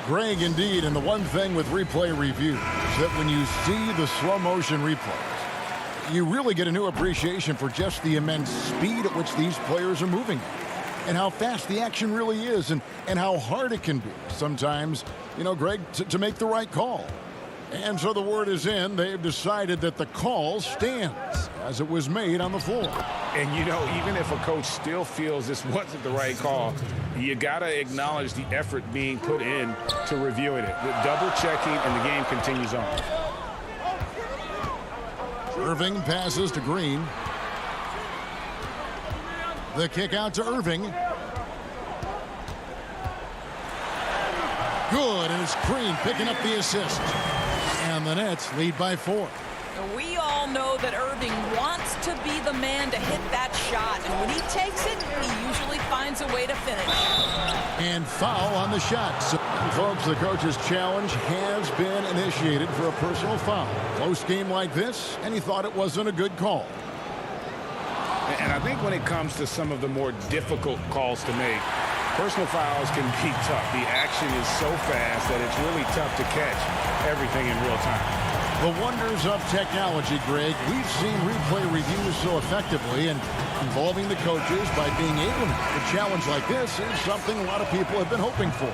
Speaker 2: Greg, indeed, and the one thing with replay review is that when you see the slow motion replays, you really get a new appreciation for just the immense speed at which these players are moving and how fast the action really is and how hard it can be sometimes, you know, Greg, to make the right call. And so the word is in. They've decided that the call stands as it was made on the floor.
Speaker 11: And, you know, even if a coach still feels this wasn't the right call, you got to acknowledge the effort being put in to reviewing it. The double checking, and the game continues on.
Speaker 2: Irving passes to Green. The kick out to Irving. Good, and it's Green picking up the assist. And the Nets lead by 4.
Speaker 17: We all know that Irving wants to be the man to hit that shot, and when he takes it, he usually finds a way to finish.
Speaker 2: And foul on the shot. So, folks, the coach's challenge has been initiated for a personal foul. Close game like this, and he thought it wasn't a good call.
Speaker 11: And I think when it comes to some of the more difficult calls to make, personal fouls can be tough. The action is so fast that it's really tough to catch everything in real time.
Speaker 2: The wonders of technology, Greg. We've seen replay reviews so effectively, and involving the coaches by being able to make a challenge like this is something a lot of people have been hoping for.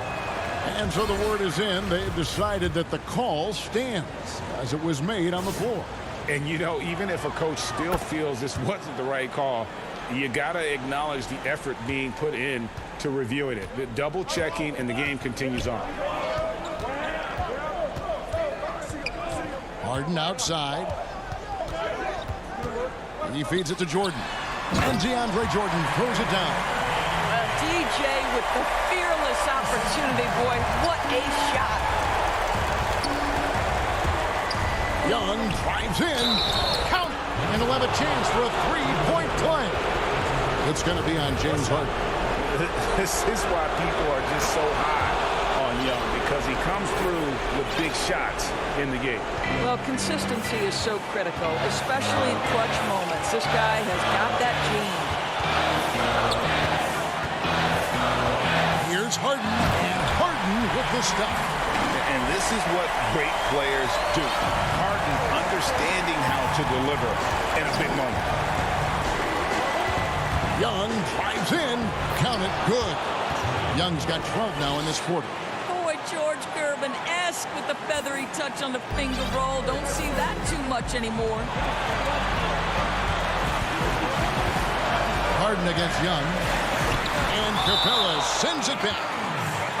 Speaker 2: And so the word is in. They've decided that the call stands as it was made on the floor.
Speaker 11: And, you know, even if a coach still feels this wasn't the right call, you got to acknowledge the effort being put in to reviewing it. The double checking, and the game continues on.
Speaker 2: Harden outside. He feeds it to Jordan. And DeAndre Jordan throws it down.
Speaker 17: DJ with the fearless opportunity, boy. What a shot.
Speaker 2: Young drives in. Count. And he'll have a chance for a three-point play. It's going to be on James Harden.
Speaker 11: This is why people are just so high on Young, because he comes through with big shots in the game.
Speaker 17: Well, consistency is so critical, especially in clutch moments. This guy has got that gene.
Speaker 2: Here's Harden, and Harden with the stuff.
Speaker 11: And this is what great players do. Harden understanding how to deliver in a big moment.
Speaker 2: Young drives in. Count it. Good. Young's got 12 now in this quarter.
Speaker 17: Boy, George Gervin-esque with the feathery touch on the finger roll. Don't see that too much anymore.
Speaker 2: Harden against Young. And Capella sends it back.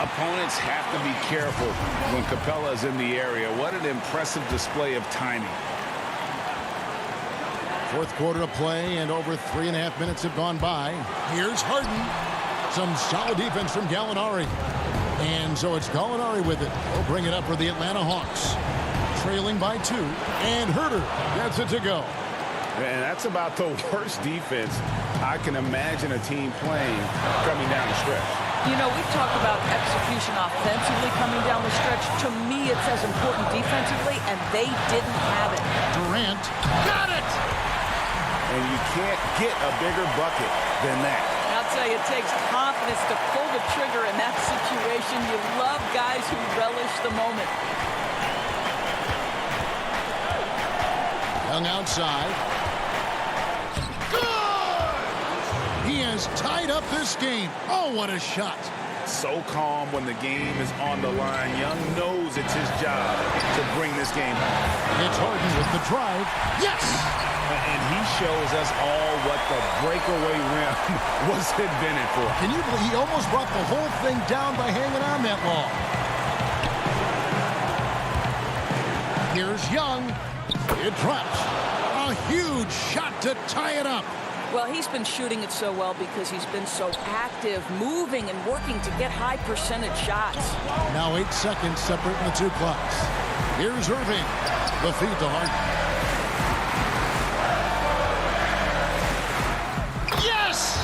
Speaker 11: Opponents have to be careful when Capella is in the area. What an impressive display of timing.
Speaker 2: Fourth quarter of play, and over 3.5 minutes have gone by. Here's Harden. Some solid defense from Gallinari. And so it's Gallinari with it. He'll bring it up for the Atlanta Hawks. Trailing by 2. And Herter gets it to go.
Speaker 11: And that's about the worst defense I can imagine a team playing coming down the stretch.
Speaker 17: You know, we've talked about execution offensively coming down the stretch. To me, it's as important defensively, and they didn't have it.
Speaker 2: Durant got it!
Speaker 11: And you can't get a bigger bucket than that.
Speaker 17: I'll tell you, it takes confidence to pull the trigger in that situation. You love guys who relish the moment.
Speaker 2: Young outside. Good! He has tied up this game. Oh, what a shot.
Speaker 11: So calm when the game is on the line. Young knows it's his job to bring this game home.
Speaker 2: It's Harden with the drive. Yes!
Speaker 11: And he shows us all what the breakaway rim was invented for.
Speaker 2: Can you believe he almost brought the whole thing down by hanging on that long? Here's Young. It drops. A huge shot to tie it up.
Speaker 17: Well, he's been shooting it so well because he's been so active, moving and working to get high percentage shots.
Speaker 2: Now 8 seconds separating the two clocks. Here's Irving. The feed to Harden. Yes!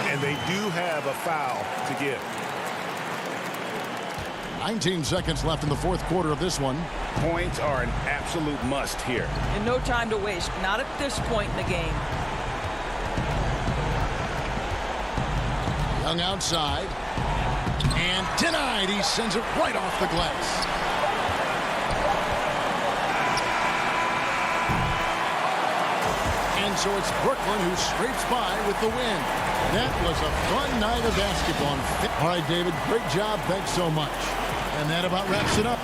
Speaker 11: And they do have a foul to give.
Speaker 2: 19 seconds left in the fourth quarter of this one.
Speaker 11: Points are an absolute must here.
Speaker 17: And no time to waste. Not at this point in the game.
Speaker 2: Young outside. And denied. He sends it right off the glass. And so it's Brooklyn who scrapes by with the win. That was a fun night of basketball. All right, David, great job. Thanks so much. And that about wraps it up.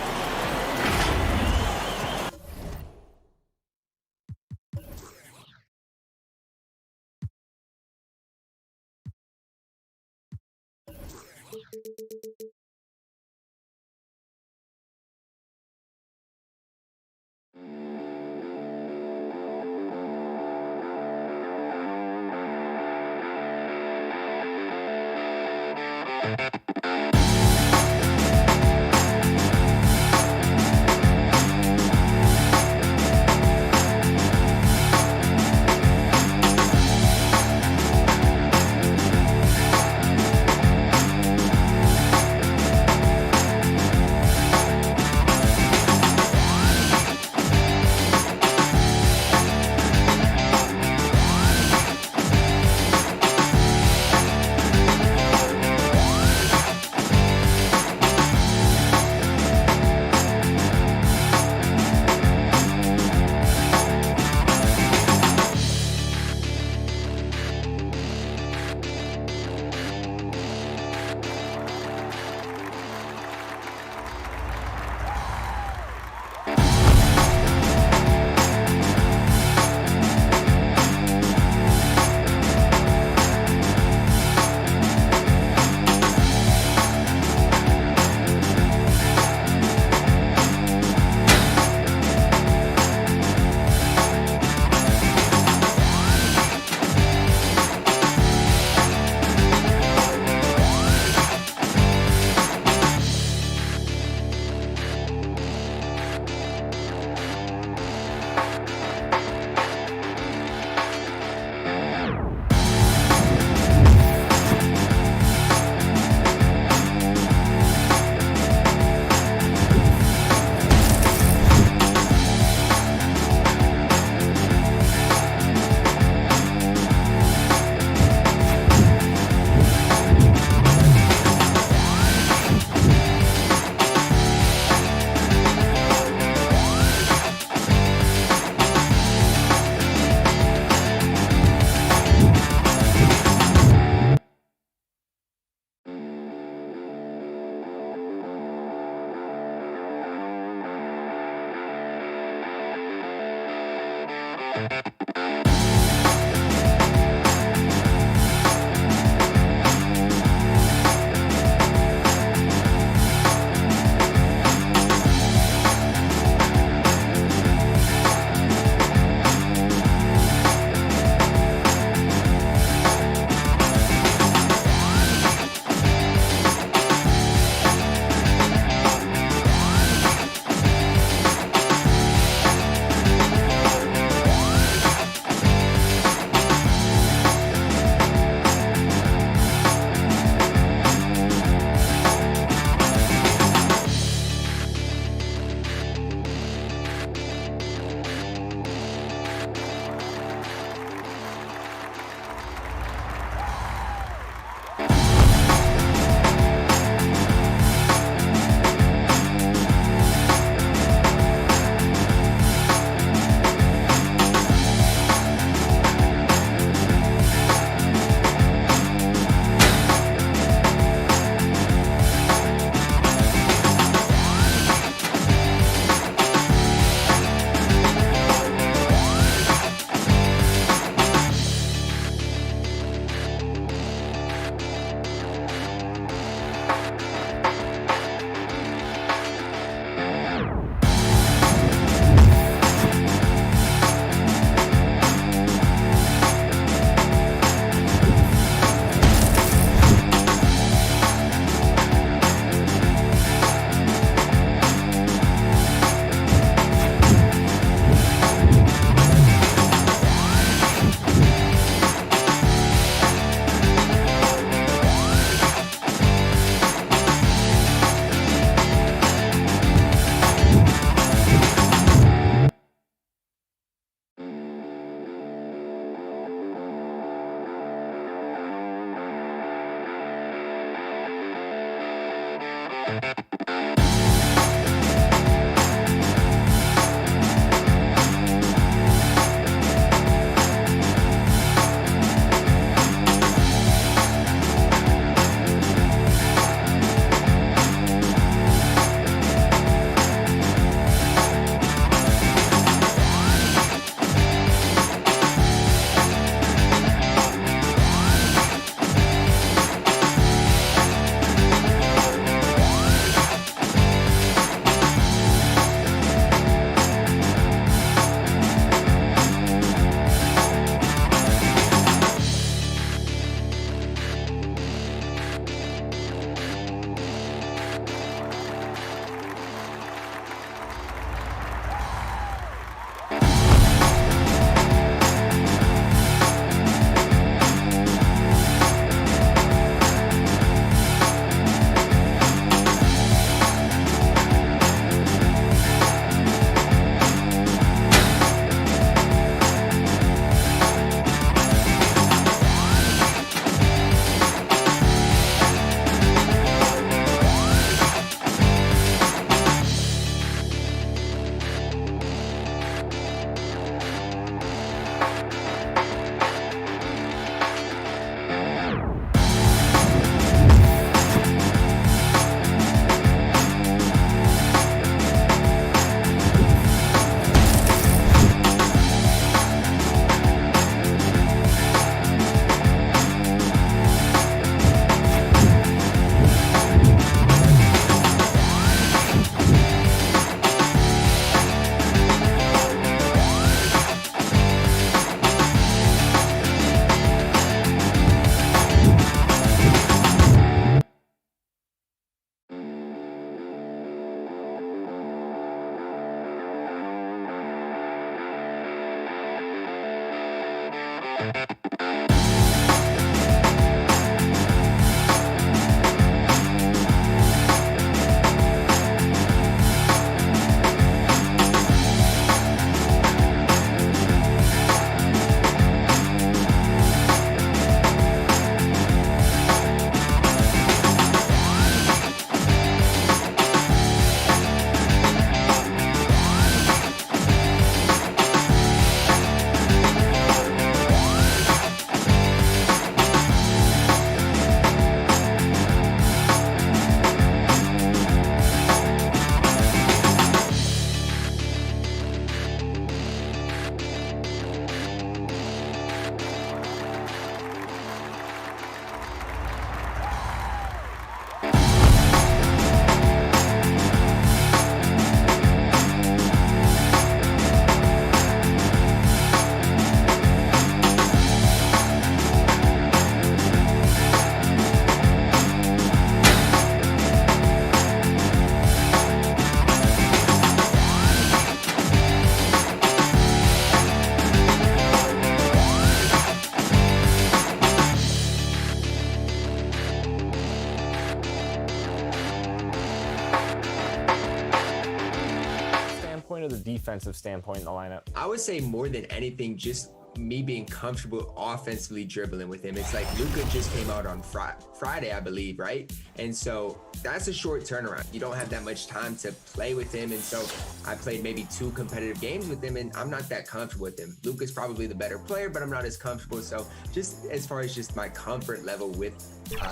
Speaker 14: Or the defensive standpoint in the lineup?
Speaker 15: I would say more than anything, just me being comfortable offensively dribbling with him. It's like Luka just came out on Friday, I believe, right? And so that's a short turnaround. You don't have that much time to play with him. And so I played maybe 2 competitive games with him, and I'm not that comfortable with him. Luka's probably the better player, but I'm not as comfortable. So just as far as just my comfort level with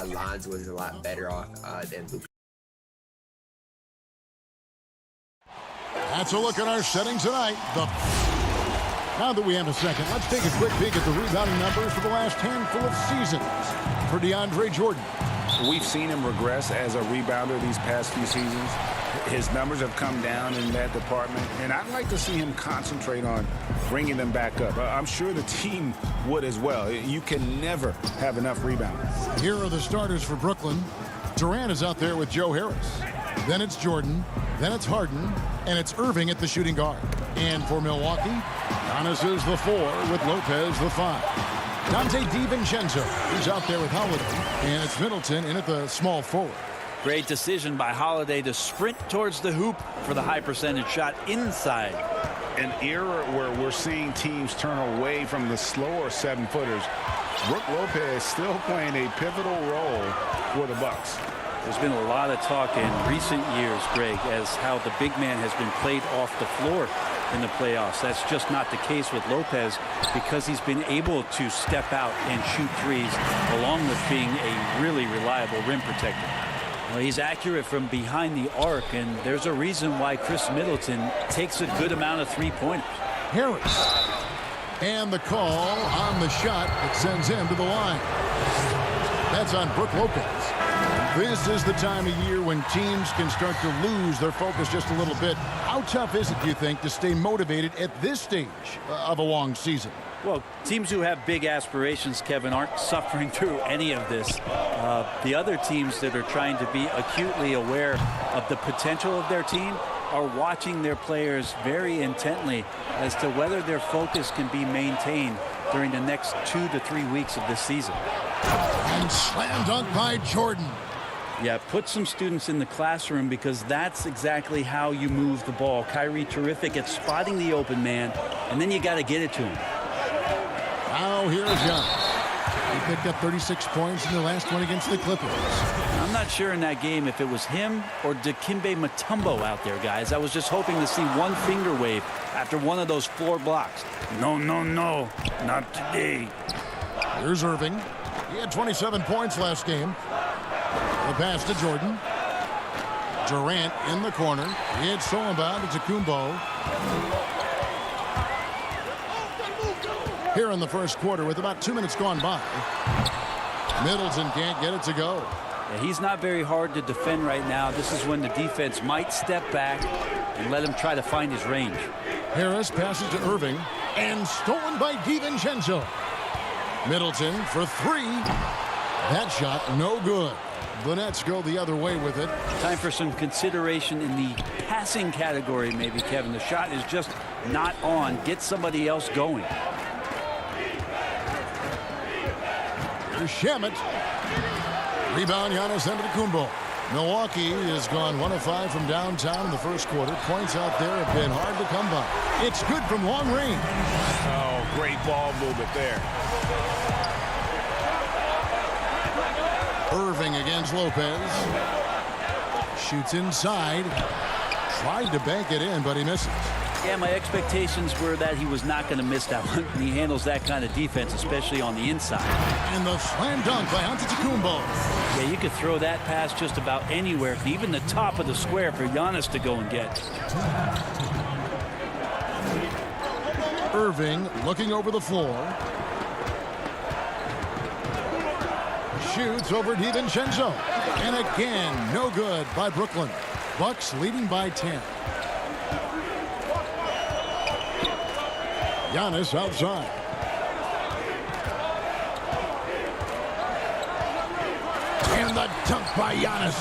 Speaker 15: Lonzo was a lot better off than Luka.
Speaker 2: That's a look at our setting tonight. Now that we have a second, let's take a quick peek at the rebounding numbers for the last handful of seasons for DeAndre Jordan.
Speaker 3: We've seen him regress as a rebounder these past few seasons. His numbers have come down in that department, and I'd like to see him concentrate on bringing them back up. I'm sure the team would as well. You can never have enough rebounders.
Speaker 2: Here are the starters for Brooklyn. Durant is out there with Joe Harris. Then it's Jordan. Then it's Harden. And it's Irving at the shooting guard. And for Milwaukee, Giannis is the 4 with Lopez the 5. Dante DiVincenzo is out there with Holiday. And it's Middleton in at the small forward.
Speaker 4: Great decision by Holiday to sprint towards the hoop for the high percentage shot inside.
Speaker 3: An era where we're seeing teams turn away from the slower 7-footers. Brook Lopez still playing a pivotal role for the Bucks.
Speaker 4: There's been a lot of talk in recent years, Greg, as how the big man has been played off the floor in the playoffs. That's just not the case with Lopez because he's been able to step out and shoot threes along with being a really reliable rim protector. Well, he's accurate from behind the arc, and there's a reason why Chris Middleton takes a good amount of three-pointers.
Speaker 2: Harris. And the call on the shot that sends him to the line. That's on Brook Lopez. This is the time of year when teams can start to lose their focus just a little bit. How tough is it, do you think, to stay motivated at this stage of a long season?
Speaker 4: Well, teams who have big aspirations, Kevin, aren't suffering through any of this. The other teams that are trying to be acutely aware of the potential of their team are watching their players very intently as to whether their focus can be maintained during the next 2 to 3 weeks of this season.
Speaker 2: And slam dunk by Jordan.
Speaker 4: Yeah, put some students in the classroom because that's exactly how you move the ball. Kyrie terrific at spotting the open man, and then you got to get it to him.
Speaker 2: Now here's Giannis. He picked up 36 points in the last one against the Clippers.
Speaker 4: I'm not sure in that game if it was him or Dikembe Mutombo out there, guys. I was just hoping to see one finger wave after one of those floor blocks. No, no, no, not today.
Speaker 2: Here's Irving. He had 27 points last game. The pass to Jordan. Durant in the corner. He had stolen by Antetokounmpo. Here in the first quarter with about 2 minutes gone by. Middleton can't get it to go.
Speaker 4: Yeah, he's not very hard to defend right now. This is when the defense might step back and let him try to find his range.
Speaker 2: Harris passes to Irving and stolen by DiVincenzo. Middleton for three. That shot no good. The Nets go the other way with it.
Speaker 4: Time for some consideration in the passing category maybe, Kevin. The shot is just not on. Get somebody else going.
Speaker 2: Shamet. Rebound, Giannis Antetokounmpo. Milwaukee has gone 1 of 5 from downtown in the first quarter. Points out there have been hard to come by. It's good from long range.
Speaker 11: Oh, great ball movement there.
Speaker 2: Irving against Lopez. Shoots inside. Tried to bank it in, but he misses.
Speaker 4: Yeah, my expectations were that he was not going to miss that one. He handles that kind of defense, especially on the inside.
Speaker 2: And the slam dunk by Antetokounmpo.
Speaker 4: Yeah, you could throw that pass just about anywhere, even the top of the square for Giannis to go and get.
Speaker 2: Irving looking over the floor. Shoots over DiVincenzo. And again, no good by Brooklyn. Bucks leading by 10. Giannis outside. And the dunk by Giannis.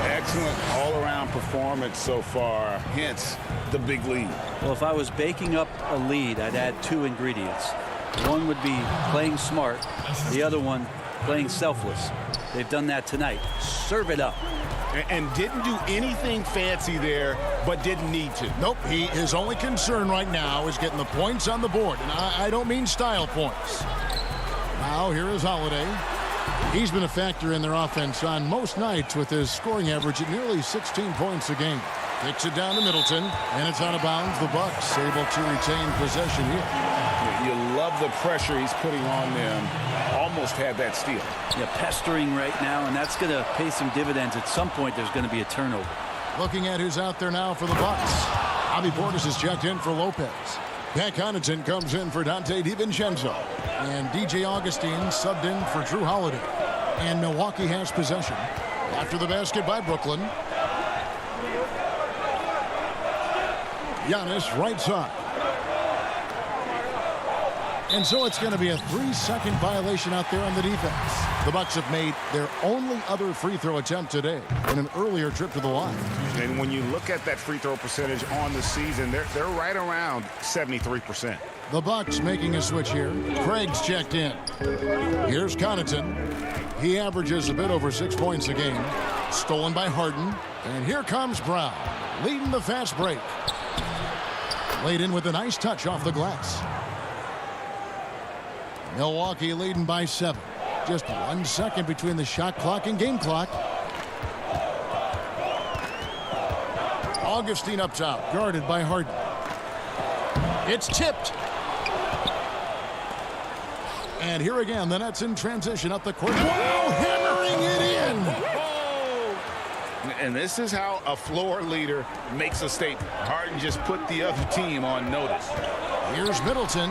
Speaker 11: Excellent all-around performance so far, hence the big lead.
Speaker 4: Well, if I was baking up a lead, I'd add 2 ingredients. One would be playing smart. The other one, playing selfless. They've done that tonight. Serve it up.
Speaker 11: And didn't do anything fancy there, but didn't need to.
Speaker 2: Nope, his only concern right now is getting the points on the board. And I don't mean style points. Now here is Holiday. He's been a factor in their offense on most nights with his scoring average at nearly 16 points a game. Kicks it down to Middleton, and it's out of bounds. The Bucks able to retain possession here.
Speaker 11: You love the pressure he's putting on them. Almost had that steal.
Speaker 4: Yeah, pestering right now, and that's going to pay some dividends. At some point, there's going to be a turnover.
Speaker 2: Looking at who's out there now for the Bucks. Bobby Portis is checked in for Lopez. Pat Connaughton comes in for Dante DiVincenzo. And DJ Augustine subbed in for Drew Holiday. And Milwaukee has possession. After the basket by Brooklyn. Giannis right side. And so it's going to be a 3-second violation out there on the defense. The Bucks have made their only other free throw attempt today in an earlier trip to the line.
Speaker 11: And when you look at that free throw percentage on the season, they're right around 73%.
Speaker 2: The Bucks making a switch here. Craig's checked in. Here's Connaughton. He averages a bit over 6 points a game. Stolen by Harden. And here comes Brown, leading the fast break. Laid in with a nice touch off the glass. Milwaukee leading by 7. Just 1 second between the shot clock and game clock. Augustine up top, guarded by Harden. It's tipped. And here again, the Nets in transition up the court. Wow, hammering it in.
Speaker 11: And this is how a floor leader makes a statement. Harden just put the other team on notice.
Speaker 2: Here's Middleton.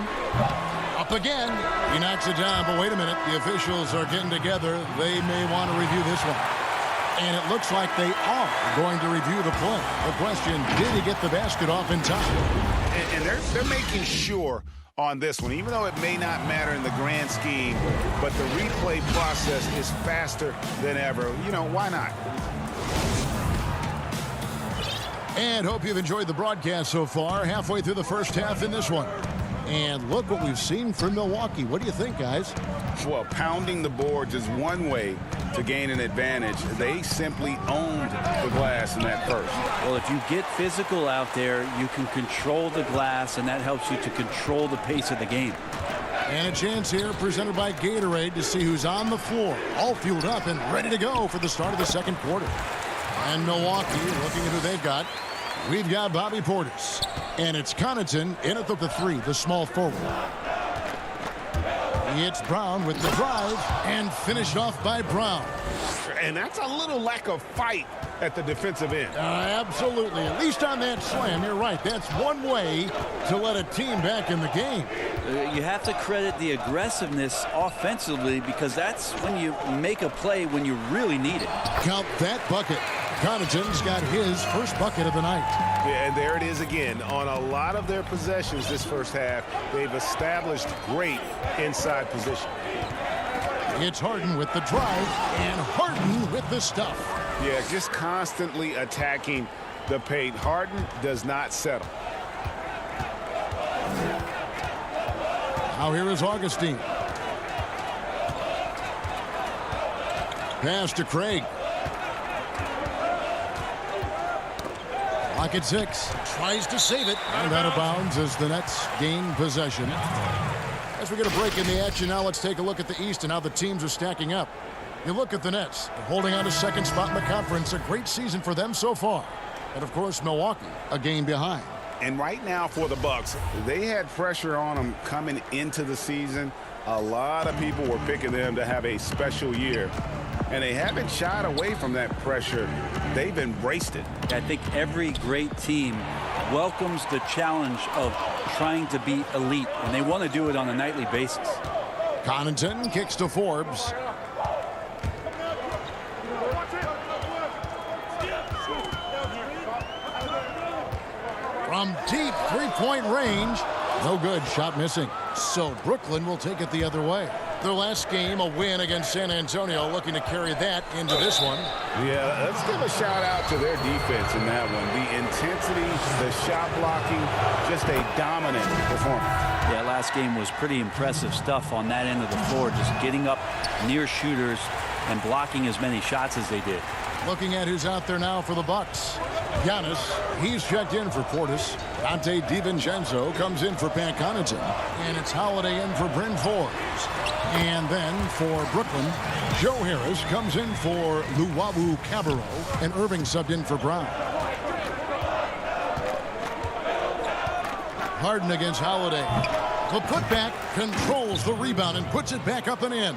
Speaker 2: Up again. He knocks it down, but wait a minute. The officials are getting together. They may want to review this one. And it looks like they are going to review the play. The question, did he get the basket off in time?
Speaker 11: And they're making sure on this one, even though it may not matter in the grand scheme, but the replay process is faster than ever. You know, why not?
Speaker 2: And hope you've enjoyed the broadcast so far. Halfway through the first half in this one. And look what we've seen from Milwaukee. What do you think, guys?
Speaker 11: Well, pounding the boards is one way to gain an advantage. They simply owned the glass in that first.
Speaker 4: Well, if you get physical out there, you can control the glass, and that helps you to control the pace of the game.
Speaker 2: And a chance here presented by Gatorade to see who's on the floor, all fueled up and ready to go for the start of the second quarter. And Milwaukee, looking at who they've got, we've got Bobby Portis. And it's Connaughton in at the three, the small forward. It's Brown with the drive and finished off by Brown.
Speaker 11: And that's a little lack of fight at the defensive end.
Speaker 2: Absolutely. At least on that slam, you're right. That's one way to let a team back in the game.
Speaker 4: You have to credit the aggressiveness offensively, because that's when you make a play when you really need it.
Speaker 2: Count that bucket. Connaughton's got his first bucket of the night.
Speaker 11: Yeah, and there it is again. On a lot of their possessions this first half, they've established great inside position.
Speaker 2: It's Harden with the drive and Harden with the stuff.
Speaker 11: Yeah, just constantly attacking the paint. Harden does not settle.
Speaker 2: Now here is Augustine. Pass to Craig. Clock at 6. Tries to save it. And out of bounds as the Nets gain possession. As we get a break in the action now, let's take a look at the East and how the teams are stacking up. You look at the Nets, holding on to second spot in the conference. A great season for them so far. And, of course, Milwaukee, a game behind.
Speaker 11: And right now for the Bucks, they had pressure on them coming into the season. A lot of people were picking them to have a special year. And they haven't shied away from that pressure. They've embraced it.
Speaker 4: I think every great team welcomes the challenge of trying to be elite, and they want to do it on a nightly basis.
Speaker 2: Connaughton kicks to Forbes. From deep three-point range. No good. Shot missing. So Brooklyn will take it the other way. Their last game, a win against San Antonio, looking to carry that into this one.
Speaker 11: Yeah, let's give a shout out to their defense in that one. The intensity, the shot blocking, just a dominant performance.
Speaker 4: Yeah, last game was pretty impressive stuff on that end of the floor, just getting up near shooters and blocking as many shots as they did.
Speaker 2: Looking at who's out there now for the Bucks. Giannis, he's checked in for Portis. Dante DiVincenzo comes in for Pat Connaughton. And it's Holiday in for Bryn Forbes. And then for Brooklyn, Joe Harris comes in for Luwawu Cabarro. And Irving subbed in for Brown. Harden against Holiday. The putback controls the rebound and puts it back up and in.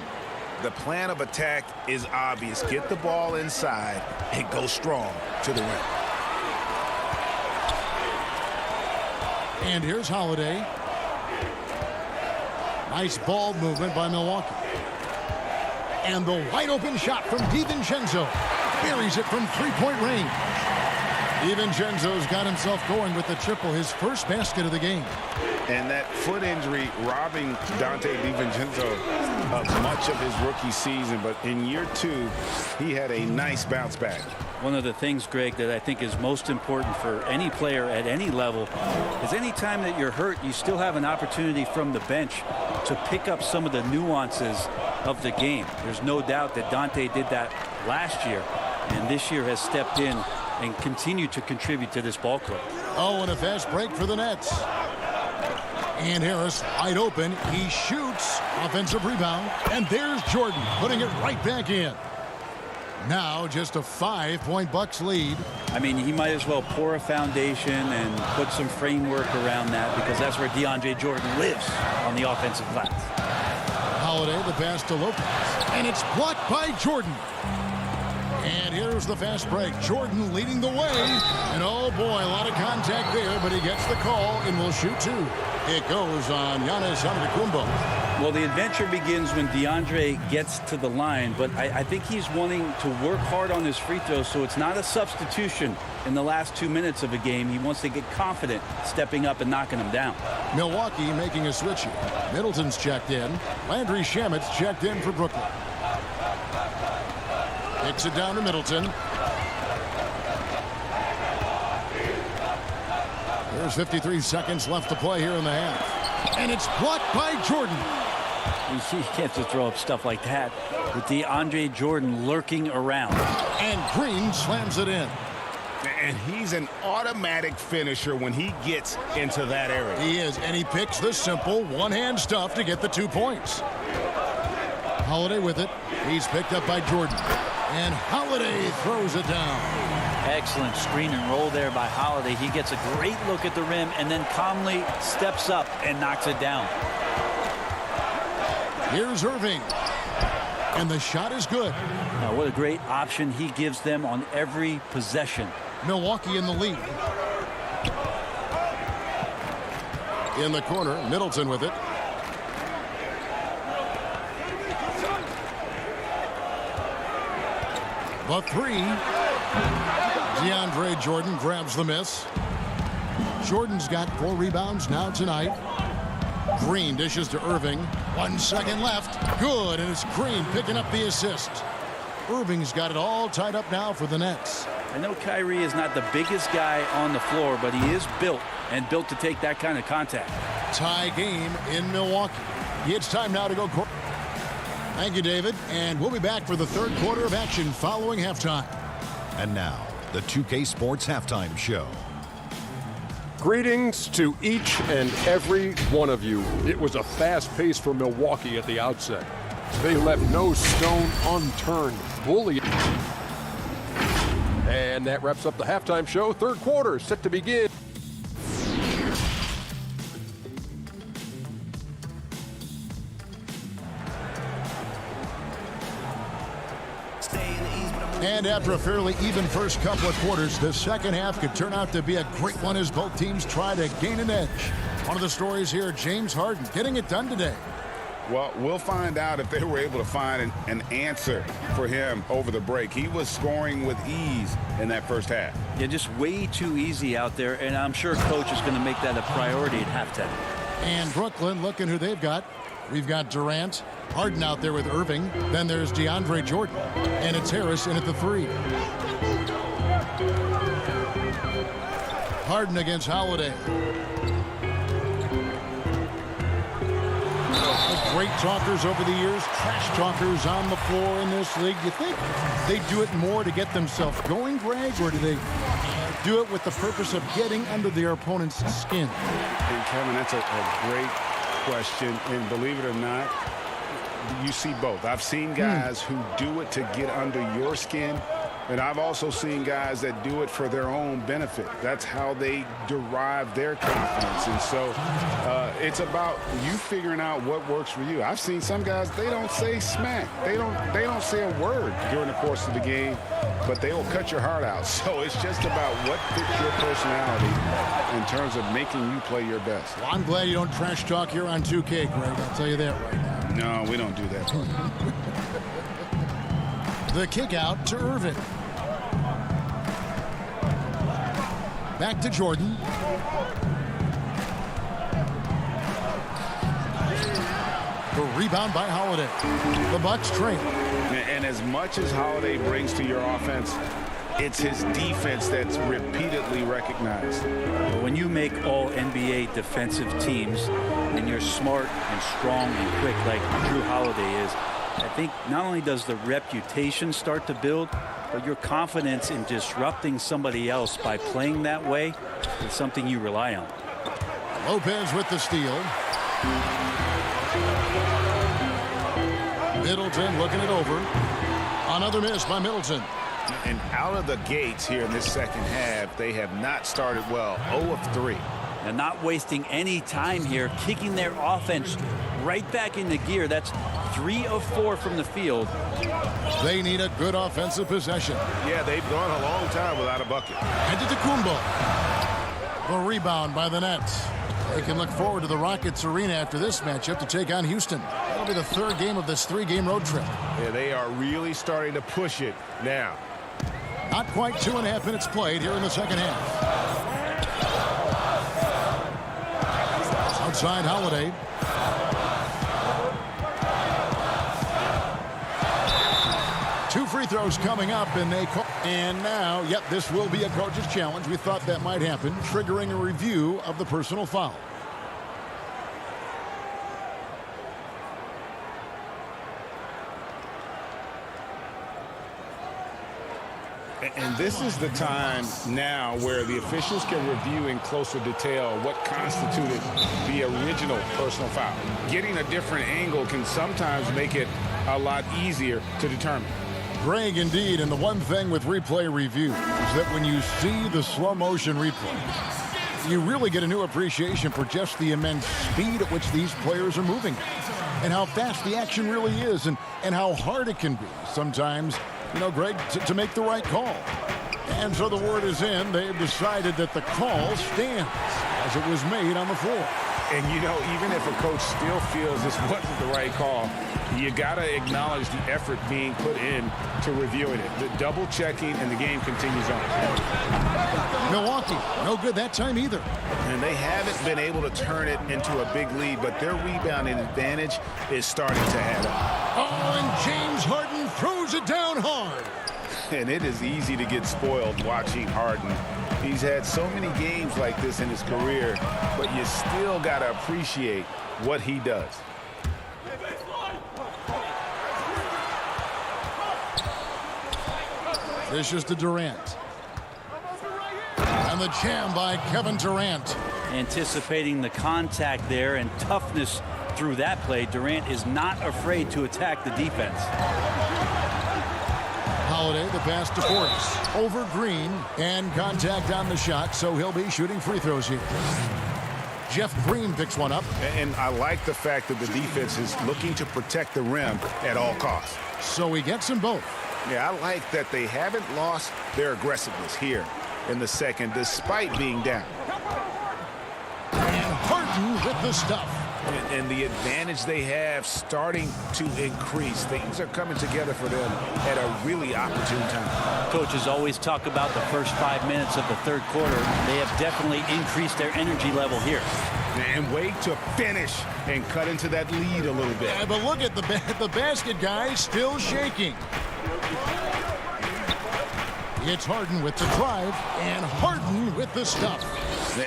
Speaker 11: The plan of attack is obvious. Get the ball inside and go strong to the rim.
Speaker 2: And here's Holiday. Nice ball movement by Milwaukee. And the wide open shot from DiVincenzo. Buries it from three-point range. DiVincenzo's got himself going with the triple, his first basket of the game.
Speaker 11: And that foot injury robbing Dante DiVincenzo of much of his rookie season. But in year 2, he had a nice bounce back.
Speaker 4: One of the things, Greg, that I think is most important for any player at any level is any time that you're hurt, you still have an opportunity from the bench to pick up some of the nuances of the game. There's no doubt that Dante did that last year, and this year has stepped in and continued to contribute to this ball club.
Speaker 2: Oh, and a fast break for the Nets. And Harris wide open. He shoots. Offensive rebound. And there's Jordan putting it right back in. Now just a 5-point Bucks lead.
Speaker 4: I mean, he might as well pour a foundation and put some framework around that, because that's where DeAndre Jordan lives on the offensive glass.
Speaker 2: Holiday, the pass to Lopez, and it's blocked by Jordan. And here's the fast break. Jordan leading the way. And oh boy, a lot of contact there, but he gets the call and will shoot two. It goes on Giannis Antetokounmpo.
Speaker 4: Well, the adventure begins when DeAndre gets to the line, but I think he's wanting to work hard on his free throws, so it's not a substitution in the last 2 minutes of a game. He wants to get confident stepping up and knocking them down.
Speaker 2: Milwaukee making a switch here. Middleton's checked in. Landry Shamet's checked in for Brooklyn. Kicks it down to Middleton. There's 53 seconds left to play here in the half. And it's blocked by Jordan.
Speaker 4: You can't just throw up stuff like that with DeAndre Jordan lurking around.
Speaker 2: And Green slams it in.
Speaker 11: And he's an automatic finisher when he gets into that area.
Speaker 2: He is, and he picks the simple one-hand stuff to get the 2 points. Holiday with it. He's picked up by Jordan. And Holiday throws it down.
Speaker 4: Excellent screen and roll there by Holiday. He gets a great look at the rim and then calmly steps up and knocks it down.
Speaker 2: Here's Irving. And the shot is good.
Speaker 4: Now, what a great option he gives them on every possession.
Speaker 2: Milwaukee in the lead. In the corner, Middleton with it. The three. DeAndre Jordan grabs the miss. Jordan's got 4 rebounds now tonight. Green dishes to Irving. 1 second left. Good, and it's Green picking up the assist. Irving's got it all tied up now for the Nets.
Speaker 4: I know Kyrie is not the biggest guy on the floor, but he is built to take that kind of contact.
Speaker 2: Tie game in Milwaukee. It's time now to go. Thank you, David. And we'll be back for the third quarter of action following halftime.
Speaker 7: And now, the 2K Sports Halftime Show.
Speaker 8: Greetings to each and every one of you. It was a fast pace for Milwaukee at the outset. They left no stone unturned. Bully. And that wraps up the halftime show. Third quarter set to begin.
Speaker 2: And after a fairly even first couple of quarters, the second half could turn out to be a great one as both teams try to gain an edge. One of the stories here, James Harden getting it done today.
Speaker 11: Well, we'll find out if they were able to find an answer for him over the break. He was scoring with ease in that first half.
Speaker 4: Yeah, just way too easy out there, and I'm sure coach is going to make that a priority at halftime.
Speaker 2: And Brooklyn, looking who they've got. We've got Durant, Harden out there with Irving. Then there's DeAndre Jordan. And it's Harris in at the 3. Harden against Holiday. Great talkers over the years, trash talkers on the floor in this league. You think they do it more to get themselves going, Greg, or do they do it with the purpose of getting under their opponent's skin?
Speaker 11: And Kevin, that's a great question, and believe it or not, you see both. I've seen guys who do it to get under your skin, and I've also seen guys that do it for their own benefit. That's how they derive their confidence. And so it's about you figuring out what works for you. I've seen some guys, they don't say smack. They don't say a word during the course of the game, but they will cut your heart out. So it's just about what fits your personality in terms of making you play your best.
Speaker 2: Well, I'm glad you don't trash talk here on 2K, Greg. I'll tell you that right now.
Speaker 11: No, we don't do that.
Speaker 2: The kick out to Irving. Back to Jordan. The rebound by Holiday. The Bucks train.
Speaker 11: And as much as Holiday brings to your offense, it's his defense that's repeatedly recognized.
Speaker 4: When you make all NBA defensive teams and you're smart and strong and quick like Drew Holiday is, I think not only does the reputation start to build, but your confidence in disrupting somebody else by playing that way is something you rely on.
Speaker 2: Lopez with the steal. Middleton looking it over. Another miss by Middleton.
Speaker 11: And out of the gates here in this second half, they have not started well. 0 of 3.
Speaker 4: And not wasting any time here, kicking their offense right back into gear. That's 3 of 4 from the field.
Speaker 2: They need a good offensive possession.
Speaker 11: Yeah, they've gone a long time without a bucket.
Speaker 2: Antetokounmpo. The rebound by the Nets. They can look forward to the Rockets Arena after this matchup to take on Houston. That'll be the third game of this 3-game road trip.
Speaker 11: Yeah, they are really starting to push it now.
Speaker 2: Not quite 2.5 minutes played here in the second half. Outside Holiday. Two free throws coming up, and they call. And now, yep, this will be a coach's challenge. We thought that might happen, triggering a review of the personal foul.
Speaker 11: And this is the time now where the officials can review in closer detail what constituted the original personal foul. Getting a different angle can sometimes make it a lot easier to determine.
Speaker 2: Greg, indeed, and the one thing with replay review is that when you see the slow motion replay, you really get a new appreciation for just the immense speed at which these players are moving and how fast the action really is and how hard it can be sometimes, you know, Greg, to make the right call. And so the word is in. They've decided that the call stands as it was made on the floor.
Speaker 11: And, you know, even if a coach still feels this wasn't the right call, you got to acknowledge the effort being put in to reviewing it. The double checking, and the game continues on.
Speaker 2: Milwaukee, no good that time either.
Speaker 11: And they haven't been able to turn it into a big lead, but their rebounding advantage is starting to add up.
Speaker 2: Oh, and James Harden throws it down hard.
Speaker 11: And it is easy to get spoiled watching Harden. He's had so many games like this in his career, but you still got to appreciate what he does.
Speaker 2: This is to Durant. And the jam by Kevin Durant.
Speaker 4: Anticipating the contact there and toughness through that play, Durant is not afraid to attack the defense.
Speaker 2: Holiday, the pass to Portis. Over Green, and contact on the shot, so he'll be shooting free throws here. Jeff Green picks one up.
Speaker 11: And I like the fact that the defense is looking to protect the rim at all costs.
Speaker 2: So he gets them both.
Speaker 11: Yeah, I like that they haven't lost their aggressiveness here in the second, despite being down.
Speaker 2: And Harden with the stuff.
Speaker 11: And the advantage they have starting to increase. Things are coming together for them at a really opportune time.
Speaker 4: Coaches always talk about the first 5 minutes of the third quarter. They have definitely increased their energy level here.
Speaker 11: And wait to finish and cut into that lead a little bit.
Speaker 2: Yeah, but look at the basket guy still shaking. It's Harden with the drive, and Harden with the stuff.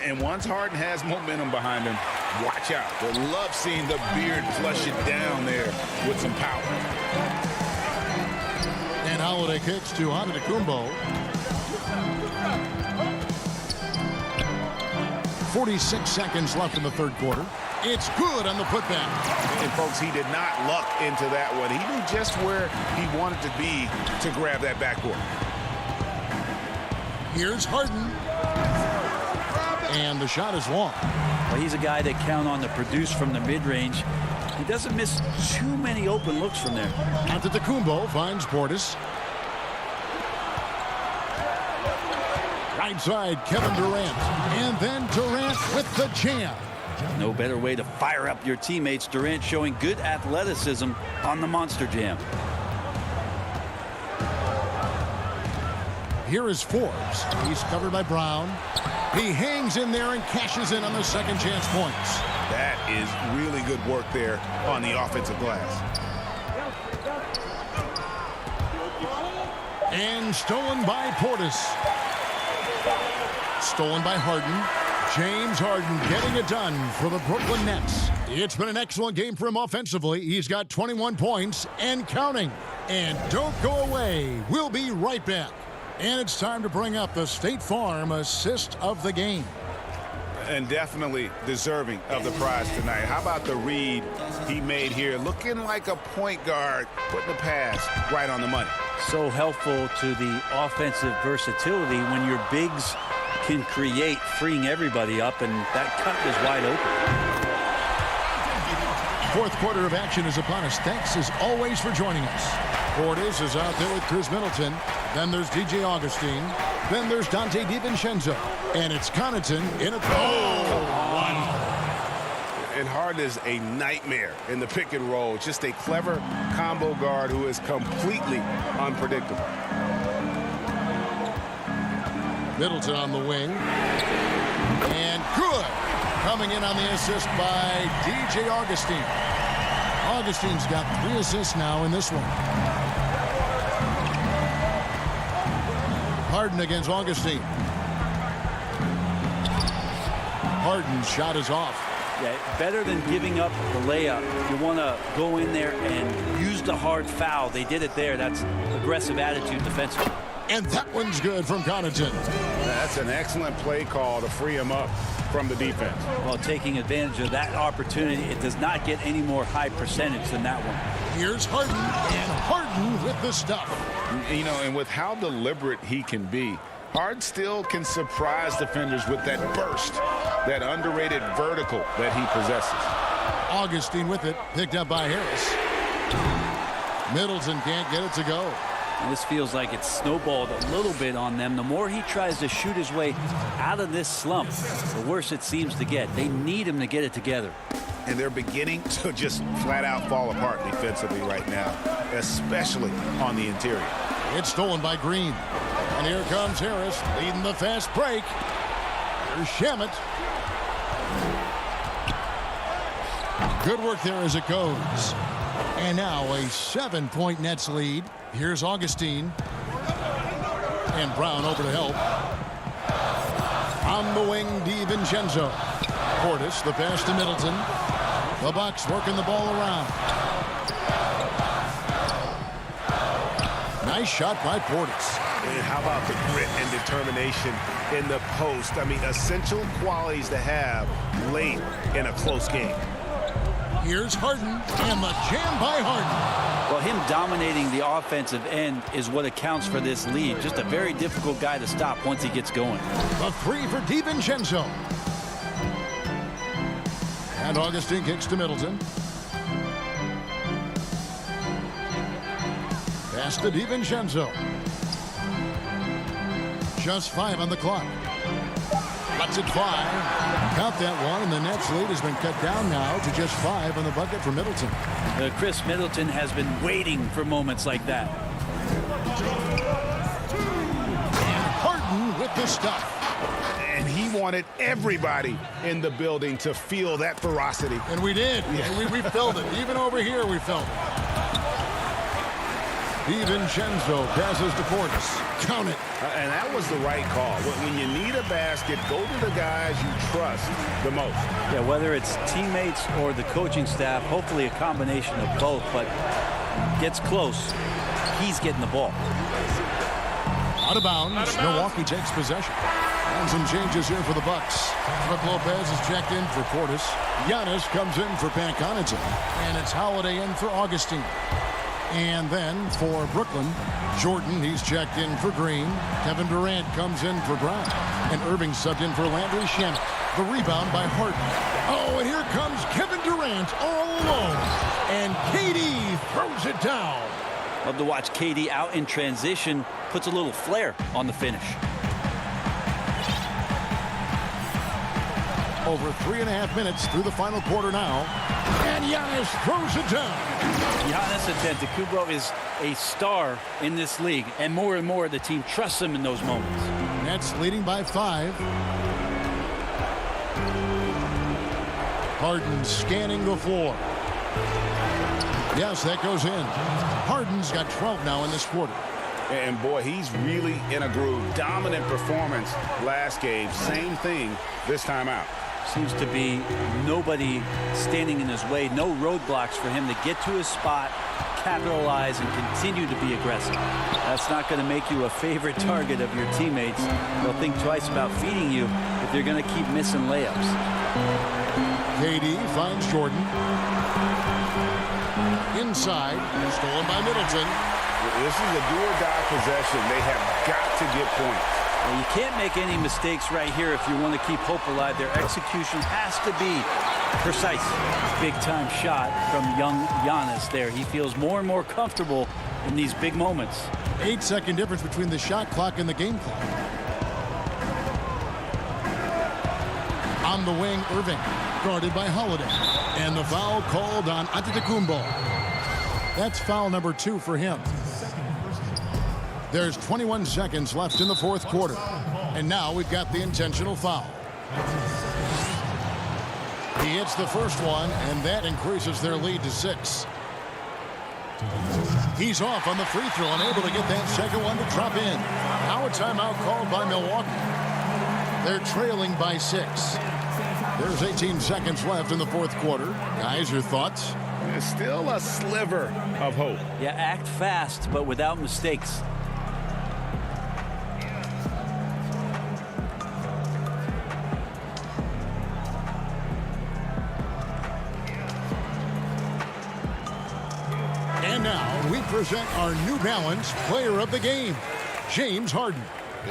Speaker 11: And once Harden has momentum behind him, watch out. They love seeing the beard flush it down there with some power.
Speaker 2: And Holiday kicks to Antetokounmpo. 46 seconds left in the third quarter. It's good on the putback.
Speaker 11: And, folks, he did not luck into that one. He knew just where he wanted to be to grab that backboard.
Speaker 2: Here's Harden. And the shot is long.
Speaker 4: Well, he's a guy that count on to produce from the mid-range. He doesn't miss too many open looks from there.
Speaker 2: Antetokounmpo finds Portis. Right side, Kevin Durant. And then Durant with the jam.
Speaker 4: No better way to fire up your teammates. Durant showing good athleticism on the monster jam.
Speaker 2: Here is Forbes. He's covered by Brown. He hangs in there and cashes in on the second chance points.
Speaker 11: That is really good work there on the offensive glass.
Speaker 2: And stolen by Portis. Stolen by Harden. James Harden getting it done for the Brooklyn Nets. It's been an excellent game for him offensively. He's got 21 points and counting. And don't go away. We'll be right back. And it's time to bring up the State Farm assist of the game.
Speaker 11: And definitely deserving of the prize tonight. How about the read he made here? Looking like a point guard, putting the pass right on the money.
Speaker 4: So helpful to the offensive versatility when your bigs can create, freeing everybody up, and that cut was wide open.
Speaker 2: Fourth quarter of action is upon us. Thanks as always for joining us. Portis is out there with Chris Middleton. Then there's DJ Augustine. Then there's Dante DiVincenzo. And it's Connaughton in a
Speaker 11: And Harden is a nightmare in the pick and roll. Just a clever combo guard who is completely unpredictable.
Speaker 2: Middleton on the wing. And good. Coming in on the assist by DJ Augustine. Augustine's got 3 assists now in this one. Harden against Augustine. Harden's shot is off.
Speaker 4: Yeah, better than giving up the layup. You want to go in there and use the hard foul. They did it there. That's aggressive attitude defensively.
Speaker 2: And that one's good from Connaughton.
Speaker 11: That's an excellent play call to free him up from the defense.
Speaker 4: Well, taking advantage of that opportunity, it does not get any more high percentage than that one.
Speaker 2: Here's Harden, and Harden with the stuff.
Speaker 11: You know, and with how deliberate he can be, Harden still can surprise defenders with that burst, that underrated vertical that he possesses.
Speaker 2: Augustine with it, picked up by Harris. Middleton can't get it to go.
Speaker 4: And this feels like it's snowballed a little bit on them. The more he tries to shoot his way out of this slump, the worse it seems to get. They need him to get it together.
Speaker 11: And they're beginning to just flat out fall apart defensively right now, especially on the interior.
Speaker 2: It's stolen by Green. And here comes Harris leading the fast break. Here's Shamet. Good work there as it goes. And now a 7-point Nets lead. Here's Augustine. And Brown over to help. On the wing, DiVincenzo. Portis, the pass to Middleton. The Bucks working the ball around. Nice shot by Portis.
Speaker 11: And how about the grit and determination in the post? I mean, essential qualities to have late in a close game.
Speaker 2: Here's Harden, and the jam by Harden.
Speaker 4: Well, him dominating the offensive end is what accounts for this lead. Just a very difficult guy to stop once he gets going.
Speaker 2: The 3 for DiVincenzo. And Augustine kicks to Middleton. Pass to DiVincenzo. Just 5 on the clock. Lets it fly. Count that one, and the Nets lead has been cut down now to just 5 on the bucket for Middleton.
Speaker 4: Chris Middleton has been waiting for moments like that.
Speaker 2: And Harden with the stuff.
Speaker 11: And he wanted everybody in the building to feel that ferocity.
Speaker 2: And we did. Yeah. We felt it. Even over here, we felt it. DiVincenzo passes to Portis. Count it.
Speaker 11: And that was the right call. When you need a basket, go to the guys you trust the most.
Speaker 4: Yeah, whether it's teammates or the coaching staff, hopefully a combination of both, but gets close. He's getting the ball.
Speaker 2: Out of bounds. Milwaukee takes possession. And some changes here for the Bucks. Brook Lopez is checked in for Portis. Giannis comes in for Pat Connaughton. And it's Holiday in for Augustine. And then for Brooklyn, Jordan, he's checked in for Green. Kevin Durant comes in for Brown. And Irving subbed in for Landry Shamet. The rebound by Harden. Oh, and here comes Kevin Durant all alone. And KD throws it down.
Speaker 4: Love to watch KD out in transition. Puts a little flair on the finish.
Speaker 2: Over 3.5 minutes through the final quarter now. And Giannis throws it down.
Speaker 4: Giannis Antetokounmpo is a star in this league. And more the team trusts him in those moments.
Speaker 2: Nets leading by 5. Harden scanning the floor. Yes, that goes in. Harden's got 12 now in this quarter.
Speaker 11: And boy, he's really in a groove. Dominant performance last game. Same thing this time out.
Speaker 4: Seems to be nobody standing in his way. No roadblocks for him to get to his spot, capitalize, and continue to be aggressive. That's not going to make you a favorite target of your teammates. They'll think twice about feeding you if they're going to keep missing layups.
Speaker 2: KD finds Jordan. Inside, stolen by Middleton.
Speaker 11: This is a do-or-die possession. They have got to get points.
Speaker 4: Well, you can't make any mistakes right here if you want to keep hope alive. Their execution has to be precise. Big-time shot from young Giannis there. He feels more and more comfortable in these big moments.
Speaker 2: 8-second difference between the shot clock and the game clock. On the wing, Irving, guarded by Holiday. And the foul called on Antetokounmpo. That's foul number 2 for him. There's 21 seconds left in the fourth quarter. And now we've got the intentional foul. He hits the first one, and that increases their lead to 6. He's off on the free throw, unable to get that second one to drop in. Now a timeout called by Milwaukee. They're trailing by 6. There's 18 seconds left in the fourth quarter. Guys, your thoughts?
Speaker 11: There's still a sliver of hope.
Speaker 4: Yeah, act fast, but without mistakes.
Speaker 2: And now we present our New Balance Player of the Game, James Harden.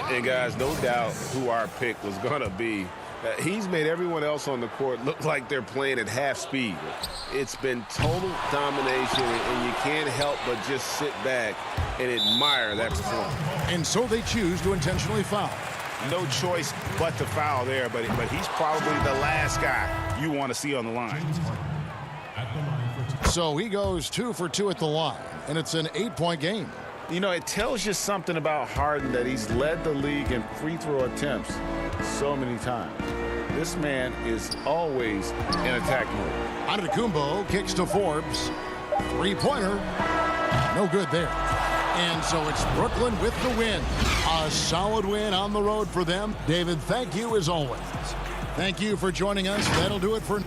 Speaker 11: And guys, no doubt who our pick was going to be. He's made everyone else on the court look like they're playing at half speed. It's been total domination, and you can't help but just sit back and admire that performance.
Speaker 2: And so they choose to intentionally foul.
Speaker 11: No choice but to foul there, but he's probably the last guy you want to see on the line.
Speaker 2: So he goes 2 for 2 at the line, and it's an 8-point game.
Speaker 11: You know, it tells you something about Harden that he's led the league in free throw attempts so many times. This man is always in attack mode.
Speaker 2: Antetokounmpo kicks to Forbes. 3-pointer. No good there. And so it's Brooklyn with the win. A solid win on the road for them. David, thank you as always. Thank you for joining us. That'll do it for...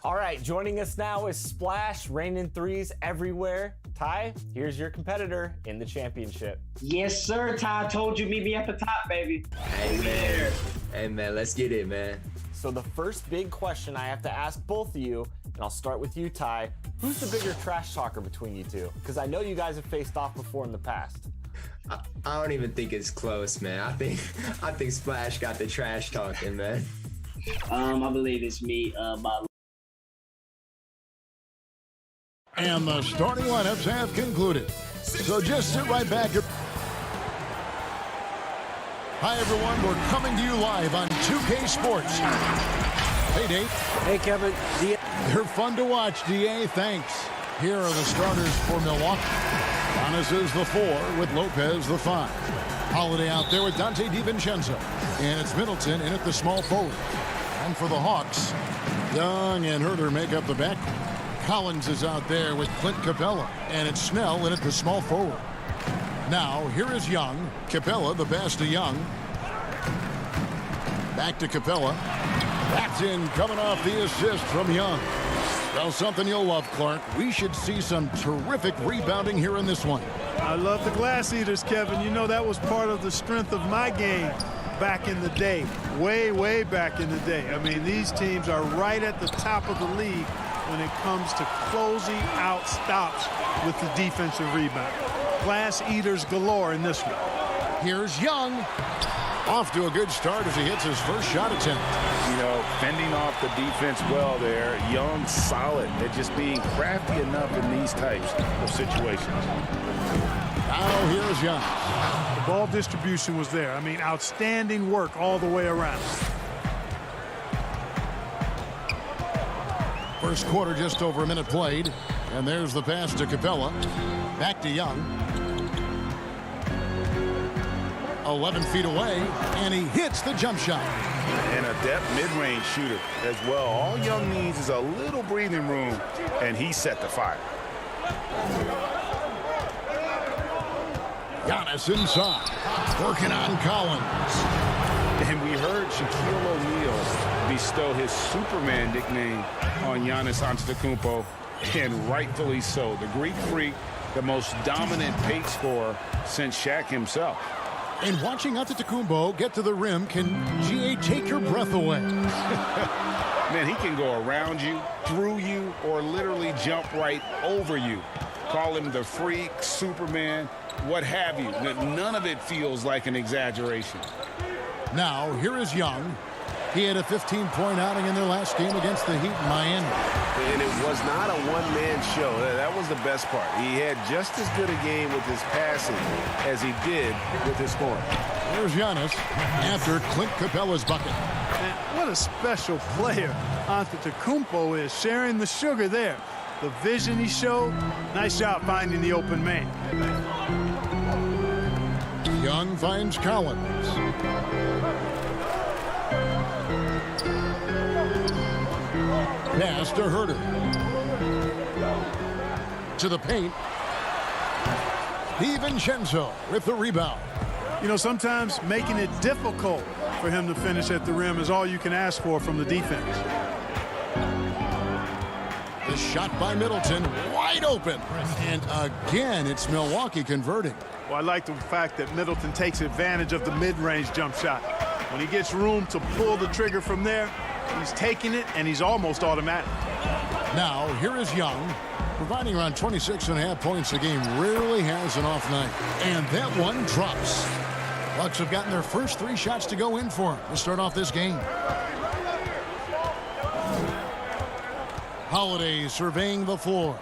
Speaker 14: All right, joining us now is Splash, raining threes everywhere. Ty, here's your competitor in the championship.
Speaker 1: Yes, sir, Ty. I told you, meet me at the top, baby.
Speaker 15: Hey, man, let's get it, man.
Speaker 14: So the first big question I have to ask both of you, and I'll start with you, Ty, who's the bigger trash talker between you two? Because I know you guys have faced off before in the past.
Speaker 15: I don't even think it's close, man. I think Splash got the trash talking, man.
Speaker 1: I believe it's me,
Speaker 2: And the starting lineups have concluded. So just sit right back. Hi, everyone. We're coming to you live on 2K Sports. Hey, Dave.
Speaker 6: Hey, Kevin.
Speaker 2: They're fun to watch, DA. Thanks. Here are the starters for Milwaukee. Giannis is the 4 with Lopez the 5. Holiday out there with Dante DiVincenzo. And it's Middleton in at the small forward. And for the Hawks, Young and Herter make up the backcourt. Collins is out there with Clint Capella, and it's Snell in at the small forward. Now, here is Young. Capella, the best of Young. Back to Capella. That's in, coming off the assist from Young. Well, something you'll love, Clark. We should see some terrific rebounding here in this one.
Speaker 10: I love the glass eaters, Kevin. You know that was part of the strength of my game back in the day. Way, way back in the day. I mean, these teams are right at the top of the league when it comes to closing out stops with the defensive rebound. Glass eaters galore in this one.
Speaker 2: Here's Young. Off to a good start as he hits his first shot attempt.
Speaker 3: You know, fending off the defense well there. Young solid at just being crafty enough in these types of situations.
Speaker 2: Now here's Young.
Speaker 10: The ball distribution was there. I mean, outstanding work all the way around.
Speaker 2: First quarter just over a minute played. And there's the pass to Capella. Back to Young. 11 feet away, and he hits the jump shot.
Speaker 11: An adept mid-range shooter as well. All Young needs is a little breathing room, and he set the fire.
Speaker 2: Giannis inside, working on Collins.
Speaker 11: And we heard Shaquille O'Neal bestow his Superman nickname on Giannis Antetokounmpo, and rightfully so. The Greek Freak, the most dominant pace scorer since Shaq himself.
Speaker 2: And watching Antetokounmpo get to the rim can, GA, take your breath away.
Speaker 11: Man, he can go around you, through you, or literally jump right over you. Call him the Freak, Superman, what have you. None of it feels like an exaggeration.
Speaker 2: Now, here is Young. He had a 15-point outing in their last game against the Heat in Miami.
Speaker 11: And it was not a one-man show. That was the best part. He had just as good a game with his passing as he did with his scoring.
Speaker 2: Here's Giannis after Clint Capella's bucket.
Speaker 10: Man, what a special player Antetokounmpo is, sharing the sugar there. The vision he showed, nice job finding the open man.
Speaker 2: Young finds Collins. Pass to Herter. To the paint. DiVincenzo with the rebound.
Speaker 10: You know, sometimes making it difficult for him to finish at the rim is all you can ask for from the defense.
Speaker 2: The shot by Middleton, wide open. And again, it's Milwaukee converting.
Speaker 10: Well, I like the fact that Middleton takes advantage of the mid-range jump shot. When he gets room to pull the trigger from there, he's taking it, and he's almost automatic.
Speaker 2: Now, here is Young, providing around 26.5 points a game. Rarely has an off night. And that one drops. Bucks have gotten their first 3 shots to go in for him to start off this game. Holiday surveying the floor.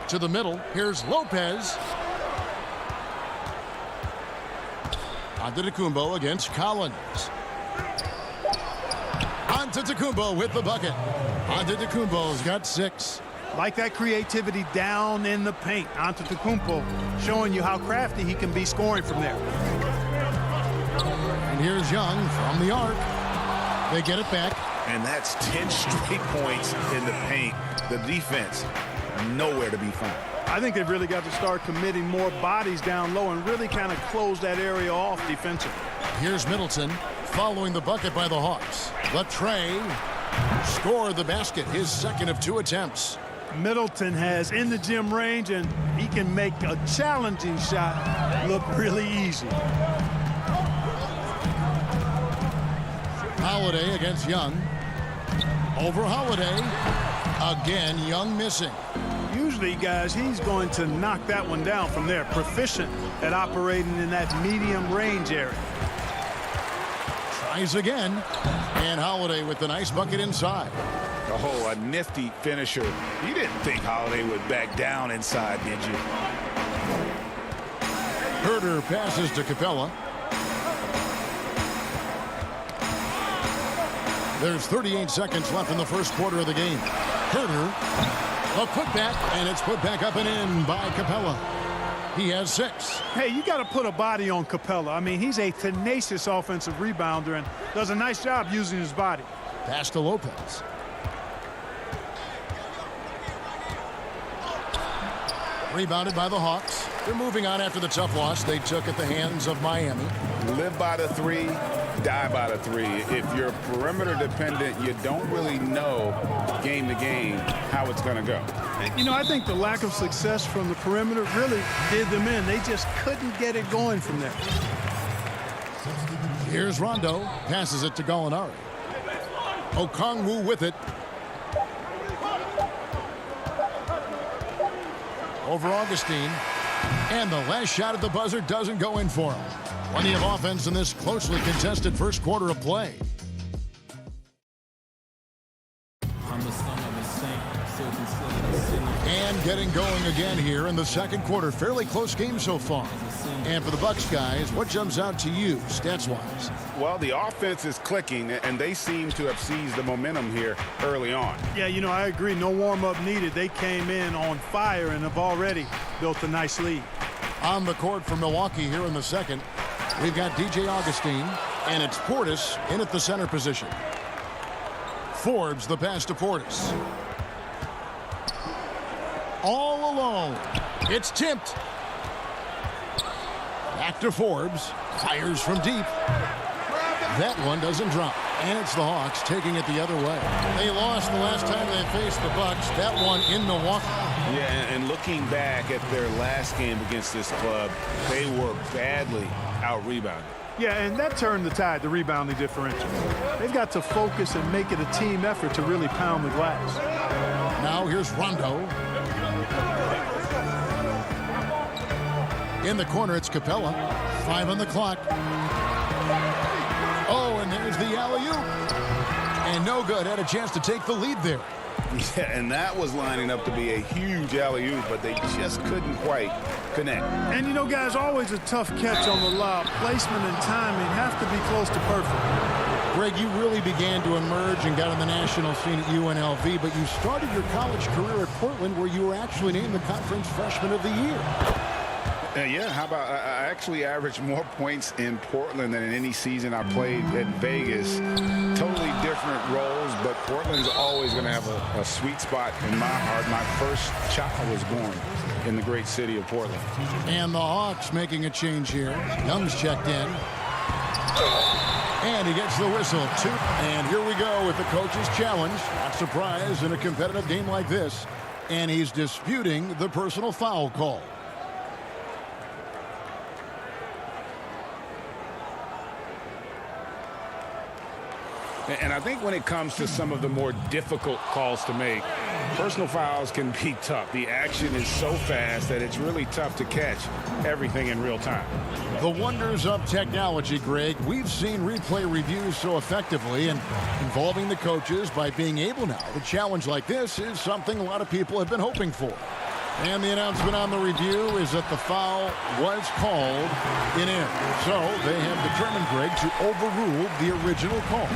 Speaker 2: To the middle, here's Lopez. Antetokounmpo against Collins. Antetokounmpo with the bucket. Antetokounmpo's got 6.
Speaker 10: Like that creativity down in the paint. Antetokounmpo showing you how crafty he can be scoring from there.
Speaker 2: And here's Young from the arc. They get it back.
Speaker 11: And that's 10 straight points in the paint. The defense, nowhere to be found.
Speaker 10: I think they've really got to start committing more bodies down low and really kind of close that area off defensively.
Speaker 2: Here's Middleton following the bucket by the Hawks. Latrey scored the basket, his second of 2 attempts.
Speaker 10: Middleton has in the gym range, and he can make a challenging shot look really easy.
Speaker 2: Holiday against Young. Over Holiday. Again, Young missing.
Speaker 10: Usually, guys, he's going to knock that one down from there. Proficient at operating in that medium range area.
Speaker 2: Tries again. And Holiday with the nice bucket inside.
Speaker 11: Oh, a nifty finisher. You didn't think Holiday would back down inside, did you?
Speaker 2: Herter passes to Capella. There's 38 seconds left in the first quarter of the game. Herter, a putback, and it's put back up and in by Capella. He has 6.
Speaker 10: Hey, you got to put a body on Capella. I mean, he's a tenacious offensive rebounder and does a nice job using his body.
Speaker 2: Pass to Lopez. Rebounded by the Hawks. They're moving on after the tough loss they took at the hands of Miami.
Speaker 11: Live by the 3, die by the 3. If you're perimeter dependent, you don't really know game to game how it's going to go.
Speaker 10: You know, I think the lack of success from the perimeter really did them in. They just couldn't get it going from there.
Speaker 2: Here's Rondo. Passes it to Gallinari. Okongwu with it. Over Augustine. And the last shot at the buzzer doesn't go in for him. Plenty of offense in this closely contested first quarter of play. And getting going again here in the second quarter. Fairly close game so far. And for the Bucks guys, what jumps out to you stats-wise?
Speaker 11: Well, the offense is clicking, and they seem to have seized the momentum here early on.
Speaker 10: Yeah, you know, I agree. No warm-up needed. They came in on fire and have already built a nice lead.
Speaker 2: On the court for Milwaukee here in the second, we've got DJ Augustine, and it's Portis in at the center position. Forbes the pass to Portis. All alone. It's tipped. Back to Forbes. Fires from deep. That one doesn't drop. And it's the Hawks taking it the other way. They lost the last time they faced the Bucks. That one in Milwaukee.
Speaker 11: Yeah, and looking back at their last game against this club, they were badly out-rebounded.
Speaker 10: Yeah, and that turned the tide, the rebounding differential. They've got to focus and make it a team effort to really pound the glass.
Speaker 2: Now here's Rondo. In the corner, it's Capella. 5 on the clock. Oh, and there's the alley-oop. And no good. Had a chance to take the lead there.
Speaker 11: Yeah, and that was lining up to be a huge alley-oop, but they just couldn't quite connect.
Speaker 10: And, you know, guys, always a tough catch on the lob. Placement and timing have to be close to perfect.
Speaker 2: Greg, you really began to emerge and got on the national scene at UNLV, but you started your college career at Portland, where you were actually named the Conference Freshman of the Year.
Speaker 11: Yeah, how about I actually averaged more points in Portland than in any season I played at Vegas. Totally different roles, but Portland's always going to have a sweet spot in my heart. My first child was born in the great city of Portland.
Speaker 2: And the Hawks making a change here. Young's checked in. And he gets the whistle. And here we go with the coach's challenge. Not surprised in a competitive game like this. And he's disputing the personal foul call.
Speaker 11: And I think when it comes to some of the more difficult calls to make, personal fouls can be tough. The action is so fast that it's really tough to catch everything in real time.
Speaker 2: The wonders of technology, Greg. We've seen replay reviews so effectively, and involving the coaches by being able now to challenge like this is something a lot of people have been hoping for. And the announcement on the review is that the foul was called in error. So they have determined, Greg, to overrule the original call.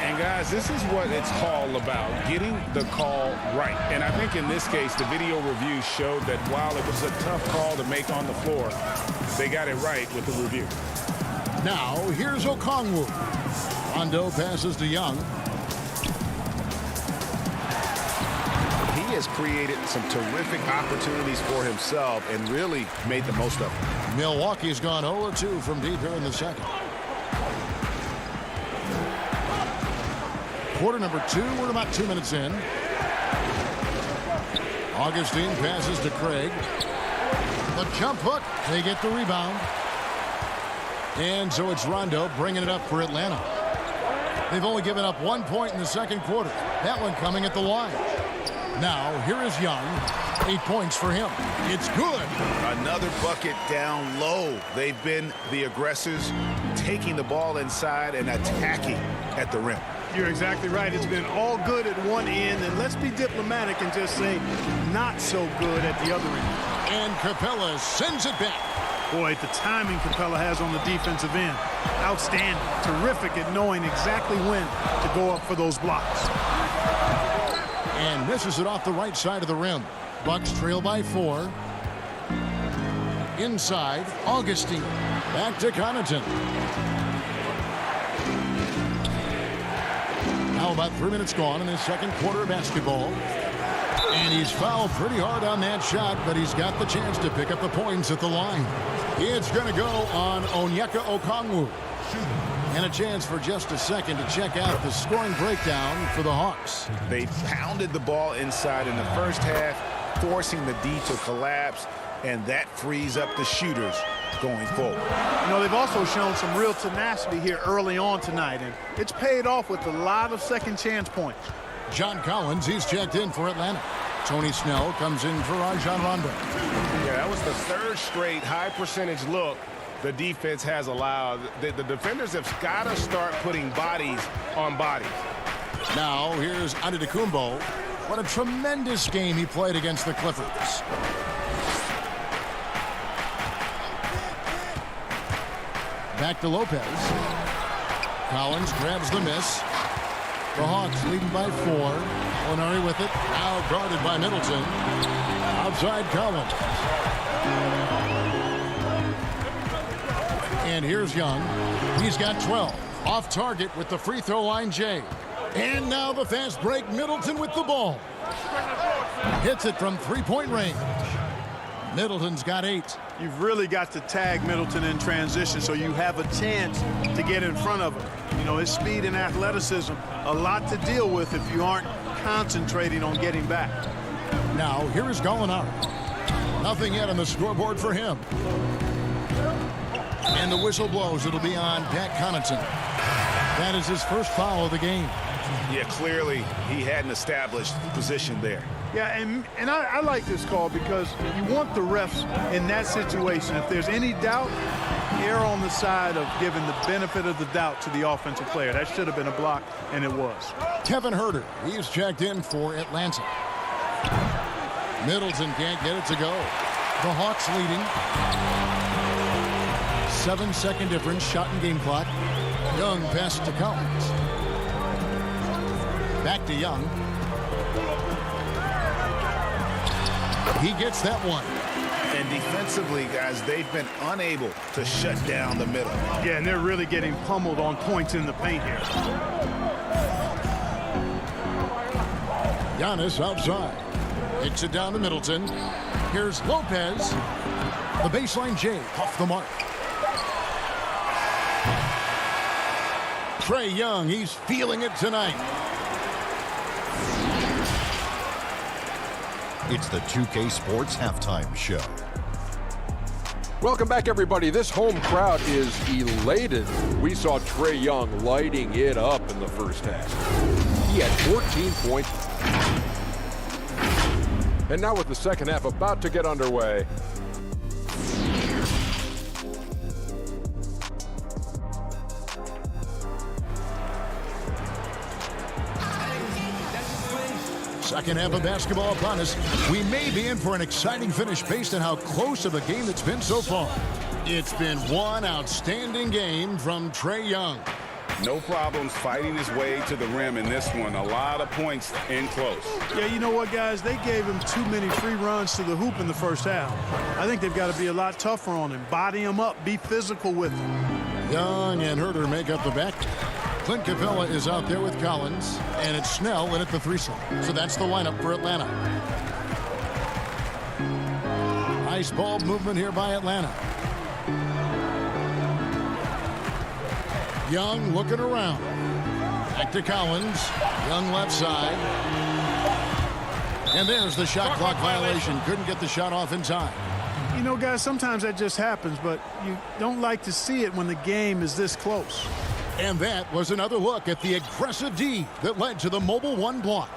Speaker 11: And guys, this is what it's all about, getting the call right. And I think in this case, the video review showed that while it was a tough call to make on the floor, they got it right with the review.
Speaker 2: Now, here's Okongwu. Rondo passes to Young.
Speaker 11: He has created some terrific opportunities for himself and really made the most of it.
Speaker 2: Milwaukee's gone 0-2 from deep here in the second. Quarter number 2, we're about 2 minutes in. Augustine passes to Craig. The jump hook, they get the rebound. And so it's Rondo bringing it up for Atlanta. They've only given up 1 point in the second quarter. That one coming at the line. Now, here is Young. 8 points for him. It's good.
Speaker 11: Another bucket down low. They've been the aggressors, taking the ball inside and attacking at the rim.
Speaker 10: You're exactly right. It's been all good at one end, and let's be diplomatic and just say not so good at the other end.
Speaker 2: And Capella sends it back.
Speaker 10: Boy, the timing Capella has on the defensive end. Outstanding. Terrific at knowing exactly when to go up for those blocks.
Speaker 2: And misses it off the right side of the rim. Bucks trail by 4. Inside, Augustine. Back to Connaughton. Now about 3 minutes gone in the second quarter of basketball. And he's fouled pretty hard on that shot, but he's got the chance to pick up the points at the line. It's going to go on Onyeka Okongwu. And a chance for just a second to check out the scoring breakdown for the Hawks.
Speaker 11: They pounded the ball inside in the first half, forcing the D to collapse, and that frees up the shooters going forward.
Speaker 10: You know, they've also shown some real tenacity here early on tonight, and it's paid off with a lot of second chance points.
Speaker 2: John Collins, he's checked in for Atlanta. Tony Snell comes in for Rajon Rondo.
Speaker 11: Yeah, that was the third straight high percentage look the defense has allowed. The defenders have got to start putting bodies on bodies.
Speaker 2: Now here's Antetokounmpo. What a tremendous game he played against the Clippers. Back to Lopez. Collins grabs the miss. The Hawks leading by 4. Molinari with it. Now guarded by Middleton. Outside Collins. And here's Young. He's got 12. Off target with the free throw line, Jay. And now the fast break. Middleton with the ball. Hits it from three-point range. Middleton's got 8.
Speaker 10: You've really got to tag Middleton in transition so you have a chance to get in front of him. You know, his speed and athleticism, a lot to deal with if you aren't concentrating on getting back.
Speaker 2: Now, here is Gallinari. Nothing yet on the scoreboard for him. And the whistle blows. It'll be on Pat Connaughton. That is his first foul of the game.
Speaker 11: Yeah, clearly he hadn't established position there.
Speaker 10: Yeah, and I like this call because you want the refs in that situation. If there's any doubt, err on the side of giving the benefit of the doubt to the offensive player. That should have been a block, and it was.
Speaker 2: Kevin Huerter, he's checked in for Atlanta. Middleton can't get it to go. The Hawks leading. 7-second difference, shot and game clock. Young pass to Collins. Back to Young. He gets that one.
Speaker 11: And defensively, guys, they've been unable to shut down the middle.
Speaker 10: Yeah, and they're really getting pummeled on points in the paint here.
Speaker 2: Giannis outside. Hits it down to Middleton. Here's Lopez. The baseline J off the mark. Trae Young, he's feeling it tonight.
Speaker 7: It's the 2K Sports Halftime Show.
Speaker 8: Welcome back, everybody. This home crowd is elated. We saw Trae Young lighting it up in the first half. He had 14 points. And now with the second half about to get underway.
Speaker 2: Second half of basketball upon us. We may be in for an exciting finish based on how close of a game it's been so far. It's been one outstanding game from Trae Young.
Speaker 11: No problems fighting his way to the rim in this one. A lot of points in close.
Speaker 10: Yeah, you know what, guys? They gave him too many free runs to the hoop in the first half. I think they've got to be a lot tougher on him. Body him up. Be physical with him.
Speaker 2: Young and Huerter make up the back. Clint Capella is out there with Collins, and it's Snell in at the 3 slot. So that's the lineup for Atlanta. Nice ball movement here by Atlanta. Young looking around. Back to Collins. Young left side. And there's the shot clock violation. Couldn't get the shot off in time.
Speaker 10: You know, guys, sometimes that just happens, but you don't like to see it when the game is this close.
Speaker 2: And that was another look at the aggressive D that led to the Mobile 1 block.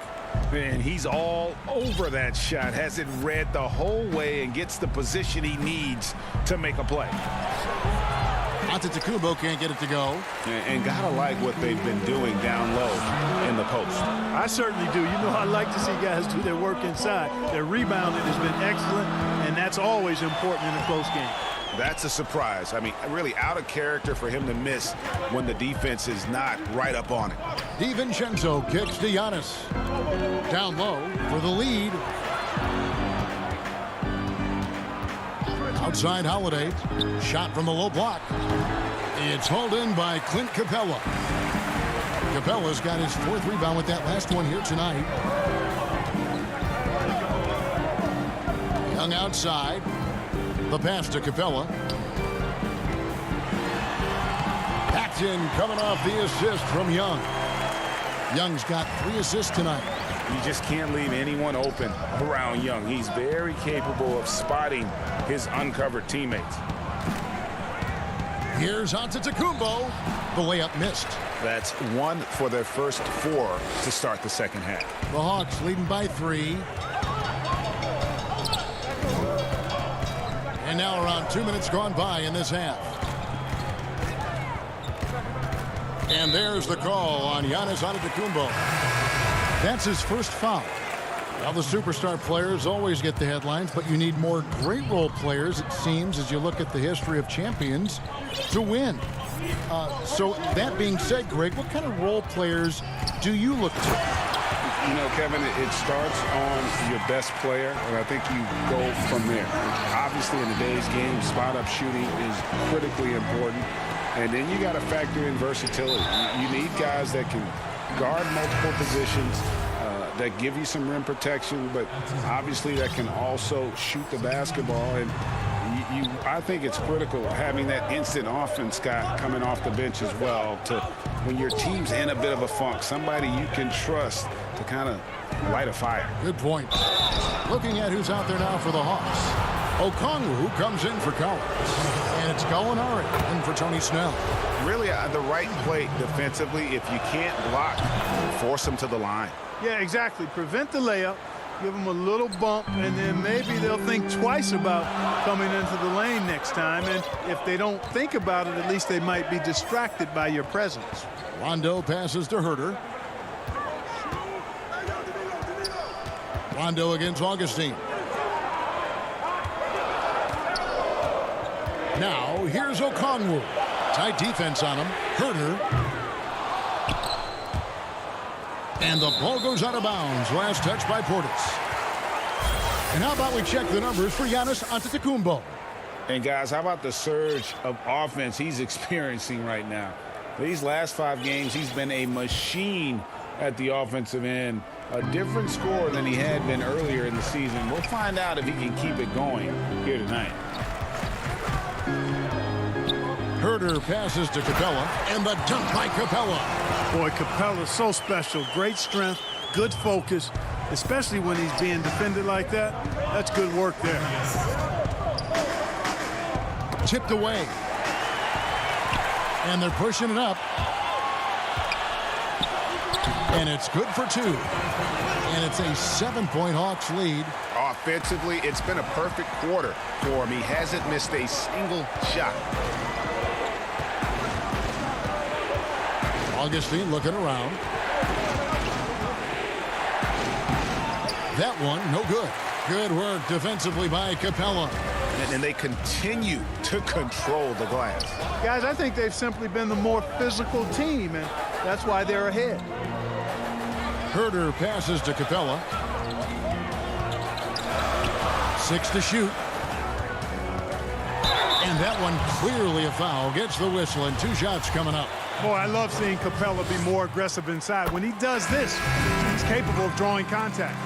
Speaker 11: And he's all over that shot. Has it read the whole way and gets the position he needs to make a play.
Speaker 2: Antetokounmpo can't get it to go.
Speaker 11: And gotta like what they've been doing down low in the post.
Speaker 10: I certainly do. You know, I like to see guys do their work inside. Their rebounding has been excellent, and that's always important in a close game.
Speaker 11: That's a surprise. I mean, really out of character for him to miss when the defense is not right up on it.
Speaker 2: DiVincenzo kicks to Giannis. Down low for the lead. Outside Holiday. Shot from the low block. It's hauled in by Clint Capella. Capella's got his 4th rebound with that last one here tonight. Young outside. The pass to Capella. Paxton coming off the assist from Young. Young's got 3 assists tonight.
Speaker 11: You just can't leave anyone open around Young. He's very capable of spotting his uncovered teammates.
Speaker 2: Here's Antetokounmpo. The layup missed.
Speaker 11: That's 1 for their first 4 to start the second half.
Speaker 2: The Hawks leading by 3. And now around 2 minutes gone by in this half. And there's the call on Giannis Antetokounmpo. That's his first foul. Now the superstar players always get the headlines, but you need more great role players, it seems, as you look at the history of champions to win. So that being said, Greg, what kind of role players do you look to?
Speaker 3: You know, Kevin, it starts on your best player, and I think you go from there. Obviously, in today's game, spot-up shooting is critically important, and then you got to factor in versatility. You need guys that can guard multiple positions, that give you some rim protection, but obviously that can also shoot the basketball. And I think it's critical having that instant offense guy coming off the bench as well to when your team's in a bit of a funk, somebody you can trust to kind of light a fire.
Speaker 2: Good point. Looking at who's out there now for the Hawks. Okongwu comes in for Collins. And it's Gallinari in for Tony Snell.
Speaker 11: Really the right play defensively. If you can't block, force them to the line.
Speaker 10: Yeah, exactly. Prevent the layup. Give them a little bump, and then maybe they'll think twice about coming into the lane next time. And if they don't think about it, at least they might be distracted by your presence.
Speaker 2: Rondo passes to Herter. Rondo against Augustine. Now, here's Okongwu. Tight defense on him. Herter. And the ball goes out of bounds. Last touch by Portis. And how about we check the numbers for Giannis Antetokounmpo?
Speaker 3: And, guys, how about the surge of offense he's experiencing right now? These last 5 games, he's been a machine at the offensive end. A different score than he had been earlier in the season. We'll find out if he can keep it going here tonight.
Speaker 2: Herter passes to Capella, and the dunk by Capella.
Speaker 10: Boy, Capella's so special. Great strength, good focus, especially when he's being defended like that. That's good work there.
Speaker 2: Tipped away. And they're pushing it up. And it's good for 2. And it's a 7-point Hawks lead.
Speaker 11: Offensively, it's been a perfect quarter for him. He hasn't missed a single shot.
Speaker 2: Augustine looking around. That one, no good. Good work defensively by Capella.
Speaker 11: And they continue to control the glass.
Speaker 10: Guys, I think they've simply been the more physical team, and that's why they're ahead.
Speaker 2: Herter passes to Capella. 6 to shoot. And that one clearly a foul. Gets the whistle, and 2 shots coming up.
Speaker 10: Boy, I love seeing Capella be more aggressive inside. When he does this, he's capable of drawing contact.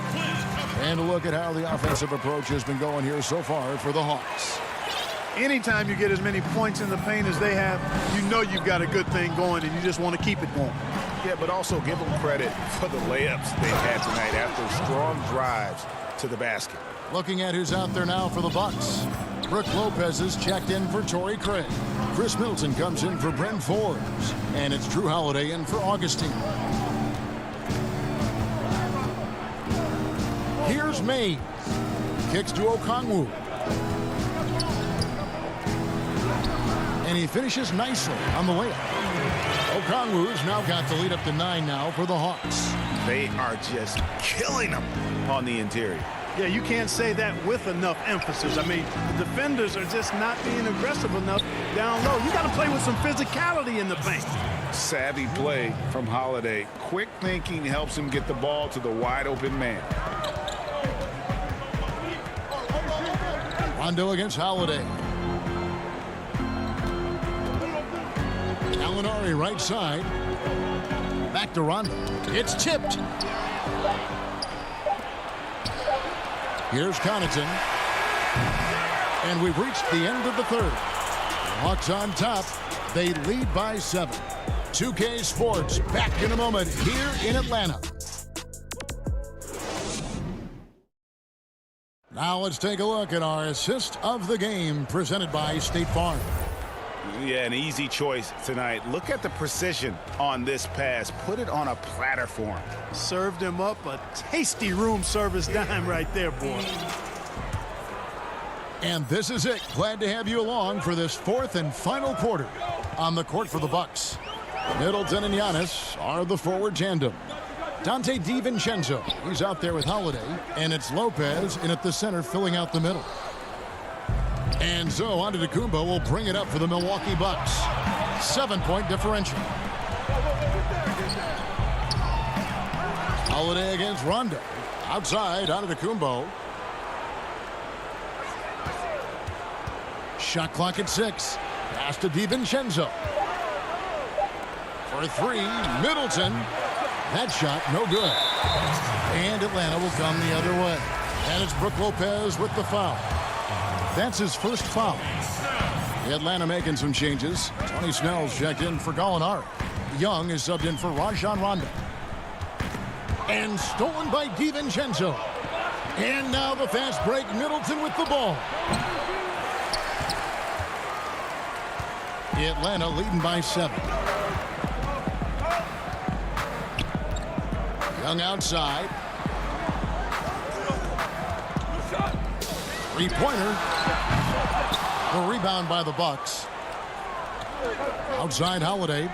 Speaker 2: And a look at how the offensive approach has been going here so far for the Hawks.
Speaker 10: Anytime you get as many points in the paint as they have, you know you've got a good thing going, and you just want to keep it going.
Speaker 11: Yeah, but also give them credit for the layups they've had tonight after strong drives to the basket.
Speaker 2: Looking at who's out there now for the Bucks. Brooke Lopez is checked in for Torrey Craig. Chris Middleton comes in for Bryn Forbes. And it's Drew Holiday in for Augustine. Here's Mays. Kicks to Okongwu. And he finishes nicely on the layup. Okongwu's now got the lead up to 9 now for the Hawks.
Speaker 11: They are just killing them on the interior.
Speaker 10: Yeah, you can't say that with enough emphasis. I mean, the defenders are just not being aggressive enough down low. You got to play with some physicality in the paint.
Speaker 3: Savvy play from Holiday. Quick thinking helps him get the ball to the wide open man.
Speaker 2: Rondo against Holiday. Gallinari right side. Back to Rondo. It's tipped. Here's Connaughton. And we've reached the end of the third. Hawks on top. They lead by 7. 2K Sports back in a moment here in Atlanta. Now let's take a look at our assist of the game presented by State Farm.
Speaker 11: Yeah, an easy choice tonight. Look at the precision on this pass. Put it on a platter for him.
Speaker 10: Served him up a tasty room service dime right there, boy.
Speaker 2: And this is it. Glad to have you along for this 4th and final quarter. On the court for the Bucks, Middleton and Giannis are the forward tandem. Dante DiVincenzo, he's out there with Holiday, and it's Lopez in at the center filling out the middle. And so Antetokounmpo will bring it up for the Milwaukee Bucks. 7-point differential. Holiday against Rondo. Outside, Antetokounmpo. Shot clock at 6. Pass to DiVincenzo. For 3, Middleton. That shot, no good. And Atlanta will come the other way. And it's Brook Lopez with the foul. That's his first foul. Atlanta making some changes. Tony Snell's checked in for Gallinari. Young is subbed in for Rajon Rondo. And stolen by DiVincenzo. And now the fast break. Middleton with the ball. Atlanta leading by 7. Young outside. Three-pointer. The rebound by the Bucks. Outside Holiday.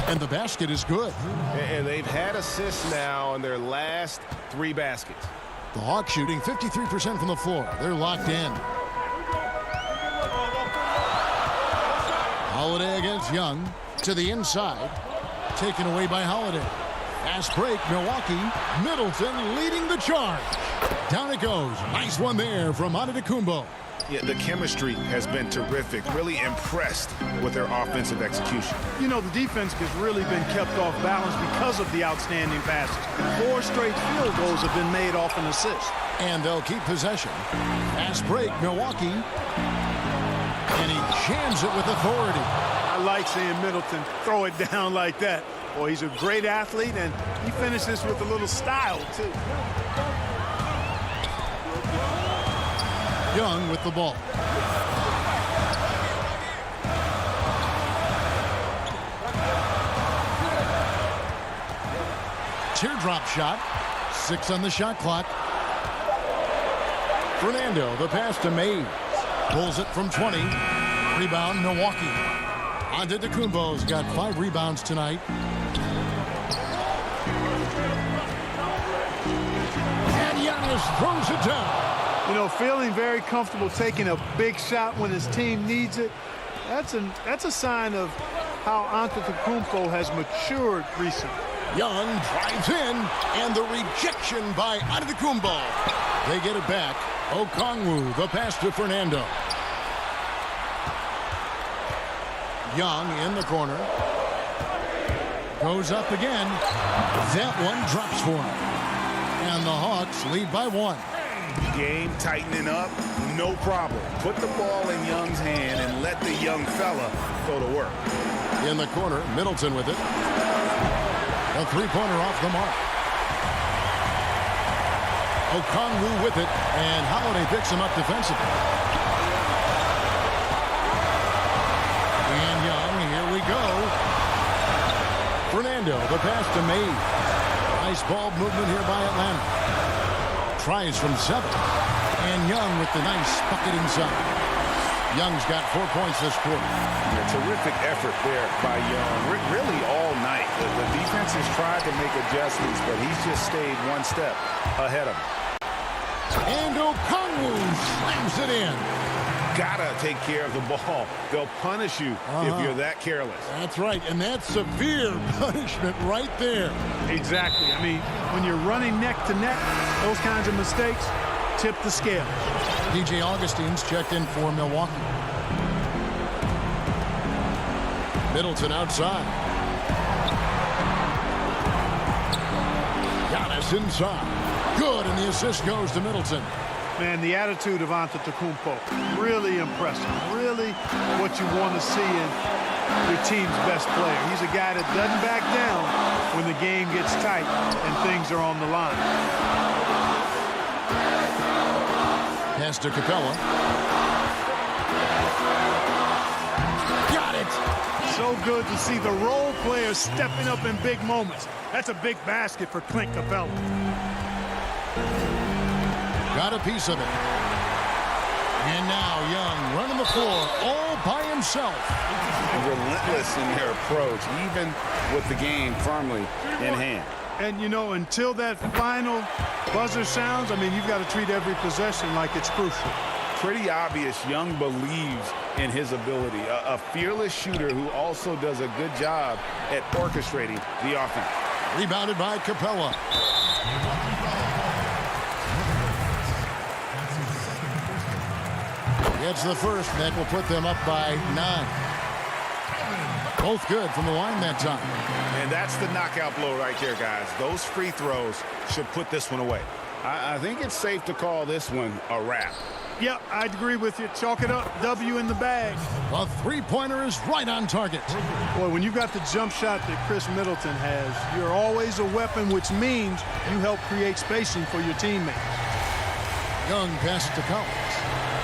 Speaker 2: And the basket is good.
Speaker 11: And they've had assists now in their last 3 baskets.
Speaker 2: The Hawks shooting 53% from the floor. They're locked in. Holiday against Young. To the inside. Taken away by Holiday. Fast break, Milwaukee. Middleton leading the charge. Down it goes. Nice one there from Antetokounmpo.
Speaker 11: Yeah, the chemistry has been terrific. Really impressed with their offensive execution.
Speaker 10: You know, the defense has really been kept off balance because of the outstanding passes. 4 straight field goals have been made off an assist.
Speaker 2: And they'll keep possession. Fast break, Milwaukee. And he jams it with authority.
Speaker 10: I like seeing Middleton throw it down like that. Boy, he's a great athlete, and he finishes with a little style, too.
Speaker 2: Young with the ball. Teardrop shot. 6 on the shot clock. Fernando, the pass to Mays. Pulls it from 20. Rebound, Milwaukee. Antetokounmpo's got 5 rebounds tonight. And Giannis throws it down.
Speaker 10: You know, feeling very comfortable taking a big shot when his team needs it. That's a sign of how Antetokounmpo has matured recently.
Speaker 2: Young drives in, and the rejection by Antetokounmpo. They get it back. Okongwu, the pass to Fernando. Young in the corner. Goes up again. That one drops for him. And the Hawks lead by 1.
Speaker 11: Game tightening up, no problem. Put the ball in Young's hand and let the young fella go to work.
Speaker 2: In the corner, Middleton with it. A 3-pointer off the mark. Okongwu with it, and Holiday picks him up defensively. And Young, here we go. Fernando, the pass to Mays. Nice ball movement here by Atlanta. Tries from 7. And Young with the nice bucket inside. Young's got 4 points this quarter.
Speaker 11: A terrific effort there by Young. Really all night. The defense has tried to make adjustments, but he's just stayed one step ahead of him.
Speaker 2: And Okongwu slams it in.
Speaker 11: Gotta take care of the ball. They'll punish you if you're that careless.
Speaker 2: That's right, and that's severe punishment right there.
Speaker 10: Exactly. I mean, when you're running neck to neck, those kinds of mistakes tip the scale.
Speaker 2: DJ Augustine's checked in for Milwaukee. Middleton outside. Giannis inside. Good, and the assist goes to Middleton.
Speaker 10: Man, the attitude of Antetokounmpo, really impressive. Really what you want to see in your team's best player. He's a guy that doesn't back down when the game gets tight and things are on the line.
Speaker 2: Pass to Capella. Got it!
Speaker 10: So good to see the role players stepping up in big moments. That's a big basket for Clint Capella.
Speaker 2: Got a piece of it. And now Young running the floor all by himself.
Speaker 11: Relentless in their approach, even with the game firmly in hand.
Speaker 10: And, you know, until that final buzzer sounds, I mean, you've got to treat every possession like it's crucial.
Speaker 11: pretty obvious Young believes in his ability. A fearless shooter who also does a good job at orchestrating the offense.
Speaker 2: Rebounded by Capella. Gets the first, and that will put them up by 9. Both good from the line that time.
Speaker 11: And that's the knockout blow right there, guys. Those free throws should put this one away. I think it's safe to call this one a wrap.
Speaker 10: Yep, I'd agree with you. Chalk it up. W in the bag.
Speaker 2: The three-pointer is right on target.
Speaker 10: Boy, when you've got the jump shot that Chris Middleton has, you're always a weapon, which means you help create spacing for your teammates.
Speaker 2: Young passes to Collins.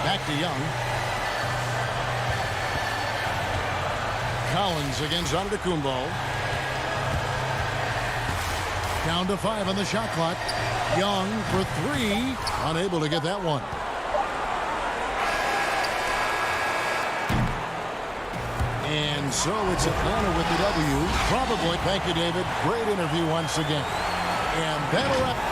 Speaker 2: Back to Young. Collins against Antetokounmpo. Down to 5 on the shot clock. Young for 3. Unable to get that one. And so it's Atlanta with the W. Probably. Thank you, David. Great interview once again. And that'll wrap